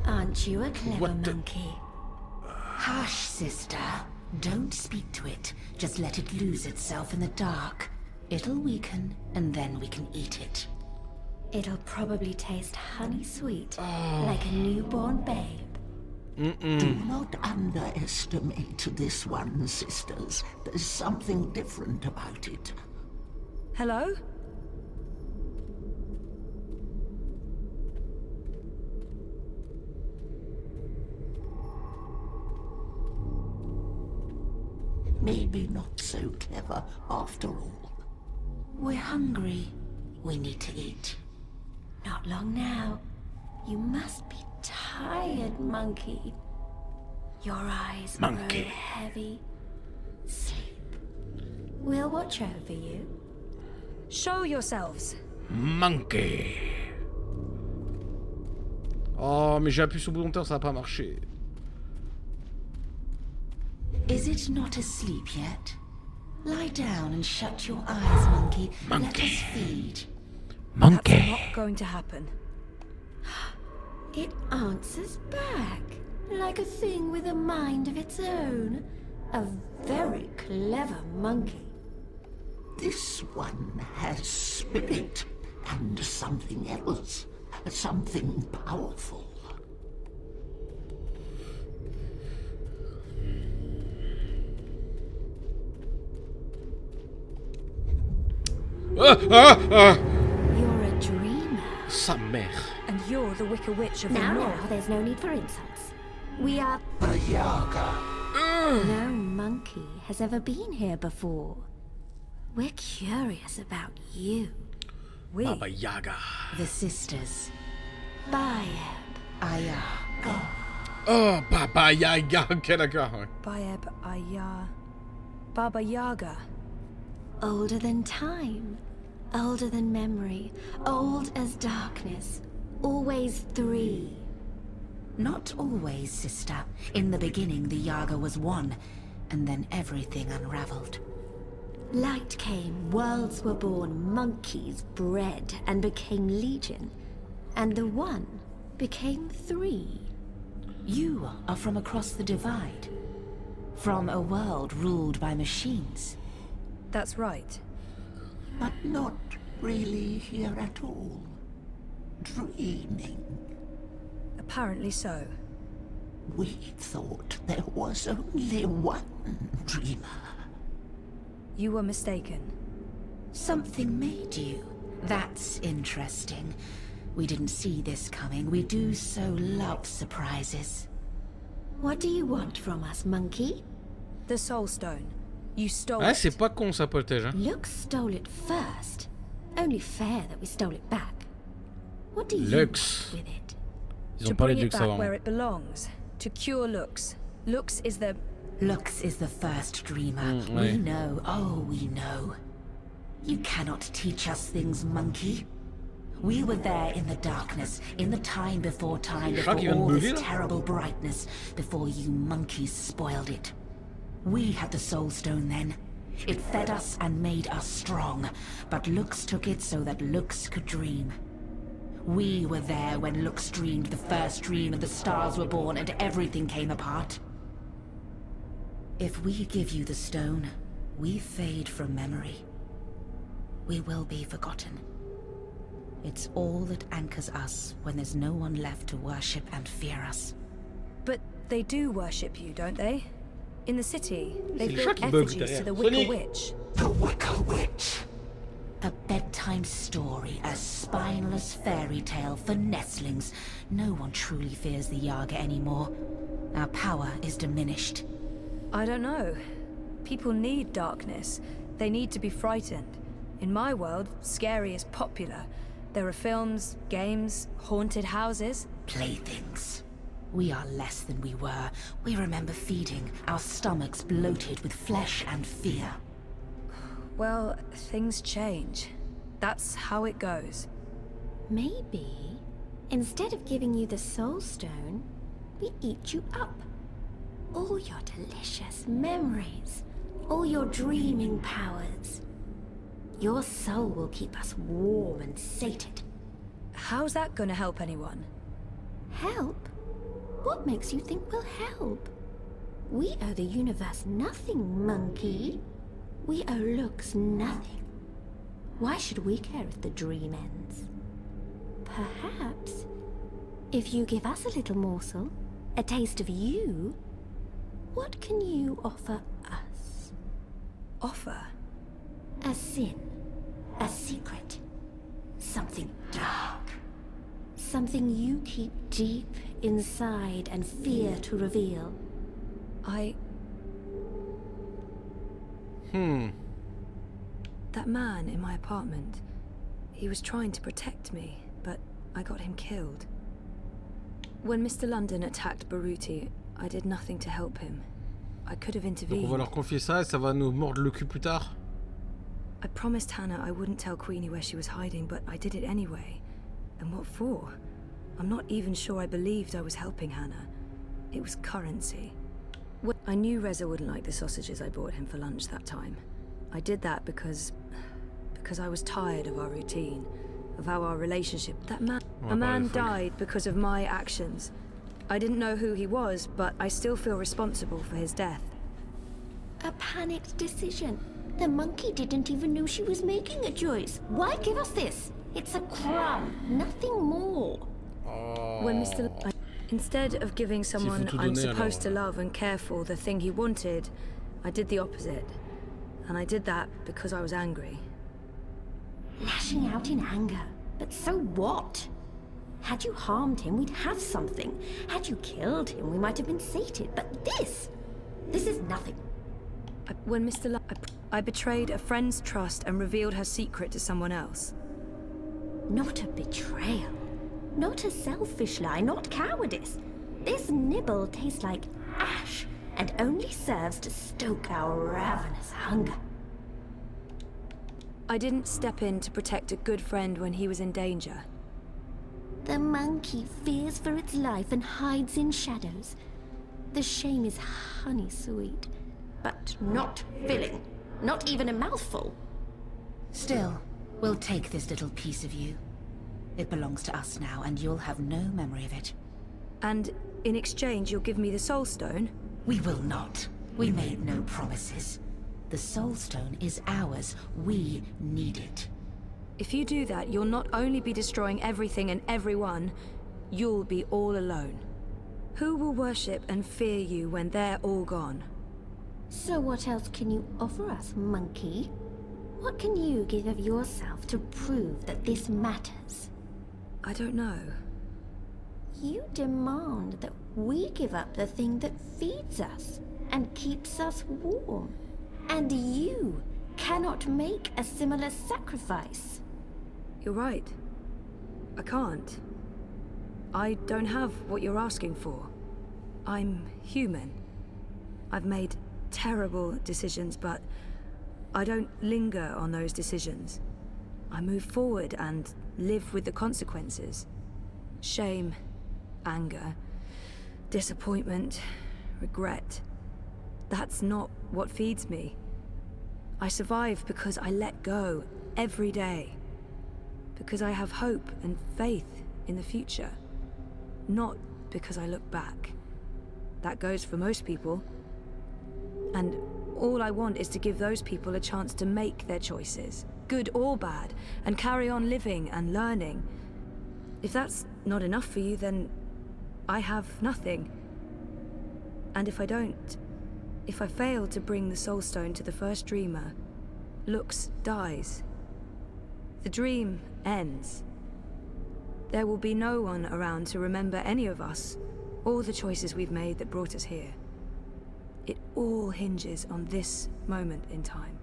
Aren't you a clever monkey? Hush, sister. Don't speak to it. Just let it lose itself in the dark. It'll weaken, and then we can eat it. It'll probably taste honey sweet, like a newborn babe. Do not underestimate this one, sisters. There's something different about it. Hello? Maybe not so clever after all. We're hungry. We need to eat. Not long now. You must be tired, monkey. Your eyes grow heavy. Sleep. We'll watch over you. Show yourselves. Monkey. Oh, mais j'ai appuyé sur le bouton terre, ça n'a pas marché. Is it not asleep yet? Lie down and shut your eyes, monkey. Let us feed. Monkey. That's not going to happen. It answers back, like a thing with a mind of its own. A very clever monkey. This one has spirit and something else, something powerful. You're a dreamer. Sa mère. And you're the Wicker Witch of the Now, North. there's no need for insults. We are... A Yaga. No monkey has ever been here before. We're curious about you. We? Baba Yaga. The sisters. Bayeb, Ayaga. Oh, Baba Yaga. Ok, d'accord. Bayeb Ayar. Baba Yaga. Older than time. Older than memory. Old as darkness. Always three. Not always, sister. In the beginning, the Yaga was one, and then everything unraveled. Light came, worlds were born, monkeys bred, and became legion. And the one became three. You are from across the divide. From a world ruled by machines. That's right. But not really here at all. Dreaming. Apparently so. We thought there was only one dreamer. You were mistaken. Something made you. That's interesting. We didn't see this coming. We do so love surprises. What do you want from us, monkey? The Soul Stone. You stole Ah, it. c'est pas con ça, Poltège. Hein. Lux stole it first. Only fair that we stole it back. What do you Lux. want with it? Ils To ont parlé bring de it Lux back avant. where it belongs. To cure Lux. Lux is the... Lux is the first dreamer. We ouais. know, oh, we know. You cannot teach us things, monkey. We were there in the darkness, in the time, before crois qu'il vient de all this bugger, là? terrible brightness, before you monkeys spoiled it. We had the Soul Stone then. It fed us and made us strong, but Lux took it so that Lux could dream. We were there when Lux dreamed the first dream and the stars were born and everything came apart. If we give you the stone, we fade from memory. We will be forgotten. It's all that anchors us when there's no one left to worship and fear us. But they do worship you, don't they? In the city, they've le built chat qui bug effigies to derrière. the Wicker Sonic. Witch. The Wicker Witch. A bedtime story, a spineless fairy tale for nestlings. No one truly fears the Yaga anymore. Our power is diminished. I don't know. People need darkness. They need to be frightened. In my world, scary is popular. There are films, games, haunted houses. Playthings. We are less than we were. We remember feeding, our stomachs bloated with flesh and fear. Well, things change. That's how it goes. Maybe, instead of giving you the Soul Stone, we eat you up. All your delicious memories, all your dreaming powers. Your soul will keep us warm and sated. How's that gonna help anyone? Help? What makes you think we'll help? We owe the universe nothing, monkey. We owe Lux nothing. Why should we care if the dream ends? Perhaps, if you give us a little morsel, a taste of you, what can you offer us? Offer? A sin, a secret, something dark. Something you keep deep inside and fear to reveal. That man in my apartment, he was trying to protect me, but I got him killed. When Mr. London attacked Baruti, I did nothing to help him. I could have Donc on intervened. va leur confier ça et ça va nous mordre le cul plus tard. I promised Hannah I wouldn't tell Queenie where she was hiding, but I did it anyway. And what for? I'm not even sure I believed I was helping Hannah. It was currency. I knew Reza wouldn't like the sausages I bought him for lunch that time. I did that because I was tired of our routine, of how our relationship... A man died because of my actions. I didn't know who he was, but I still feel responsible for his death. A panicked decision. The monkey didn't even know she was making a choice. Why give us this? It's a crumb, nothing more. When instead of giving someone I'm supposed to love and care for the thing he wanted, I did the opposite. And I did that because I was angry. Lashing out in anger. But so what? Had you harmed him, we'd have something. Had you killed him, we might have been sated. But this is nothing. When I betrayed a friend's trust and revealed her secret to someone else. Not a betrayal. Not a selfish lie, not cowardice. This nibble tastes like ash and only serves to stoke our ravenous hunger. I didn't step in to protect a good friend when he was in danger. The monkey fears for its life and hides in shadows. The shame is honey sweet, but not filling. Not even a mouthful. Still, we'll take this little piece of you. It belongs to us now, and you'll have no memory of it. And in exchange, you'll give me the Soul Stone? We will not. We made no promises. The Soul Stone is ours. We need it. If you do that, you'll not only be destroying everything and everyone, you'll be all alone. Who will worship and fear you when they're all gone? So what else can you offer us, monkey? What can you give of yourself to prove that this matters? I don't know. You demand that we give up the thing that feeds us and keeps us warm. And you cannot make a similar sacrifice. You're right. I can't. I don't have what you're asking for. I'm human. I've made terrible decisions, but I don't linger on those decisions. I move forward and live with the consequences. Shame, anger, disappointment, regret. That's not what feeds me. I survive because I let go every day. Because I have hope and faith in the future. Not because I look back. That goes for most people. And all I want is to give those people a chance to make their choices, good or bad, and carry on living and learning. If that's not enough for you, then I have nothing. And if I fail to bring the Soul Stone to the first dreamer, Lux dies. The dream ends. There will be no one around to remember any of us, or the choices we've made that brought us here. It all hinges on this moment in time.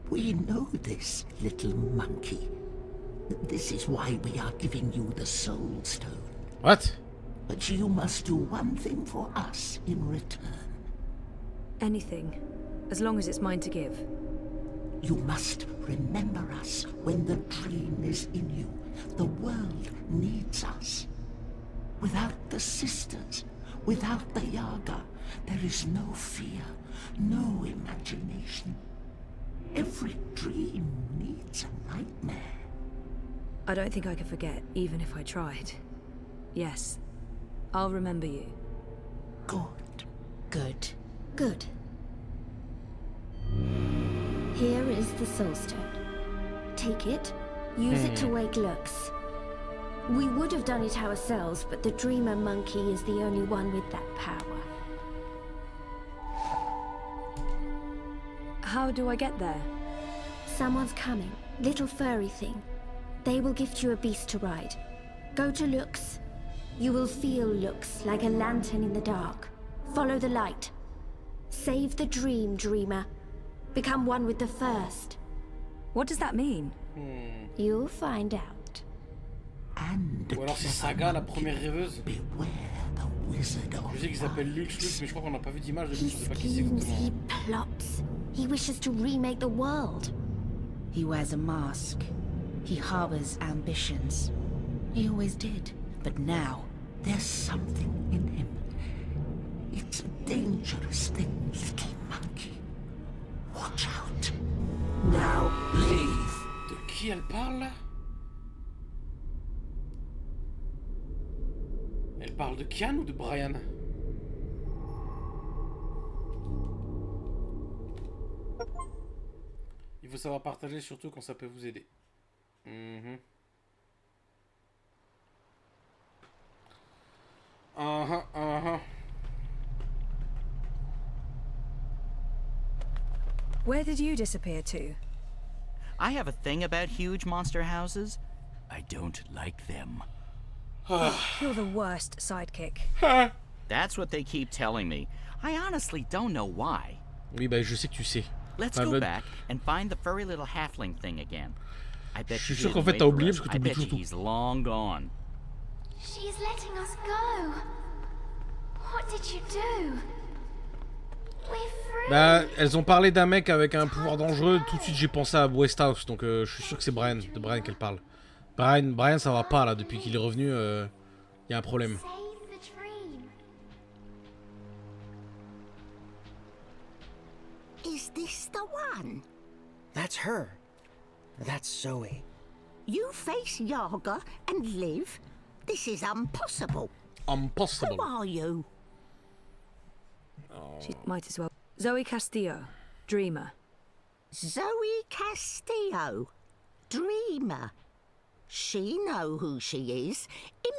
We know this, little monkey. This is why we are giving you the Soul Stone. What? But you must do one thing for us in return. Anything, as long as it's mine to give. You must remember us when the dream is in you. The world needs us. Without the sisters, without the Yaga, there is no fear, no imagination. Every dream needs a nightmare. I don't think I could forget, even if I tried. Yes, I'll remember you. Good. Good. Good. Here is the Soul Stone. Take it, use it to wake Lux. We would have done it ourselves, but the Dreamer Monkey is the only one with that power. How do I get there? Someone's coming. Little furry thing. They will gift you a beast to ride. Go to Lux. You will feel Lux like a lantern in the dark. Follow the light. Save the dream, Dreamer. Become one with the first. What does that mean? You'll find out. And Ou alors c'est Saga, la première rêveuse. beware the wizard of Je sais qu'il s'appelle Lux, mais je crois qu'on n'a pas vu d'image de lui, je sais pas qui c'est Schemes, exactement. he plots. He wishes to remake the world. He wears a mask. He harbors ambitions. He always did. But now, There's something in him. It's a dangerous thing, little monkey. Watch out. Now leave. De qui elle parle là? Elle parle de Kian ou de Brian? Il faut savoir partager surtout quand ça peut vous aider. Where did you disappear to? I have a thing about huge monster houses. I don't like them. You're the worst sidekick. That's what they keep telling me. I honestly don't know why. Oui, bah je sais que tu sais. Let's go back and find the furry little halfling thing again. I bet Je suis sûr qu'en fait t'as oublié parce que t'oublies tout. he's long gone. She's letting us go. What did you do? We're free. Bah, elles ont parlé d'un mec avec un pouvoir dangereux. Tout de suite j'ai pensé à Westhouse, donc je suis sûr que c'est Brian, de Brian qu'elle parle. Brian ça va pas là, depuis qu'il est revenu, y a un problème. Save the dream. Is this the one? That's her. That's Zoe. You face Yaga and live? This is impossible. Impossible. Who are you? She might as well. Zoe Castillo, Dreamer. Zoe Castillo, Dreamer. She know who she is.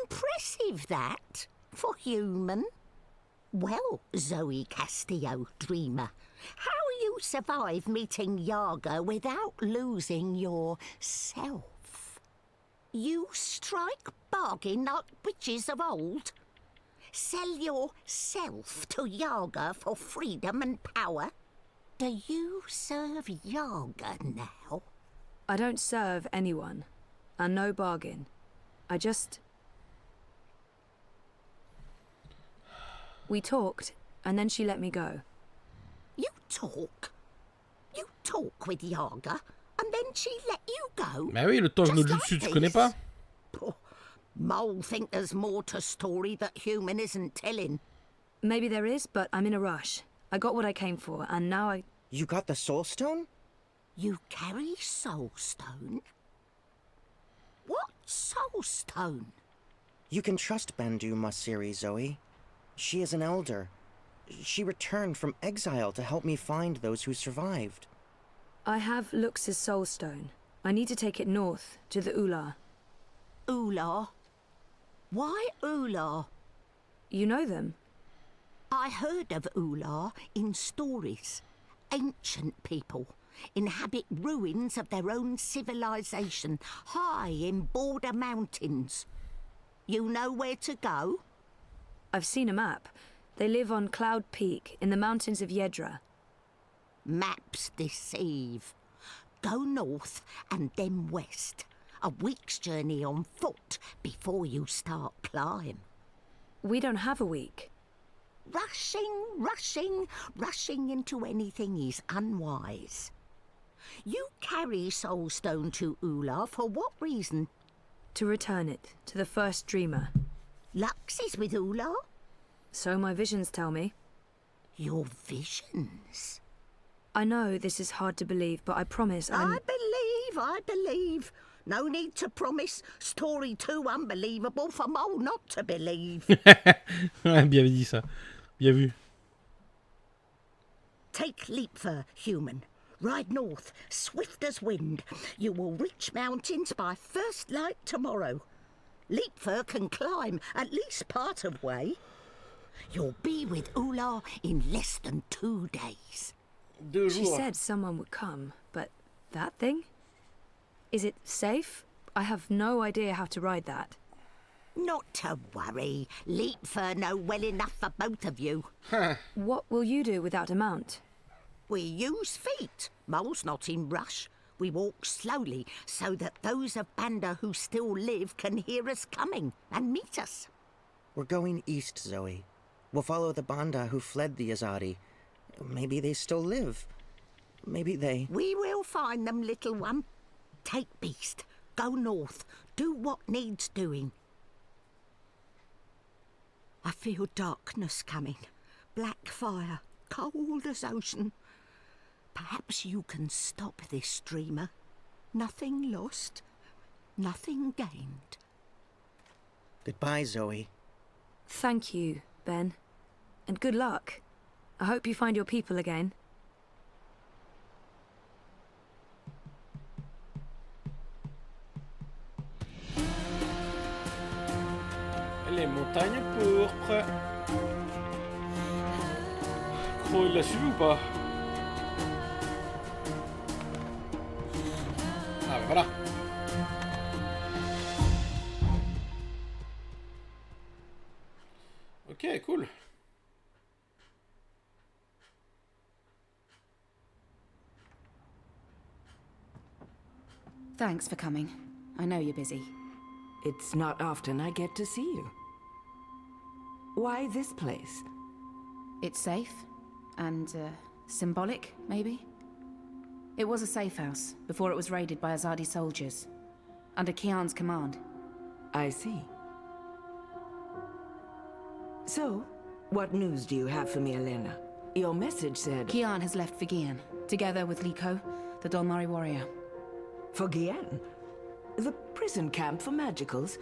Impressive that, for human. Well, Zoe Castillo, Dreamer, how you survive meeting Yaga without losing yourself? You strike bargain like witches of old? Sell yourself to Yaga for freedom and power? Do you serve Yaga now? I don't serve anyone. And no bargain. I just... We talked, and then she let me go. You talk? You talk with Yaga, and then she let you go? Bah oui, le Toj no Jutsu, tu connais pas? Mole think there's more to story that human isn't telling. Maybe there is, but I'm in a rush. I got what I came for, and now I... You got the Soul Stone? You carry Soul Stone? What Soul Stone? You can trust Bandu Masiri, Zoe. She is an elder. She returned from exile to help me find those who survived. I have Lux's Soul Stone. I need to take it north, to the Ular. Ular? Why Ular? You know them? I heard of Ular in stories. Ancient people inhabit ruins of their own civilization, high in border mountains. You know where to go? I've seen a map. They live on Cloud Peak, in the mountains of Yedra. Maps deceive. Go north and then west. A week's journey on foot before you start climb. We don't have a week. Rushing into anything is unwise. You carry Soulstone to Ular for what reason? To return it to the first Dreamer. Lux is with Ular? So my visions tell me. Your visions? I know this is hard to believe, but I promise I'm... I believe. No need to promise. Story too unbelievable for Mole not to believe. Ouais, bien dit ça. Bien vu. Take Leapfur, human. Ride north, swift as wind. You will reach mountains by first light tomorrow. Leapfur can climb at least part of way. You'll be with Ular in less than 2 days. She said someone would come, but that thing? Is it safe? I have no idea how to ride that. Not to worry. Leapfur know well enough for both of you. What will you do without a mount? We use feet. Mole's not in rush. We walk slowly so that those of Banda who still live can hear us coming and meet us. We're going east, Zoe. We'll follow the Banda who fled the Azadi. Maybe they still live. maybe they... We will find them, little one. Take Beast. Go north. Do what needs doing. I feel darkness coming. Black fire. Cold as ocean. Perhaps you can stop this, dreamer. Nothing lost. Nothing gained. Goodbye, Zoe. Thank you, Ben. And good luck. I hope you find your people again. Les montagnes pourpres. Croc, il l'a suivi ou pas? Ah bah voilà. Ok, cool. Thanks for coming. I know you're busy. It's not often I get to see you. Why this place? It's safe. And, symbolic, maybe? It was a safe house, before it was raided by Azadi soldiers. Under Kian's command. I see. So, what news do you have for me, Elena? Your message said... Kian has left for Gian, together with Liko, the Dolmari warrior. For Gian? The prison camp for magicals?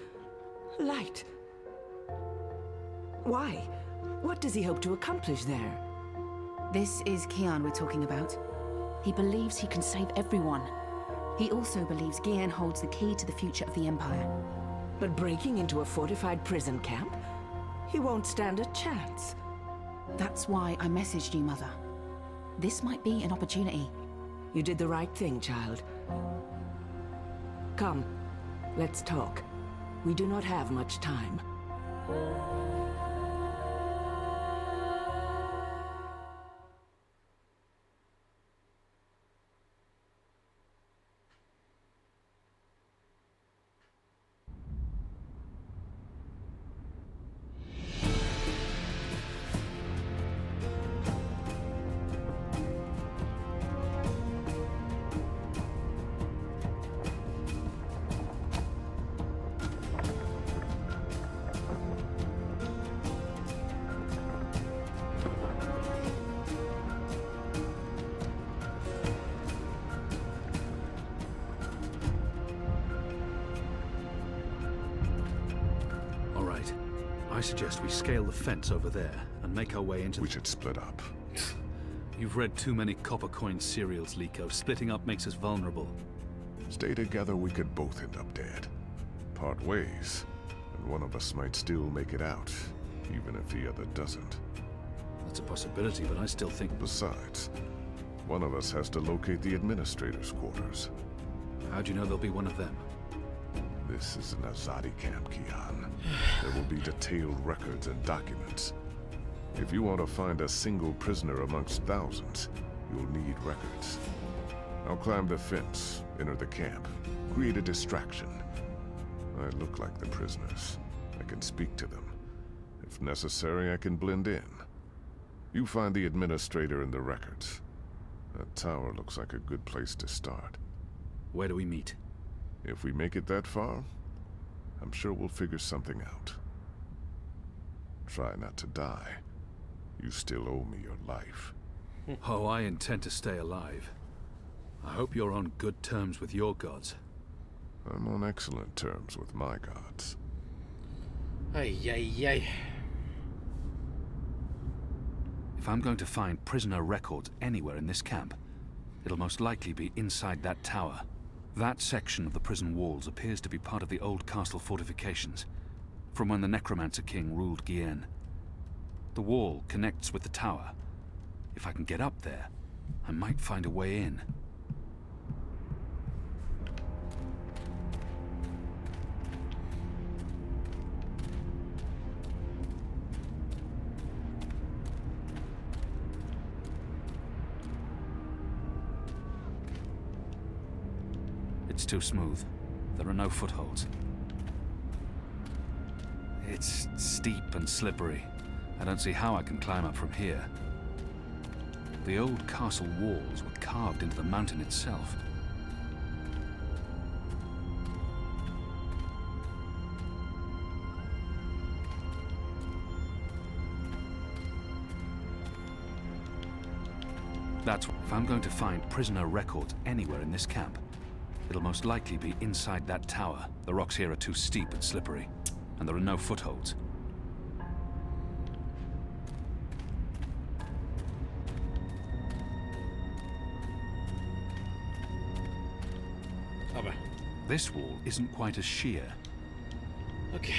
Light. Why? What does he hope to accomplish there? This is Kian we're talking about. He believes he can save everyone. He also believes Gian holds the key to the future of the Empire. But breaking into a fortified prison camp? He won't stand a chance. That's why I messaged you, Mother. This might be an opportunity. You did the right thing, child. Come, let's talk. We do not have much time. I suggest we scale the fence over there and make our way into... We should split up. You've read too many copper coin serials, Liko. Splitting up makes us vulnerable. Stay together, we could both end up dead. Part ways, and one of us might still make it out, even if the other doesn't. That's a possibility, but I still think... Besides, one of us has to locate the administrator's quarters. How do you know there'll be one of them? This is an Azadi camp, Kian. There will be detailed records and documents. If you want to find a single prisoner amongst thousands, you'll need records. I'll climb the fence, enter the camp, create a distraction. I look like the prisoners. I can speak to them. If necessary, I can blend in. You find the administrator and the records. That tower looks like a good place to start. Where do we meet? If we make it that far, I'm sure we'll figure something out. Try not to die. You still owe me your life. Oh, I intend to stay alive. I hope you're on good terms with your gods. I'm on excellent terms with my gods. Aye, aye, aye. If I'm going to find prisoner records anywhere in this camp, it'll most likely be inside that tower. That section of the prison walls appears to be part of the old castle fortifications, from when the Necromancer King ruled Gien. The wall connects with the tower. If I can get up there, I might find a way in. It's too smooth. There are no footholds. It's steep and slippery. I don't see how I can climb up from here. The old castle walls were carved into the mountain itself. That's if I'm going to find prisoner records anywhere in this camp, it'll most likely be inside that tower. The rocks here are too steep and slippery, and there are no footholds. This wall isn't quite as sheer. Okay.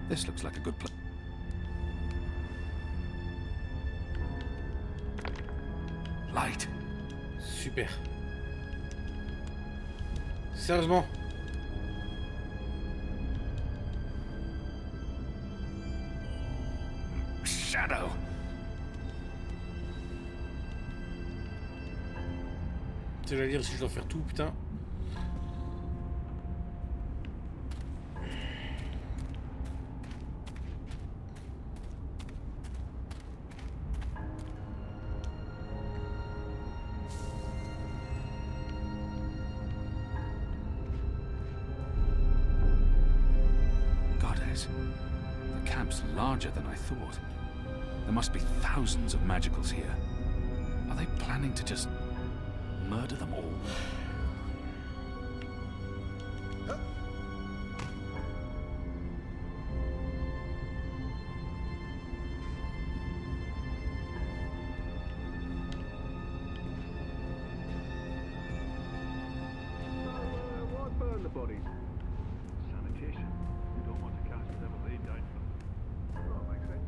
This looks like a good place. Light. Super. Sérieusement. Shadow. C'est à dire si je dois faire tout, putain. Goddess, the camp's larger than I thought. There must be thousands of magicals here. Are they planning to just murder them all? Why burn the bodies? Sanitation. You don't want to cast whatever they died from. That makes sense.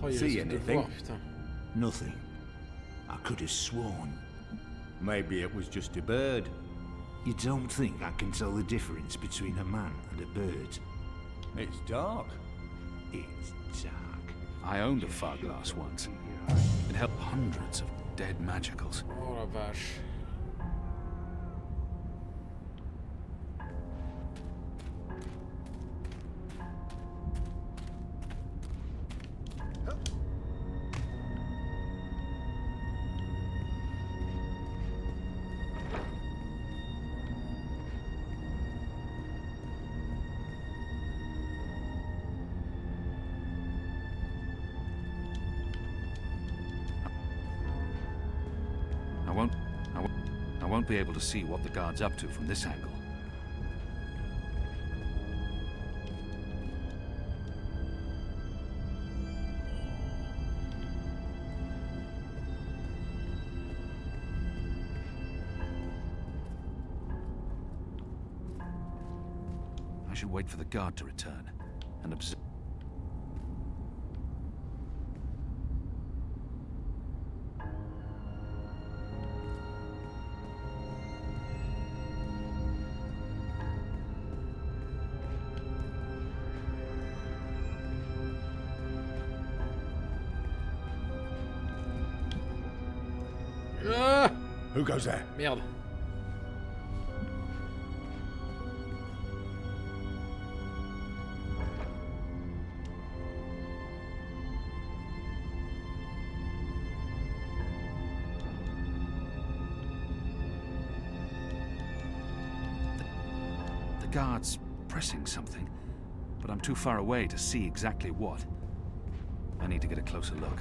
Oh, See anything? Nothing. I could have sworn. Maybe it was just a bird. You don't think I can tell the difference between a man and a bird? It's dark. It's dark. I owned a Farglass once. It held hundreds of dead magicals. Oh la vache. I won't be able to see what the guard's up to from this angle. I should wait for the guard to return and observe. Who goes there? Merde. The guard's pressing something, but I'm too far away to see exactly what. I need to get a closer look.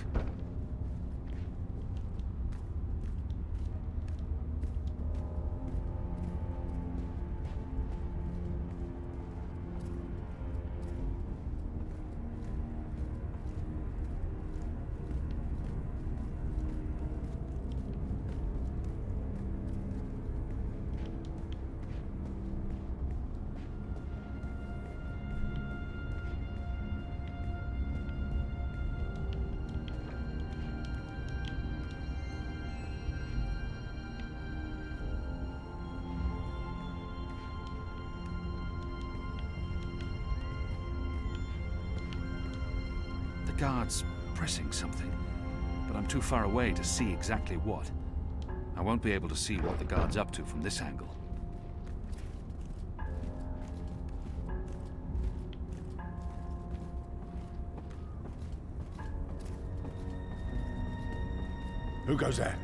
guards pressing something, but I'm too far away to see exactly what. I won't be able to see what the guard's up to from this angle. Who goes there?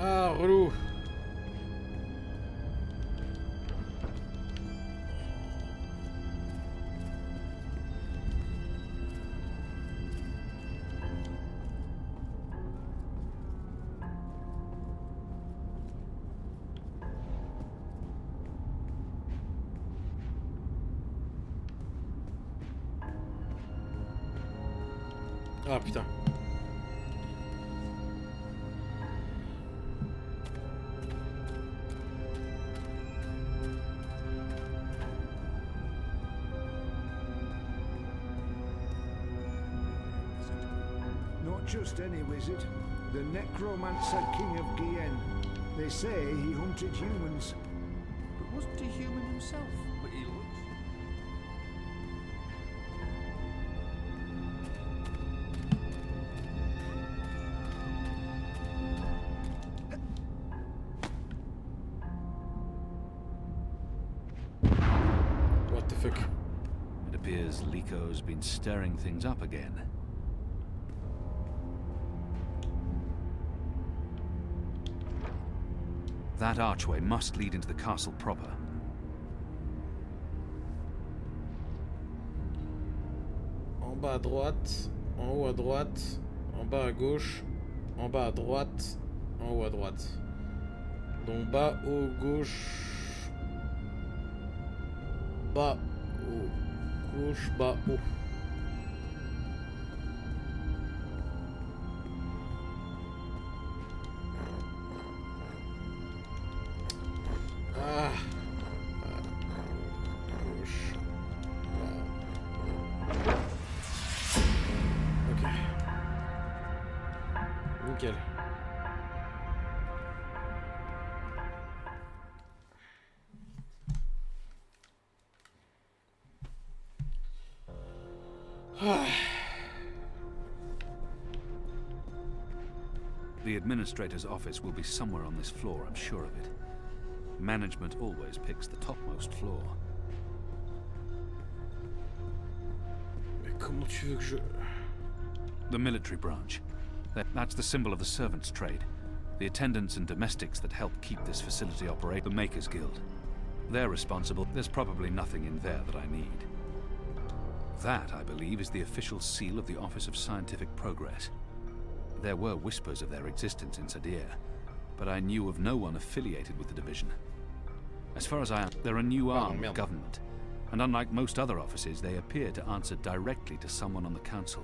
Ah, relou. Ah putain. Not just any wizard, the necromancer king of Gien. They say he hunted humans. But wasn't he human himself? But he looks. What the fuck? It appears Liko's been stirring things up again. That archway must lead into the castle proper. En bas à droite, en haut à droite, en bas à gauche, en bas à droite, en haut à droite. Donc bas, haut, gauche, bas, haut, gauche, bas, haut. Ah. Bas, gauche, bas, haut. Ok. Nickel. The administrator's office will be somewhere on this floor, I'm sure of it. Management always picks the topmost floor. Mais comment tu veux que je... The military branch. That's the symbol of the servants' trade. The attendants and domestics that help keep this facility operate. The Makers Guild. They're responsible. There's probably nothing in there that I need. That, I believe, is the official seal of the Office of Scientific Progress. There were whispers of their existence in Sadir, but I knew of no one affiliated with the division. As far as I am, they're a new arm of government, and unlike most other offices, they appear to answer directly to someone on the council.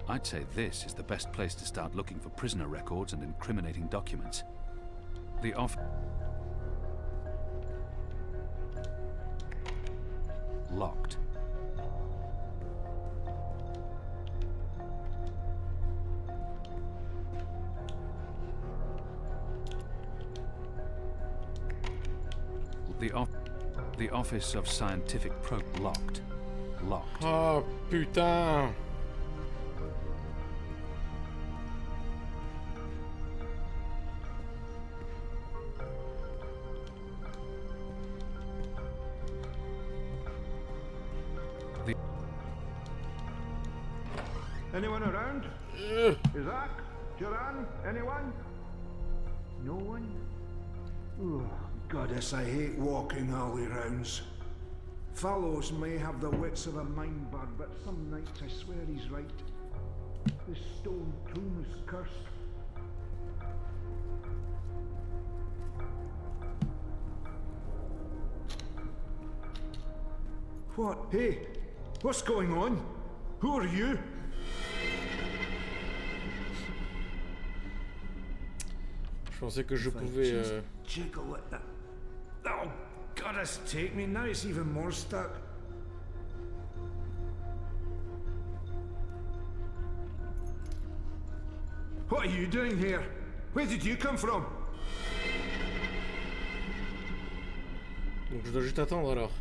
I'd say this is the best place to start looking for prisoner records and incriminating documents. The locked. The Office of Scientific locked. Locked. Oh putain. Anyone around? Isaac? Joran? Anyone? No one? Oh, goddess, I hate walking alley rounds. Fallows may have the wits of a mind bug, but some nights I swear he's right. This stone tomb is cursed. What? Hey, what's going on? Who are you? Je pensais que je pouvais... Jiggle at that. Oh, Goddess take me, now it's even more stuck. What are you doing here? Where did you come from? Donc je dois juste attendre alors.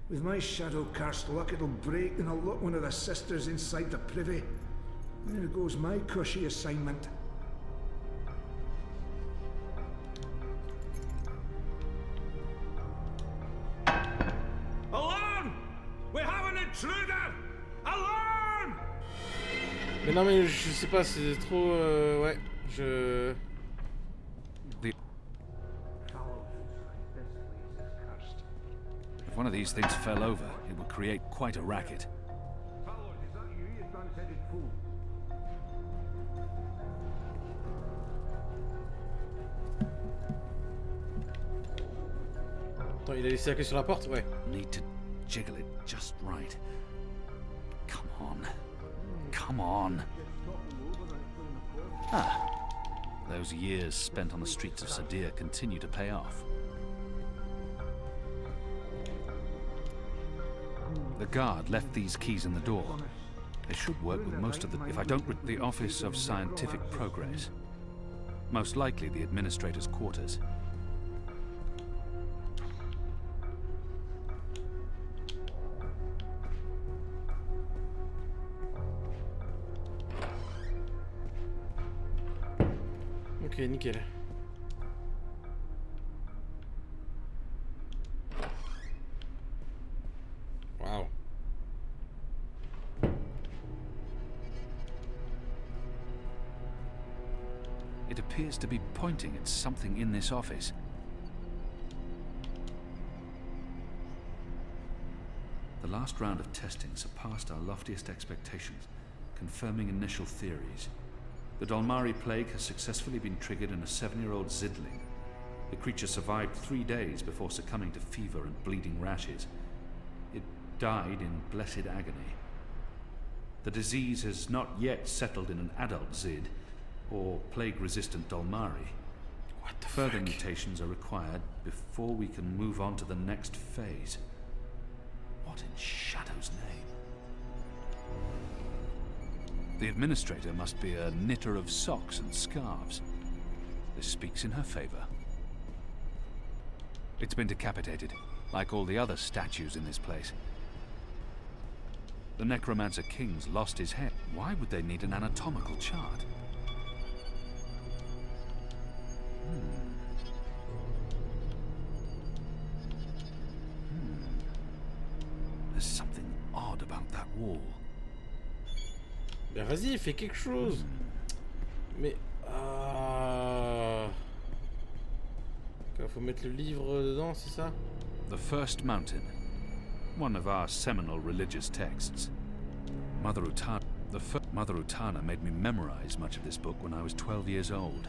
With my shadow cursed luck, it'll break and I'll lock one of the sisters inside the privy. There goes my cushy assignment. Alarm! We have an intruder! Alarm! Mais non mais je sais pas, c'est trop... ouais, je... If one of these things fell over, it would create quite a racket. Attends, il a laissé la clé sur la porte? Ouais. Need to jiggle it just right. Come on. Come on. Ah. Those years spent on the streets of Sadir continue to pay off. The guard left these keys in the door. They should work with most of the... If I don't... The Office of Scientific Progress. Most likely the Administrator's quarters. Ok, nickel. Wow. It appears to be pointing at something in this office. The last round of testing surpassed our loftiest expectations, confirming initial theories. The Dolmari plague has successfully been triggered in a 7-year-old Zidling. The creature survived 3 days before succumbing to fever and bleeding rashes. It died in blessed agony. The disease has not yet settled in an adult Zid, or plague-resistant Dolmari. What the Further fuck? mutations are required before we can move on to the next phase. What in Shadow's name? The Administrator must be a knitter of socks and scarves. This speaks in her favor. It's been decapitated, like all the other statues in this place. The Necromancer King's lost his head. Why would they need an anatomical chart? There's something odd about that wall. Ben vas-y, fais quelque chose. Mais... Faut mettre le livre dedans, c'est ça? The First Mountain. One of our seminal religious texts. Mother Utana made me memorize much of this book when I was 12 years old.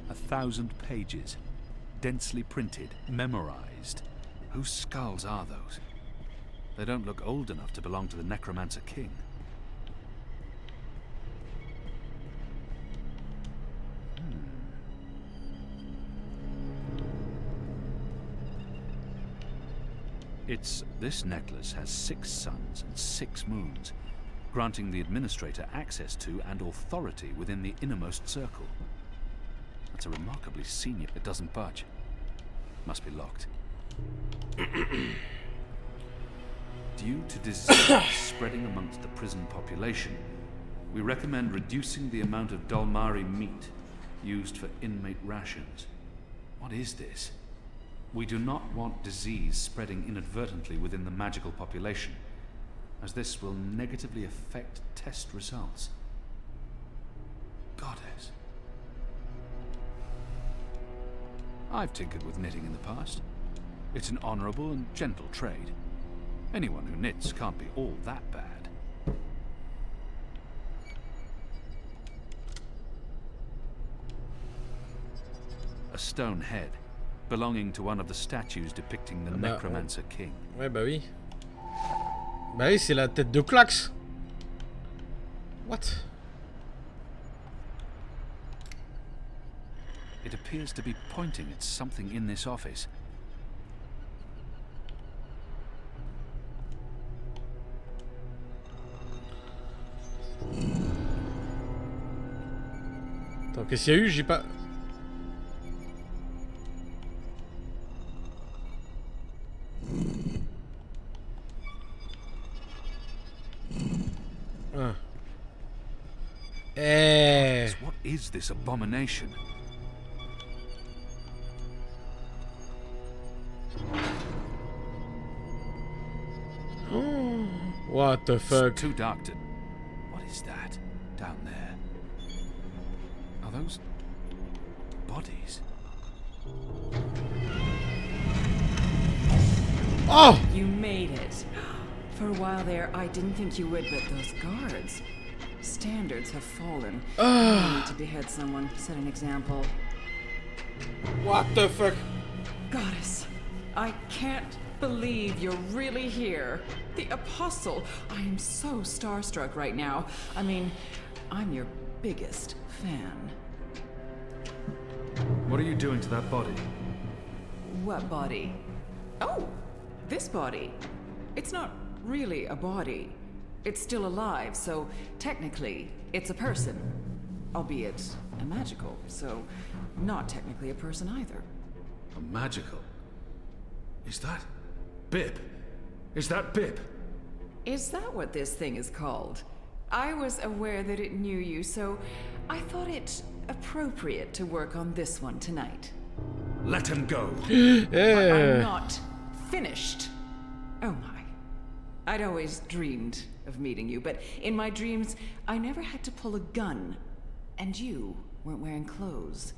1,000 pages. Densely printed. Memorized. Whose skulls are those? They don't look old enough to belong to the Necromancer King. This necklace has 6 suns and 6 moons, granting the Administrator access to and authority within the innermost circle. That's a remarkably senior... It doesn't budge. Must be locked. Due to disease spreading amongst the prison population, we recommend reducing the amount of Dolmari meat used for inmate rations. What is this? We do not want disease spreading inadvertently within the magical population, as this will negatively affect test results. Goddess. I've tinkered with knitting in the past. It's an honorable and gentle trade. Anyone who knits can't be all that bad. A stone head, belonging to one of the statues depicting the Necromancer King. Ouais, bah oui. Bah oui, c'est la tête de Klax. What? It appears to be pointing at something in this office. Attends, qu'est-ce qu'il y a eu? J'ai pas... Ah. Eh. What is this abomination? What the fuck? It's too dark to... What is that down there? Are those bodies? Oh! You made it. For a while there, I didn't think you would, but those guards. Standards have fallen. I need to behead someone, set an example. What the fuck? Goddess, I can't believe you're really here. The Apostle. I am so starstruck right now. I mean, I'm your biggest fan. What are you doing to that body? What body? Oh, this body. It's not really a body. It's still alive, so technically, it's a person. Albeit a magical, so not technically a person either. A magical? Is that Bib? Is that Bib? Is that what this thing is called? I was aware that it knew you, so I thought it appropriate to work on this one tonight. Let him go. But I'm not finished. Oh my. I'd always dreamed of meeting you, but in my dreams, I never had to pull a gun. And you weren't wearing clothes.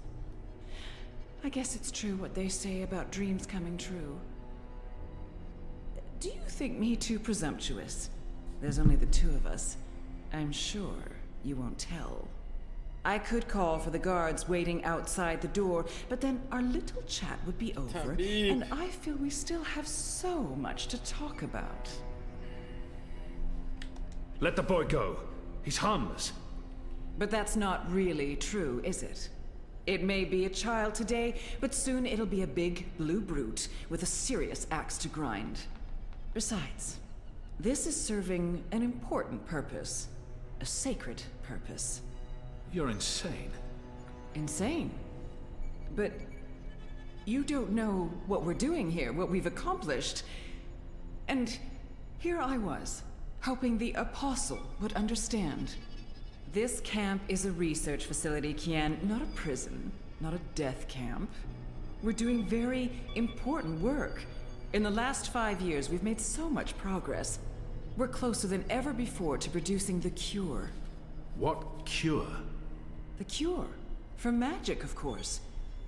I guess it's true what they say about dreams coming true. Do you think me too presumptuous? There's only the two of us. I'm sure you won't tell. I could call for the guards waiting outside the door, but then our little chat would be over, and I feel we still have so much to talk about. Let the boy go. He's harmless. But that's not really true, is it? It may be a child today, but soon it'll be a big blue brute with a serious axe to grind. Besides, this is serving an important purpose. A sacred purpose. You're insane. Insane? But you don't know what we're doing here, what we've accomplished. And here I was, hoping the Apostle would understand. This camp is a research facility, Kian, not a prison, not a death camp. We're doing very important work. In the last 5 years, we've made so much progress. We're closer than ever before to producing the cure. What cure? The cure. For magic, of course.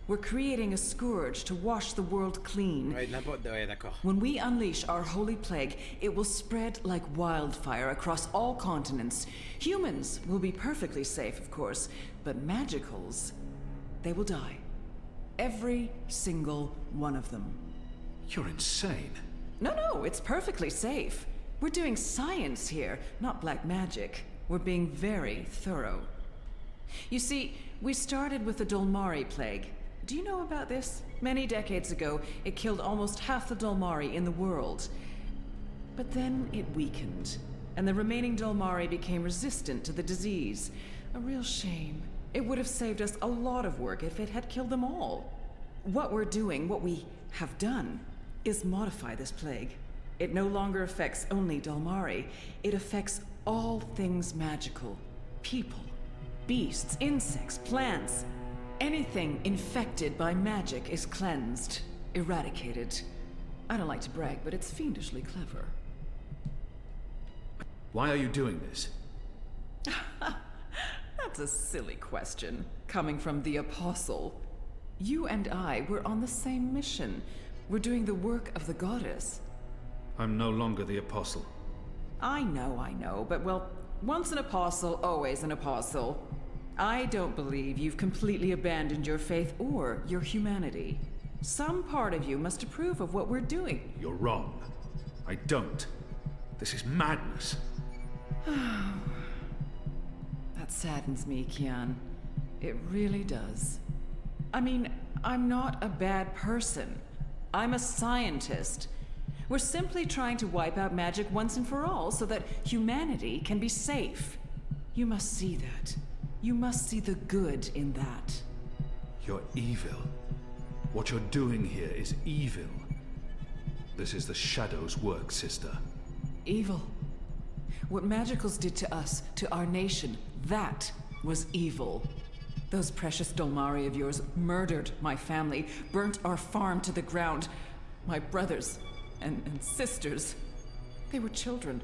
We're creating a scourge to wash the world clean. Ouais, d'accord. When we unleash our holy plague, it will spread like wildfire across all continents. Humans will be perfectly safe, of course, but magicals, they will die. Every single one of them. You're insane. No, it's perfectly safe. We're doing science here, not black magic. We're being very thorough. You see, we started with the Dolmari plague. Do you know about this? Many decades ago, it killed almost half the Dolmari in the world. But then it weakened, and the remaining Dolmari became resistant to the disease. A real shame. It would have saved us a lot of work if it had killed them all. What we're doing, what we have done, is modify this plague. It no longer affects only Dolmari. It affects all things magical. People, beasts, insects, plants. Anything infected by magic is cleansed, eradicated. I don't like to brag, but it's fiendishly clever. Why are you doing this? That's a silly question, coming from the Apostle. You and I were on the same mission. We're doing the work of the goddess. I'm no longer the Apostle. I know, but well, once an apostle, always an apostle. I don't believe you've completely abandoned your faith or your humanity. Some part of you must approve of what we're doing. You're wrong. I don't. This is madness. That saddens me, Kian. It really does. I mean, I'm not a bad person. I'm a scientist. We're simply trying to wipe out magic once and for all so that humanity can be safe. You must see that. You must see the good in that. You're evil. What you're doing here is evil. This is the Shadow's work, sister. Evil. What Magicals did to us, to our nation, that was evil. Those precious Dolmari of yours murdered my family, burnt our farm to the ground. My brothers and sisters. They were children.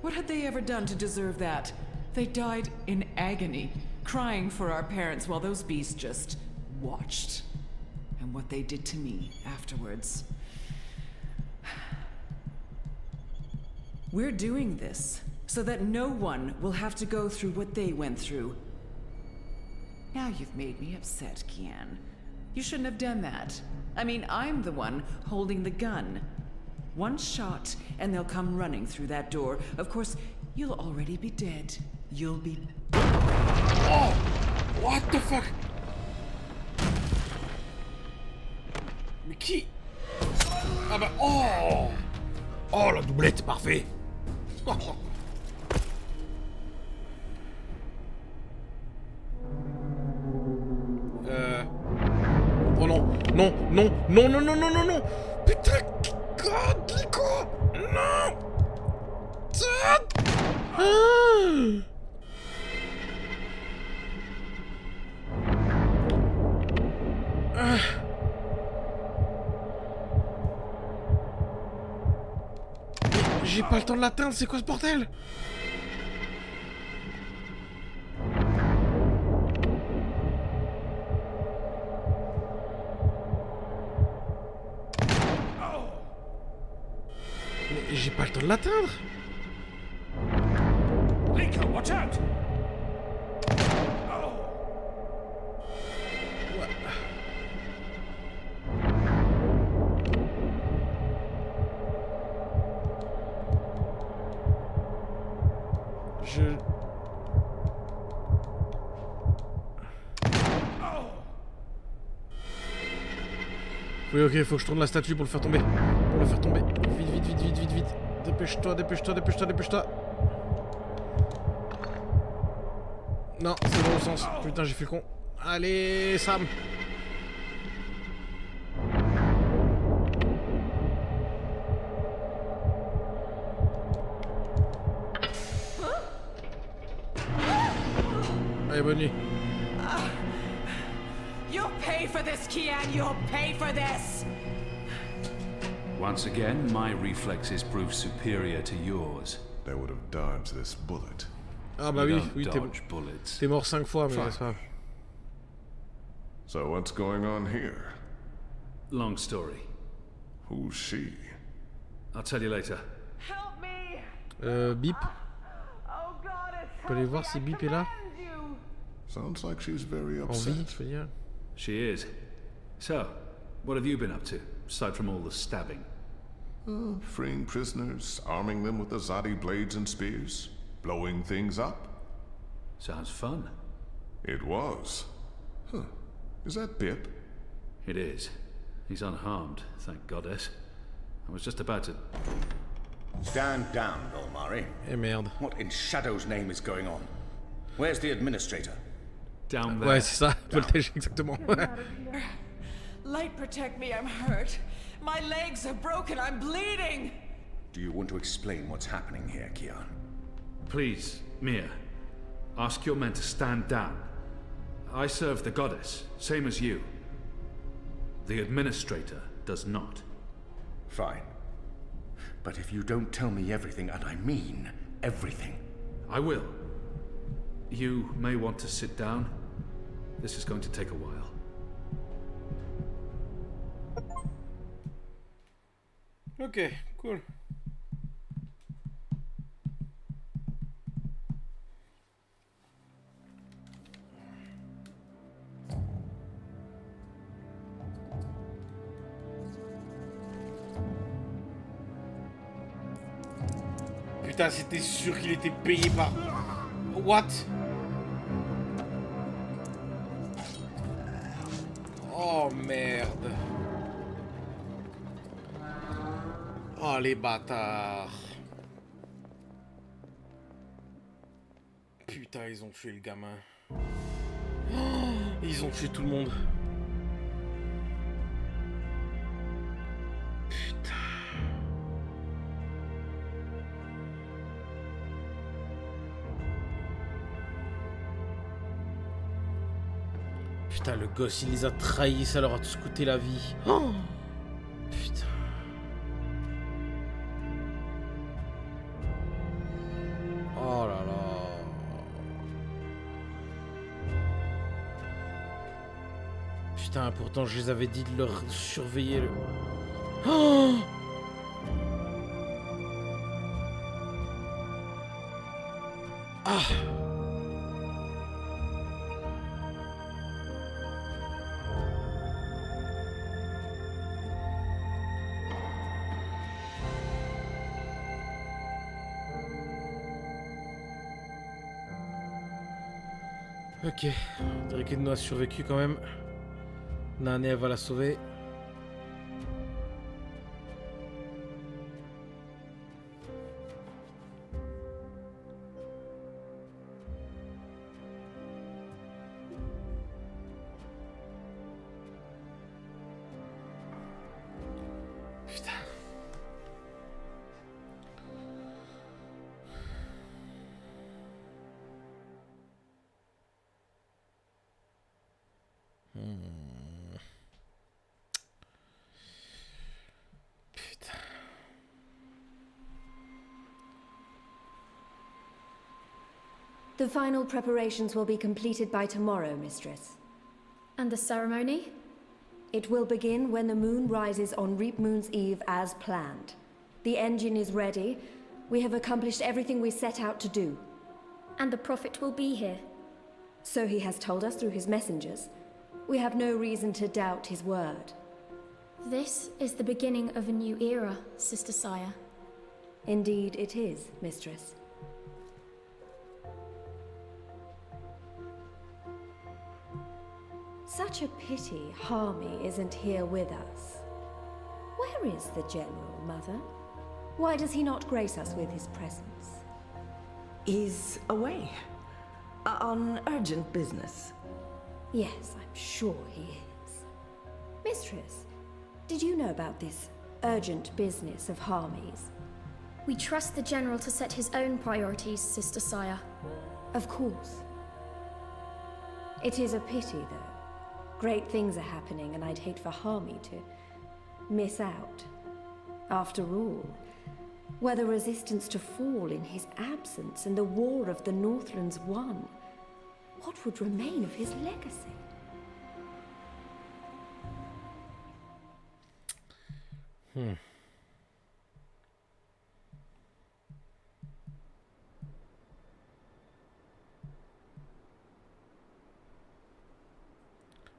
What had they ever done to deserve that? They died in agony, crying for our parents while those beasts just watched. And what they did to me afterwards. We're doing this so that no one will have to go through what they went through. Now you've made me upset, Kian. You shouldn't have done that. I mean, I'm the one holding the gun. One shot, and they'll come running through that door. Of course, you'll already be dead. You'll be... Oh! What the fuck? Mais qui? Ah bah... Oh! Oh, la doublette, parfait! Oh. Oh non, non, non, non, non, non, non, non, non. Putain, God, Nico. Non. J'ai pas le temps de l'atteindre, c'est quoi ce bordel? J'ai pas le temps de l'atteindre. Linka, watch out! Oui, ok, faut que je tourne la statue pour le faire tomber. Pour le faire tomber. Vite, vite, vite, vite, vite, vite. Dépêche-toi, dépêche-toi, dépêche-toi, dépêche-toi. Non, c'est dans le sens. Putain, j'ai fait le con. Allez, Sam. Allez, bonne nuit. You'll pay for this, Kian! You'll pay for this! Once again, my reflexes prove superior to yours. They would have dodged this bullet. Ah bah oui, oui, t'es mort 5 fois, mais c'est pas... So what's going on here? Long story. Who's she? I'll tell you later. Help me! Bip. Oh God, On peut aller voir si Bip est là. Sounds like she's very En upset. vie, je veux dire. She is. So, what have you been up to, aside from all the stabbing? Freeing prisoners, arming them with Azadi blades and spears, blowing things up. Sounds fun. It was. Huh. Is that Bip? It is. He's unharmed, thank goddess. I was just about to... Stand down, Dolmari. Eh merde. What in Shadow's name is going on? Where's the administrator? Down there. Ouais, c'est ça, voltage, exactement. Light, protect me, I'm hurt. My legs are broken, I'm bleeding! Do you want to explain what's happening here, Kian? Please, Mia. Ask your men to stand down. I serve the goddess, same as you. The administrator does not. Fine. But if you don't tell me everything, and I mean everything... I will. You may want to sit down. This is going to take a while. Ok, cool. Putain, c'était sûr qu'il était payé par... What? Oh merde. Oh les bâtards. Putain, ils ont tué le gamin. Ils ont tué tout le monde. Putain, le gosse, il les a trahis, ça leur a tous coûté la vie. Oh putain. Oh là là. Putain, pourtant je les avais dit de leur surveiller le... Oh ah. Ok, Drekeno a survécu quand même. Nane, elle va la sauver. Putain. The final preparations will be completed by tomorrow, Mistress. And the ceremony? It will begin when the moon rises on Reap Moon's Eve as planned. The engine is ready. We have accomplished everything we set out to do. And the Prophet will be here. So he has told us through his messengers. We have no reason to doubt his word. This is the beginning of a new era, Sister Saya. Indeed it is, Mistress. Such a pity Harmy isn't here with us. Where is the General, Mother? Why does he not grace us with his presence? He's away. On urgent business. Yes, I'm sure he is. Mistress, did you know about this urgent business of Harmy's? We trust the General to set his own priorities, Sister Saya. Of course. It is a pity, though. Great things are happening, and I'd hate for Harmy to miss out. After all, were the resistance to fall in his absence and the war of the Northlands won, what would remain of his legacy?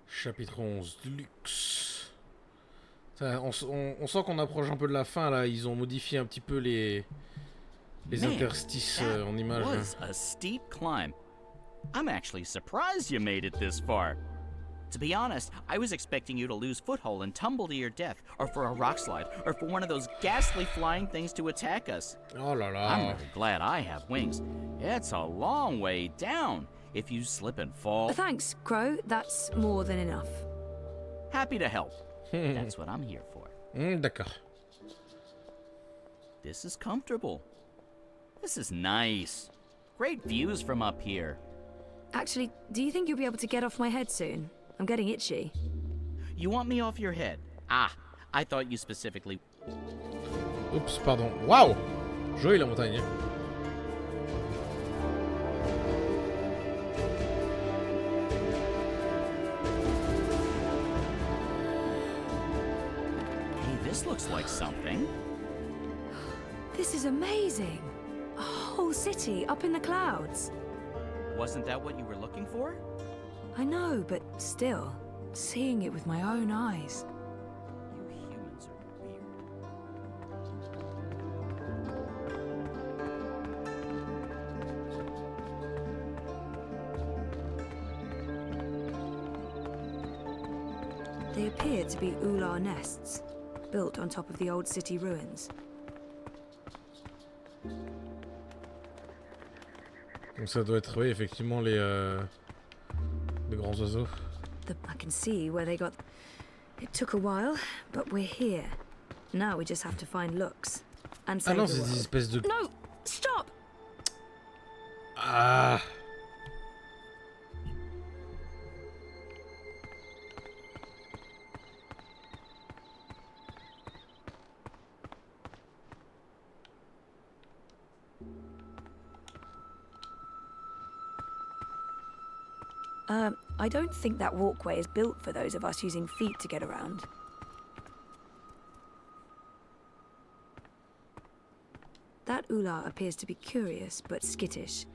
Chapitre 11, Deluxe. On sent qu'on approche un peu de la fin là, ils ont modifié un petit peu les interstices en images. That was a steep climb. I'm actually surprised you made it this far. To be honest, I was expecting you to lose foothold and tumble to your death, or for a rock slide, or for one of those ghastly flying things to attack us. Oh la la. I'm really glad I have wings. It's a long way down. If you slip and fall... Thanks, Crow. That's more than enough. Happy to help. That's what I'm here for. D'accord. This is comfortable. This is nice. Great views from up here. Actually, do you think you'll be able to get off my head soon? I'm getting itchy. You want me off your head? Ah, I thought you specifically... Oups, pardon. Waouh! Jolie la montagne. This looks like something. This is amazing. A whole city up in the clouds. Wasn't that what you were looking for? I know, but still, seeing it with my own eyes. You humans are weird. They appear to be ular nests, built on top of the old city ruins. Donc ça doit être, oui, effectivement, les de grands oiseaux. I can see where they got... It took a while, but we're here. Now we just have to find Lux. And save Ah non, the c'est world. des espèces de... No! Stop! Ah. I don't think that walkway is built for those of us using feet to get around. That Ula appears to be curious, but skittish.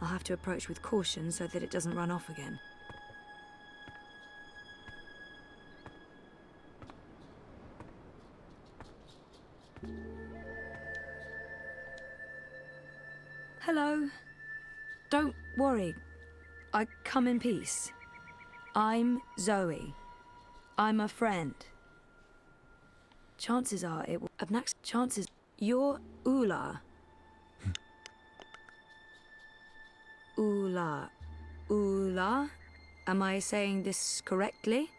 I'll have to approach with caution so that it doesn't run off again. Hello. Don't worry. I come in peace. I'm Zoe. I'm a friend. Chances are it will... Chances... You're Ula. Ula. Ula? Am I saying this correctly?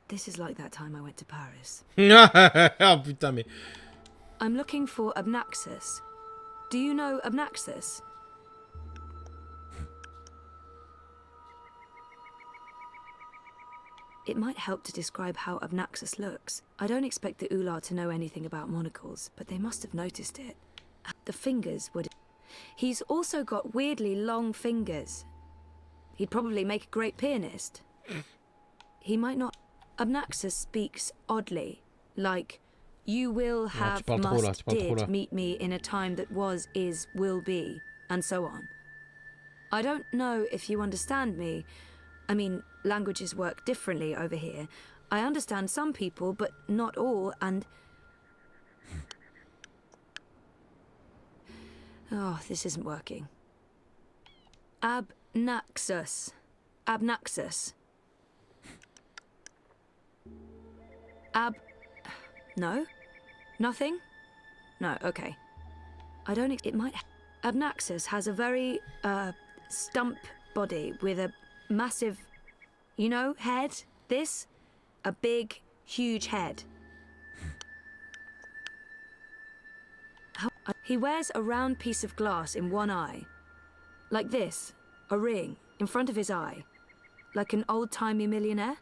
This is like that time I went to Paris. Oh putain, mais... I'm looking for Abnaxus. Do you know Abnaxus? It might help to describe how Abnaxus looks. I don't expect the Ular to know anything about monocles, but they must have noticed it. The fingers would... He's also got weirdly long fingers. He'd probably make a great pianist. He might not... Abnaxus speaks oddly, like... You will have, must, did, meet me in a time that was, is, will be, and so on. I don't know if you understand me. I mean, languages work differently over here. I understand some people, but not all, and... Oh, this isn't working. Abnaxus. Abnaxus. No? Nothing? No, okay. I don't... It might... Abnaxus has a very, stump body with a massive, you know, head. This? A big, huge head. He wears a round piece of glass in one eye. Like this. A ring in front of his eye. Like an old-timey millionaire.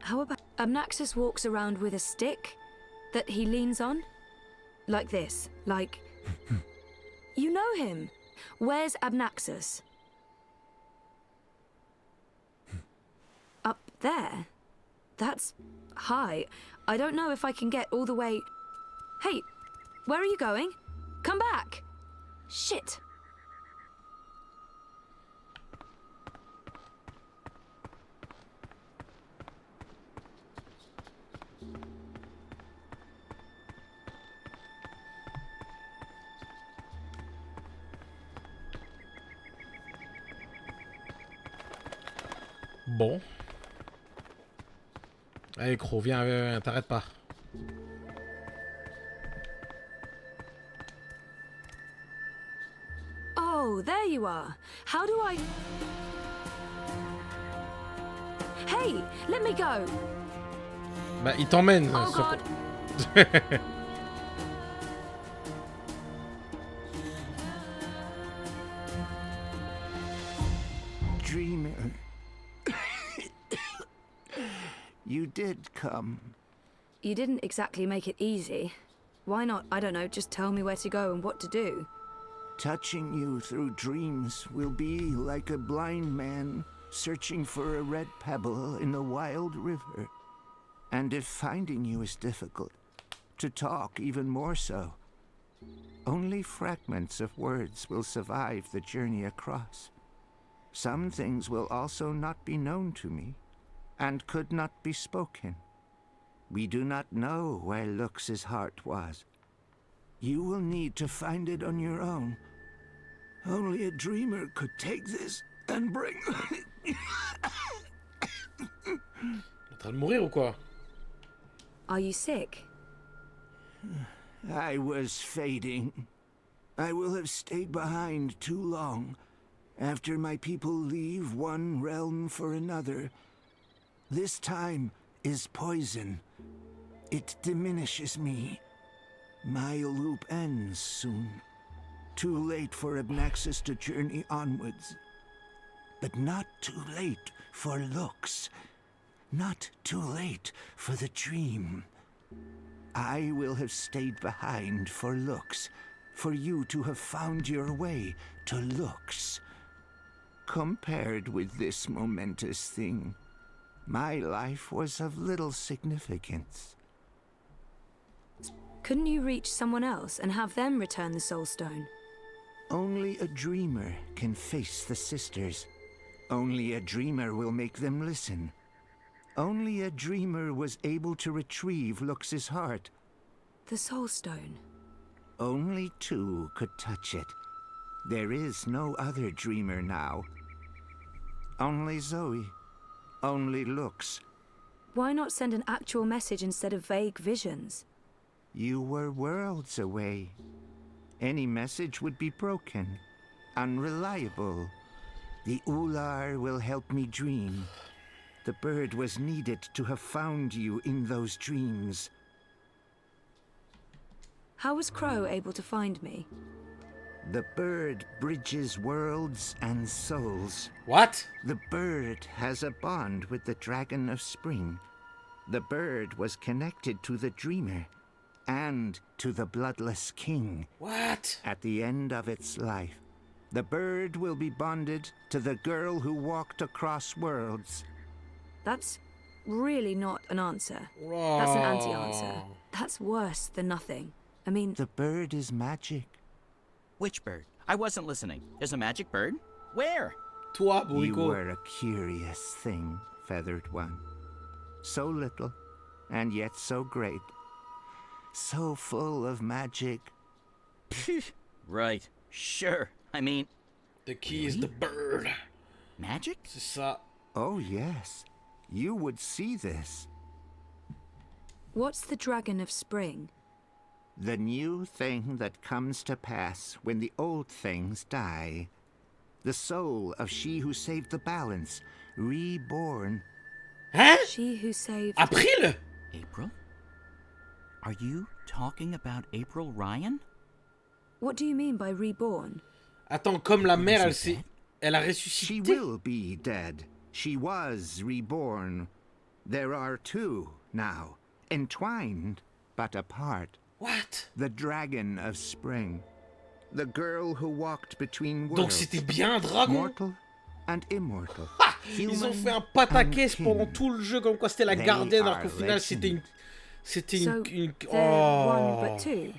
How about... Abnaxus walks around with a stick that he leans on? Like this. Like... You know him. Where's Abnaxus? Up there? That's high. I don't know if I can get all the way... Hey, where are you going? Come back! Shit! Bon. Allez, Croc, viens, t'arrêtes pas. Oh, there you are. How do I... Hey, let me go. Bah, il t'emmène. Oh, God. Dreamer. You did come. You didn't exactly make it easy. Why not, I don't know, just tell me where to go and what to do? Touching you through dreams will be like a blind man searching for a red pebble in a wild river. And if finding you is difficult, to talk even more so. Only fragments of words will survive the journey across. Some things will also not be known to me, and could not be spoken. We do not know where Lux's heart was. You will need to find it on your own. Only a dreamer could take this and bring... En train de mourir ou quoi? Are you sick? I was fading. I will have stayed behind too long. After my people leave one realm for another, this time is poison. It diminishes me. My loop ends soon. Too late for Abnaxis to journey onwards. But not too late for looks. Not too late for the dream. I will have stayed behind for looks, for you to have found your way to looks. Compared with this momentous thing, my life was of little significance. Couldn't you reach someone else and have them return the Soul Stone? Only a dreamer can face the sisters. Only a dreamer will make them listen. Only a dreamer was able to retrieve Lux's heart. The Soul Stone? Only two could touch it. There is no other dreamer now. Only Zoe. Only Lux. Why not send an actual message instead of vague visions? You were worlds away. Any message would be broken, unreliable. The Ular will help me dream. The bird was needed to have found you in those dreams. How was Crow able to find me? The bird bridges worlds and souls. What? The bird has a bond with the Dragon of Spring. The bird was connected to the Dreamer and to the Bloodless King. What? At the end of its life, the bird will be bonded to the girl who walked across worlds. That's really not an answer. That's an anti-answer. That's worse than nothing. I mean... The bird is magic. Which bird? I wasn't listening. There's a magic bird? Where? Toi, You bourricot. were a curious thing, Feathered One. So little, and yet so great. So full of magic. Right. Sure. I mean... The key is the bird. Magic? C'est ça. Oh, yes. You would see this. What's the Dragon of Spring? The new thing that comes to pass when the old things die. The soul of she who saved the balance, reborn. Hein? She who saved... April? April? Are you talking about April Ryan? What do you mean by reborn? Attends, comme la mère, elle a She ressuscité. will be dead. She was reborn. There are two now, entwined but apart. What? The Dragon of Spring. The girl who walked between worlds. Donc c'était bien un dragon? Mortal and immortal. Ah, ils ont fait un pataquès pendant tout le jeu comme quoi c'était la They gardienne alors are qu'au final c'était une... C'était So, une... they're one but two.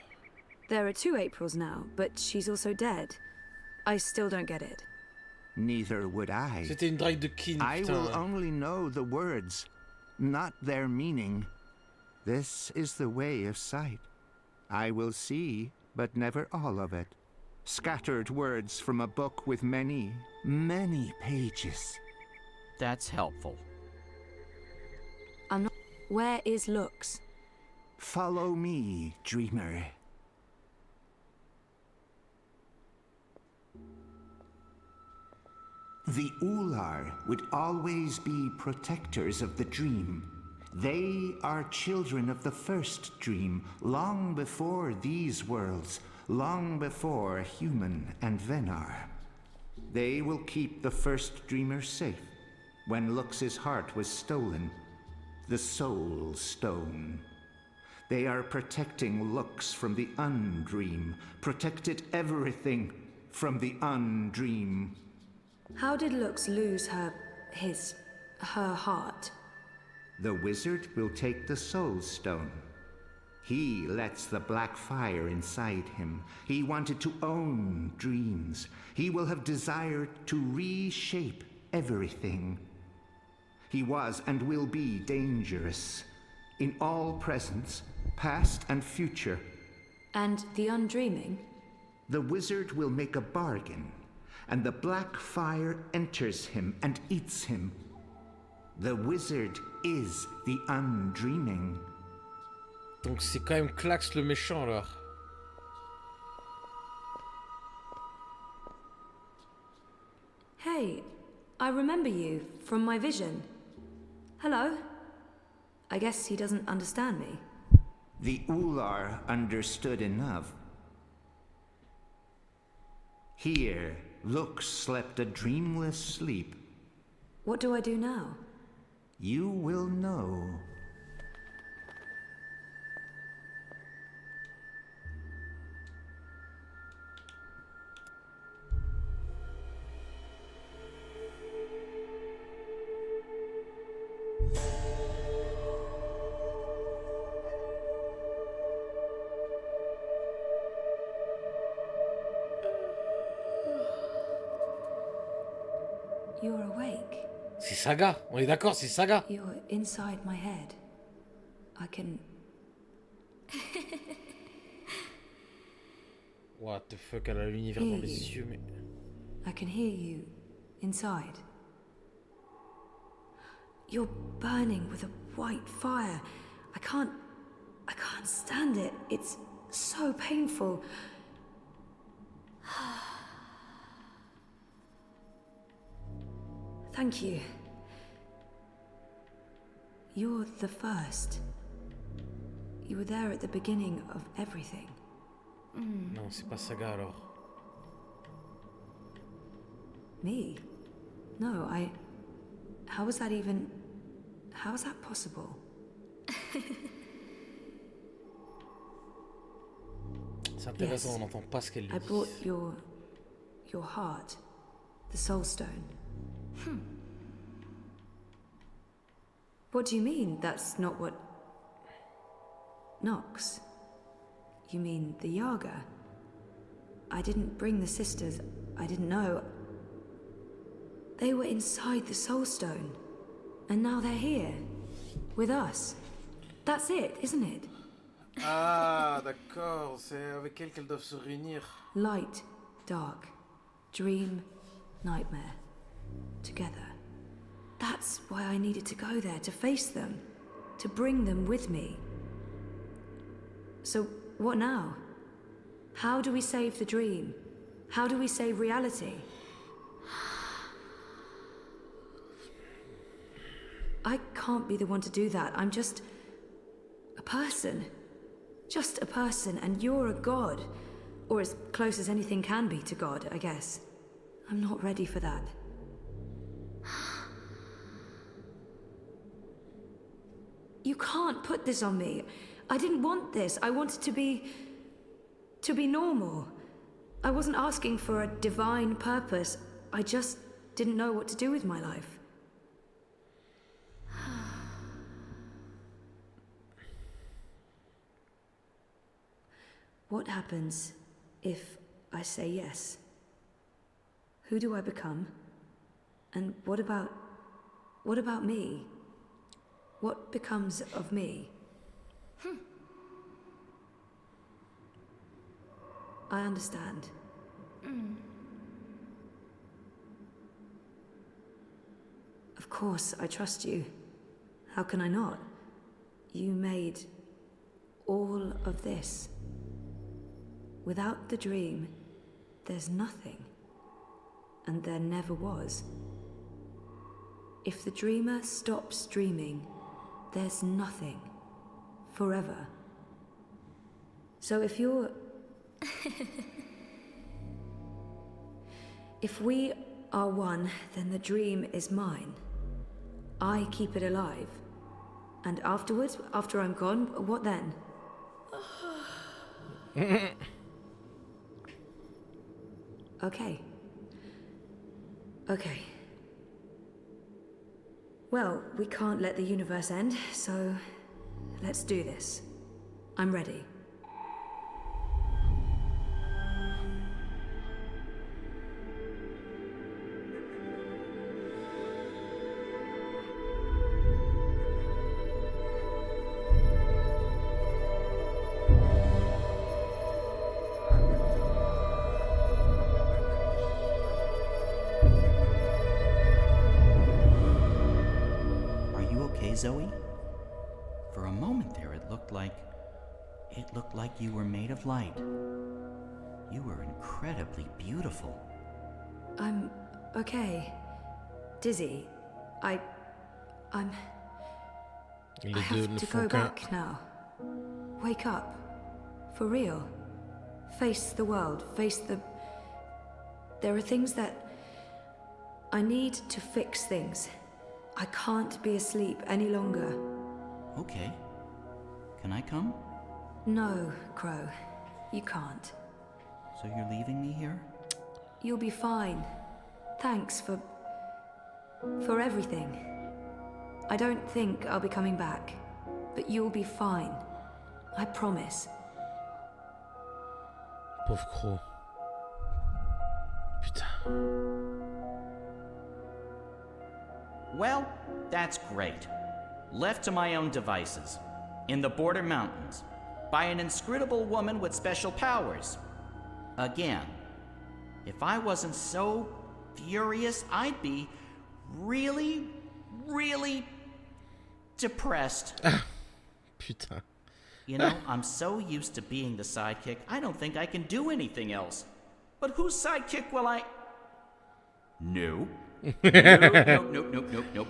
There are two Aprils now, but she's also dead. I still don't get it. Neither would I. C'était une drague de kin, I putain. will only know the words, not their meaning. This is the way of sight. I will see, but never all of it. Scattered words from a book with many, many pages. That's helpful. I'm not... Where is Lux? Follow me, dreamer. The Ular would always be protectors of the dream. They are children of the first dream, long before these worlds, long before human and Venar. They will keep the first dreamer safe when Lux's heart was stolen, the Soul Stone. They are protecting Lux from the Undream, protected everything from the Undream. How did Lux lose her heart? The wizard will take the Soul Stone. He lets the black fire inside him. He wanted to own dreams. He will have desired to reshape everything. He was and will be dangerous in all presence, past and future. And the Undreaming? The wizard will make a bargain, and the black fire enters him and eats him. The wizard is the Undreaming. Donc c'est quand même Klax le méchant alors. Hey, I remember you from my vision. Hello. I guess he doesn't understand me. The Ular understood enough. Here, Lux slept a dreamless sleep. What do I do now? You will know. You're awake. C'est Saga, on est d'accord, c'est Saga. You're inside my head. I can... What the fuck, elle a l'univers dans les yeux, mais... I can hear you inside. You're burning with a white fire. I can't stand it. It's so painful. Thank you. You're the first. You were there at the beginning of everything. Non, c'est pas Saga alors. Me? No, How was that even... How is that possible? C'est intéressant, on n'entend pas ce qu'elle dit. I brought your heart, the Soul Stone. What do you mean that's not what... Nox? You mean the Yaga? I didn't bring the sisters. I didn't know. They were inside the Soul Stone. And now they're here. With us. That's it, isn't it? Ah, d'accord. C'est avec elle qu'elles doivent se réunir. Light, dark, dream, nightmare. Together. That's why I needed to go there, to face them. To bring them with me. So, what now? How do we save the dream? How do we save reality? I can't be the one to do that. I'm just... a person. Just a person, and you're a god. Or as close as anything can be to God, I guess. I'm not ready for that. You can't put this on me. I didn't want this. I wanted to be normal. I wasn't asking for a divine purpose. I just didn't know what to do with my life. What happens if I say yes? Who do I become? And what about me? What becomes of me? I understand. Of course, I trust you. How can I not? You made all of this. Without the dream, there's nothing. And there never was. If the dreamer stops dreaming, there's nothing. Forever. So if you're... If we are one, then the dream is mine. I keep it alive. And afterwards, after I'm gone, what then? Okay. Okay. Well, we can't let the universe end, so let's do this. I'm ready. Zoe? For a moment there, it looked like It looked like you were made of light. You were incredibly beautiful. I'm okay. Dizzy. I have to go back now. Wake up. For real. Face the world. Face the... There are things that... I need to fix things. I can't be asleep any longer. Okay. Can I come? No, Crow. You can't. So you're leaving me here? You'll be fine. Thanks for everything. I don't think I'll be coming back, but you'll be fine. I promise. Pauvre Crow. Putain. Well, that's great. Left to my own devices, in the border mountains, by an inscrutable woman with special powers. Again, if I wasn't so furious, I'd be really, really depressed. Putain. You know, I'm so used to being the sidekick, I don't think I can do anything else. But whose sidekick will I... No. Nope.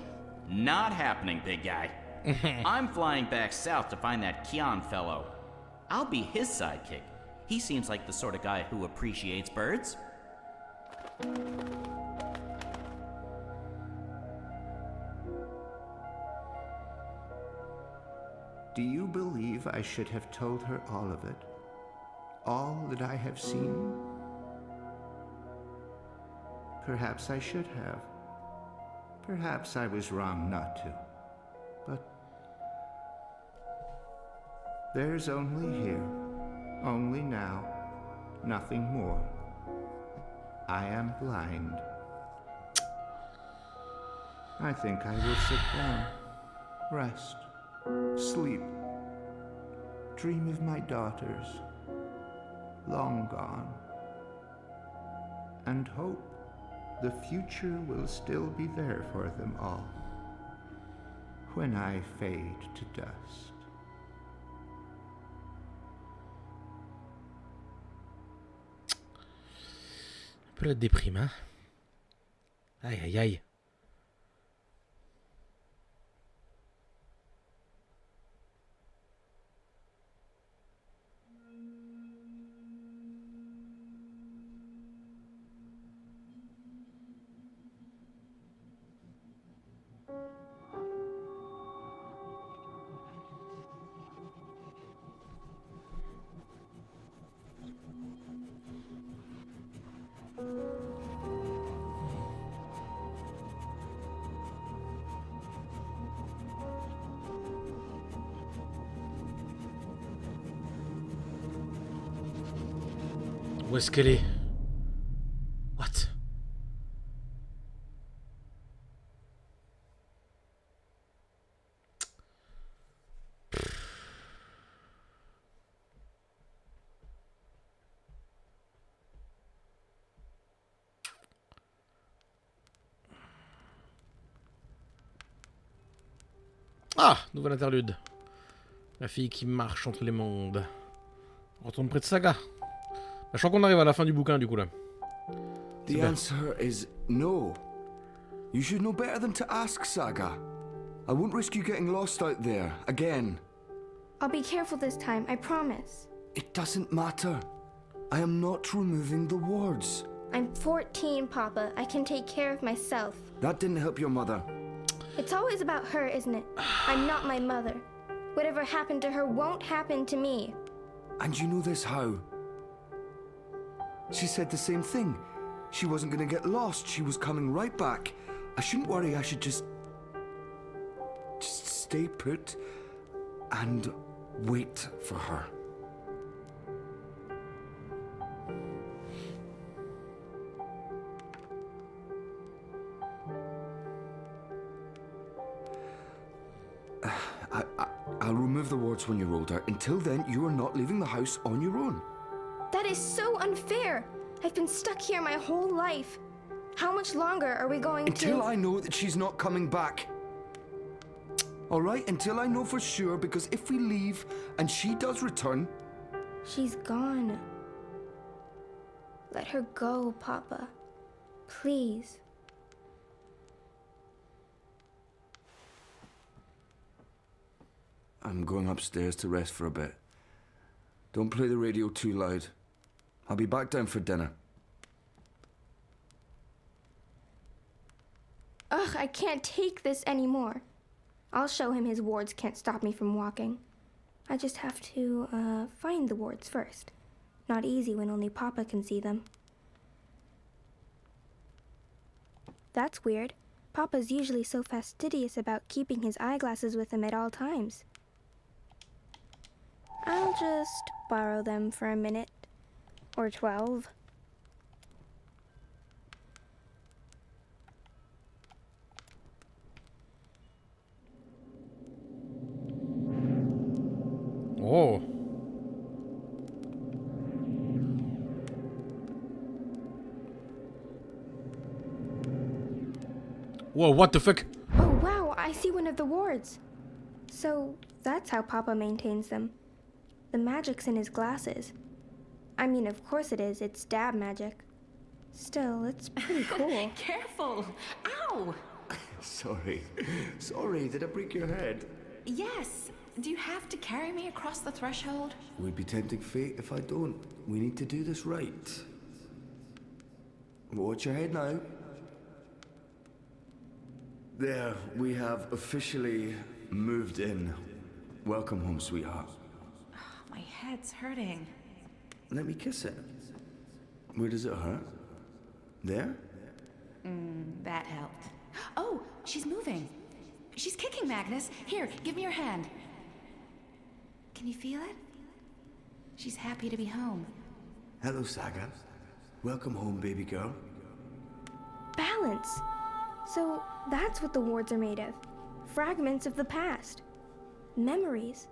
Not happening, big guy. I'm flying back south to find that Kian fellow. I'll be his sidekick. He seems like the sort of guy who appreciates birds. Do you believe I should have told her all of it? All that I have seen? Perhaps I should have. Perhaps I was wrong not to. But there's only here, only now, nothing more. I am blind. I think I will sit down, rest, sleep, dream of my daughters, long gone, and hope the future will still be there for them all when I fade to dust. Un peu la déprime, hein? Aïe, aïe, aïe. Où est-ce qu'elle est? What? Ah, nouvel interlude. La fille qui marche entre les mondes. On retourne près de Saga. Je crois qu'on arrive à la fin du bouquin du coup là. The answer is no. You should know better than to ask, Saga. I won't risk you getting lost out there, again. I'll be careful this time, I promise. It doesn't matter. I am not removing the wards. I'm 14, Papa. I can take care of myself. That didn't help your mother. It's always about her, isn't it? I'm not my mother. Whatever happened to her won't happen to me. And you know this how? She said the same thing. She wasn't gonna get lost. She was coming right back. I shouldn't worry. I should just stay put and wait for her. I'll remove the wards when you're older. Until then, you are not leaving the house on your own. That is so unfair. I've been stuck here my whole life. How much longer are we going Until I know that she's not coming back. All right, until I know for sure, because if we leave and she does return... She's gone. Let her go, Papa. Please. I'm going upstairs to rest for a bit. Don't play the radio too loud. I'll be back down for dinner. Ugh, I can't take this anymore. I'll show him his wards can't stop me from walking. I just have to, find the wards first. Not easy when only Papa can see them. That's weird. Papa's usually so fastidious about keeping his eyeglasses with him at all times. I'll just borrow them for a minute. Or 12. Oh. Whoa, what the fuck? Oh wow, I see one of the wards. So that's how Papa maintains them. The magic's in his glasses. I mean, of course it is. It's dab magic. Still, it's pretty cool. Careful! Ow! Sorry. Sorry, did I break your head? Yes. Do you have to carry me across the threshold? Would be tempting fate if I don't. We need to do this right. Watch your head now. There, we have officially moved in. Welcome home, sweetheart. My head's hurting. Let me kiss it. Where does it hurt? There? That helped. Oh, she's moving. She's kicking, Magnus. Here, give me your hand. Can you feel it? She's happy to be home. Hello, Saga. Welcome home, baby girl. Balance. So that's what the wards are made of. Fragments of the past. Memories.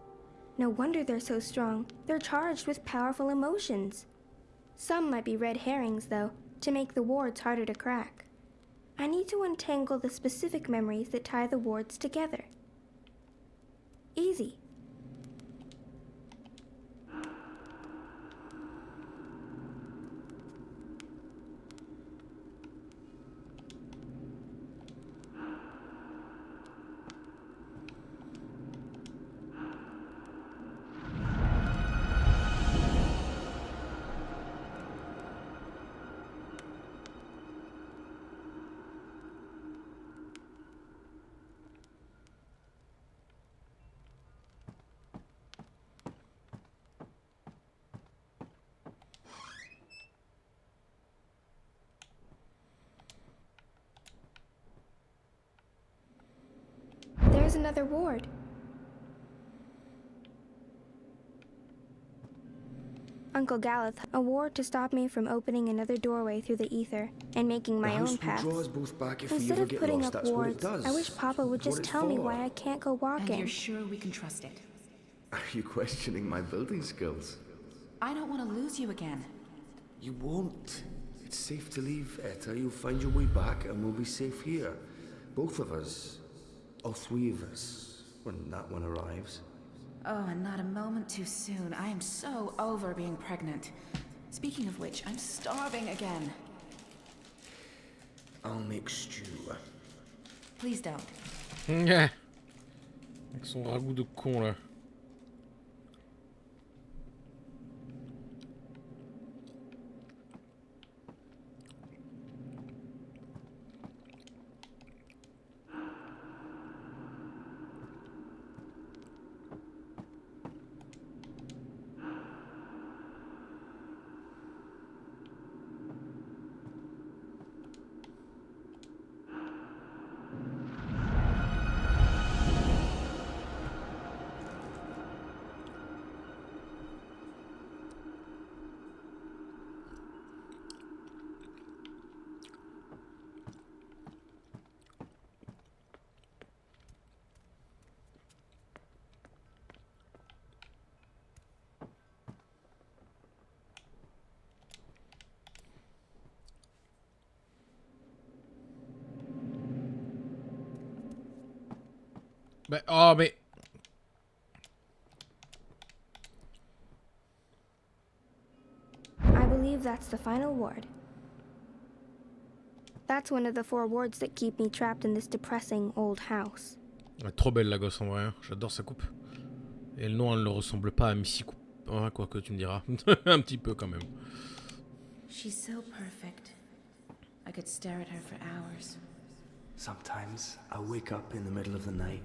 No wonder they're so strong. They're charged with powerful emotions. Some might be red herrings, though, to make the wards harder to crack. I need to untangle the specific memories that tie the wards together. Easy. There's another ward. Uncle Galeth, a ward to stop me from opening another doorway through the ether and making my own path. Instead of putting up wards, I wish Papa would just tell me why I can't go walking. And you're sure we can trust it? Are you questioning my building skills? I don't want to lose you again. You won't. It's safe to leave, Etta. You'll find your way back and we'll be safe here. Both of us. All three of us, when that one arrives. Oh, and not a moment too soon. I am so over being pregnant. Speaking of which, I'm starving again. I'll make stew. Please don't. Avec son ragoût de con là. Bah, oh, mais... I believe that's the final ward. That's one of the 4 wards that keep me trapped in this depressing old house. Elle est trop belle la gosse en vrai, hein. J'adore sa coupe. Et le nom elle ne ressemble pas à Missy Coupe. Ah, quoi que tu me diras. Un petit peu quand même. She's so perfect. I could stare at her for hours. Sometimes I wake up in the middle of the night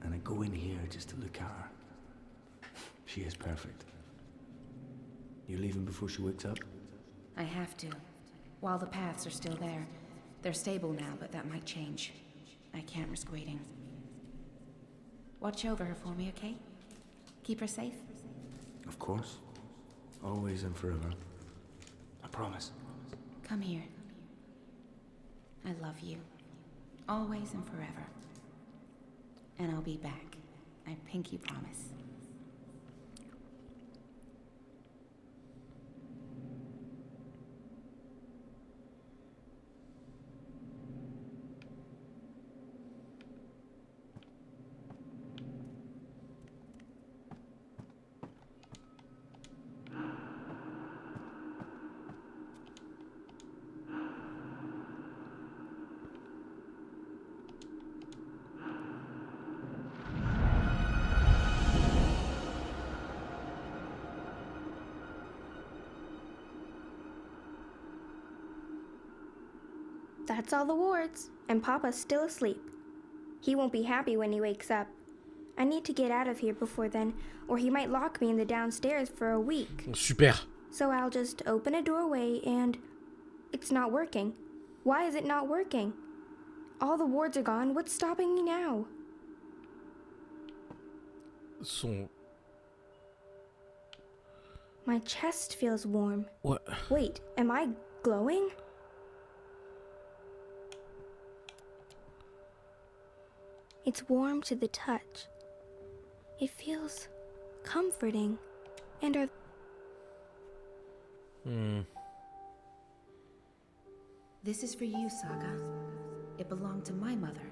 and I go in here just to look at her. She is perfect. You leaving before she wakes up? I have to. While the paths are still there. They're stable now, but that might change. I can't risk waiting. Watch over her for me, okay? Keep her safe? Of course. Always and forever. I promise. Come here. I love you. Always and forever. And I'll be back. I pinky promise. That's all the wards, and Papa's still asleep. He won't be happy when he wakes up. I need to get out of here before then, or he might lock me in the downstairs for a week. Super. So I'll just open a doorway and... It's not working. Why is it not working? All the wards are gone. What's stopping me now? Son... My chest feels warm. What? Wait, am I glowing? It's warm to the touch. It feels comforting. And are... This is for you, Saga. It belonged to my mother.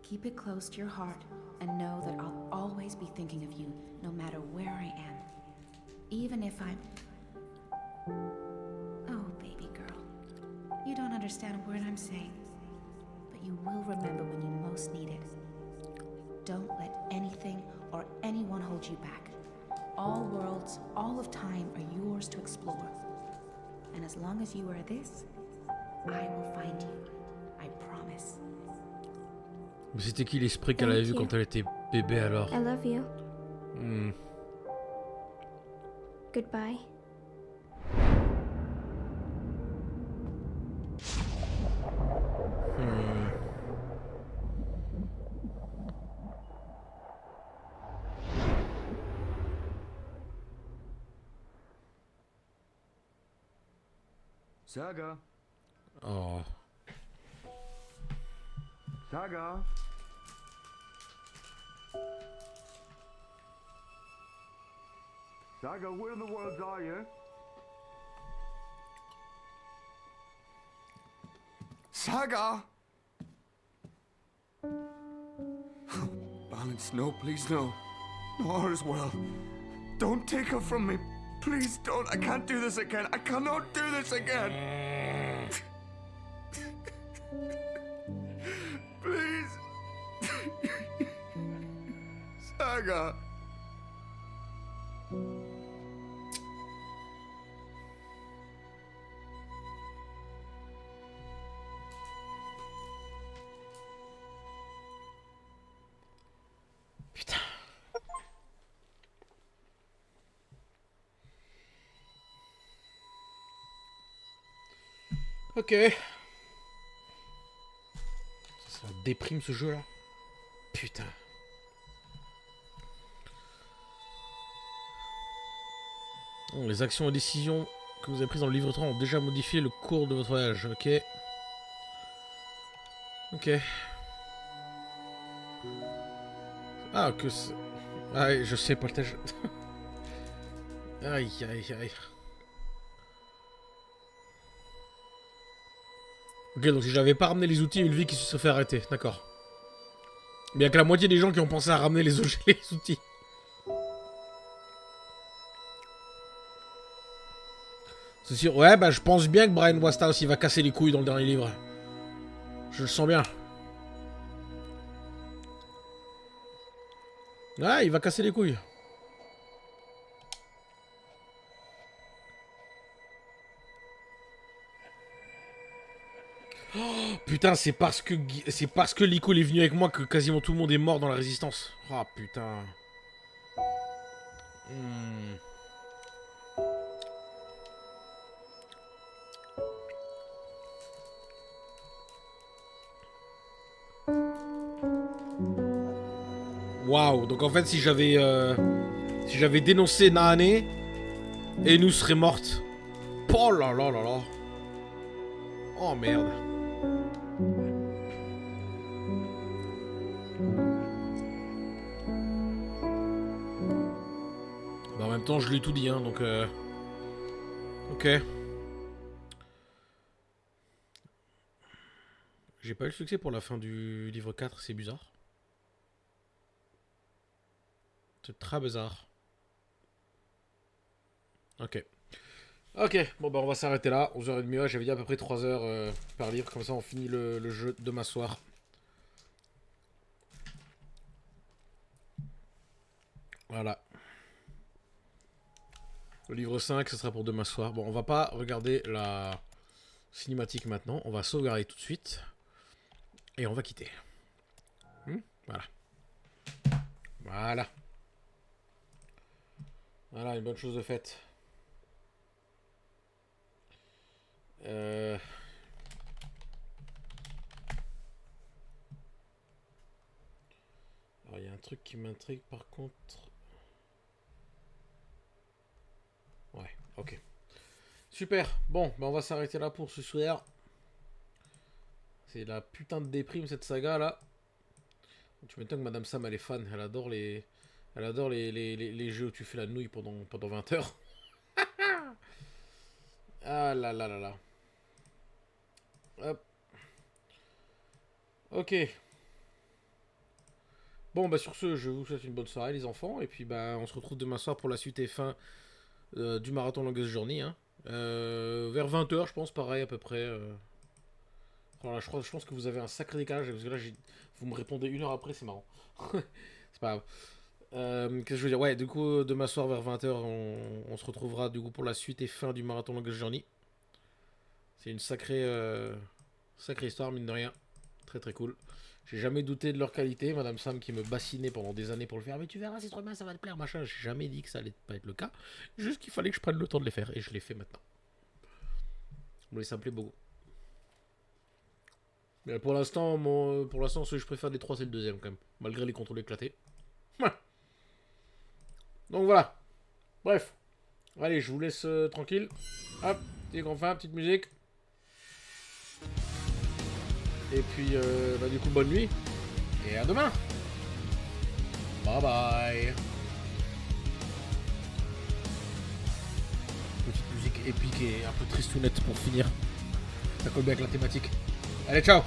Keep it close to your heart and know that I'll always be thinking of you, no matter where I am. Even if I'm... Oh, baby girl. You don't understand a word I'm saying. But you will remember when you most need it. Don't let anything or anyone hold you back. All worlds, all of time are yours to explore. And as long as you are this, I will find you. I promise. Mais c'était qui l'esprit qu'elle avait vu quand elle était bébé alors? I love you. Goodbye. Saga. Oh. Saga. Saga, where in the world are you? Saga! Balance, no, please, no. No, her as well. Don't take her from me. Please don't. I can't do this again. I cannot do this again. Please. Saga. Putain. Ok. Ça déprime ce jeu là. Putain. Oh, les actions et décisions que vous avez prises dans le livre 3 ont déjà modifié le cours de votre voyage. Ok. Ok. Ah, que c'est... Ah, je sais, partage. Aïe, aïe, aïe. Ok, donc si j'avais pas ramené les outils, Ulvi qui se serait fait arrêter. D'accord. Bien que la moitié des gens qui ont pensé à ramener les outils. C'est sûr. Ouais, bah je pense bien que Brian Westhouse il va casser les couilles dans le dernier livre. Je le sens bien. Ouais, il va casser les couilles. Oh, putain, c'est parce que Liko est venu avec moi que quasiment tout le monde est mort dans la résistance. Oh putain. Waouh, donc en fait si j'avais dénoncé Naane, Enu serait morte. Oh là là là là. Oh merde. Bah, en même temps je lui ai tout dit hein, donc ok. J'ai pas eu le succès pour la fin du livre 4, c'est bizarre. C'est très bizarre. Ok. Ok, bon bah on va s'arrêter là. 11h30, ouais, j'avais dit à peu près 3 heures par livre, comme ça on finit le jeu demain soir. Voilà. Le livre 5, ce sera pour demain soir. Bon, on va pas regarder la cinématique maintenant. On va sauvegarder tout de suite. Et on va quitter. Voilà. Voilà. Voilà, une bonne chose de faite. Alors, il y a un truc qui m'intrigue par contre. Ouais, ok. Super. Bon, bah on va s'arrêter là pour ce soir. C'est la putain de déprime cette saga là. Tu m'étonnes que Madame Sam elle est fan. Elle adore les jeux où tu fais la nouille pendant 20 heures. Ah là là là là. Hop. Ok. Bon bah sur ce, je vous souhaite une bonne soirée les enfants. Et puis bah on se retrouve demain soir pour la suite et fin du marathon Longest Journey. Hein. Vers 20h je pense, pareil à peu près. Alors là, je pense que vous avez un sacré décalage. Parce que là vous me répondez 1 heure après, c'est marrant. C'est pas grave. Qu'est-ce que je veux dire? Ouais, du coup, demain soir vers 20h, on se retrouvera du coup pour la suite et fin du marathon Longest Journey. C'est une sacrée histoire, mine de rien. Très très cool. J'ai jamais douté de leur qualité. Madame Sam qui me bassinait pendant des années pour le faire. Mais tu verras, c'est trop bien, ça va te plaire, machin. J'ai jamais dit que ça allait pas être le cas. Juste qu'il fallait que je prenne le temps de les faire. Et je l'ai fait maintenant. Mais ça me plaît beaucoup. Mais pour l'instant, ce que je préfère des 3, c'est le deuxième quand même. Malgré les contrôles éclatés. Donc voilà. Bref. Allez, je vous laisse tranquille. Hop, petit grand fin, petite musique. Et puis, bah, du coup, bonne nuit. Et à demain. Bye bye. Petite musique épique et un peu tristounette pour finir. Ça colle bien avec la thématique. Allez, ciao.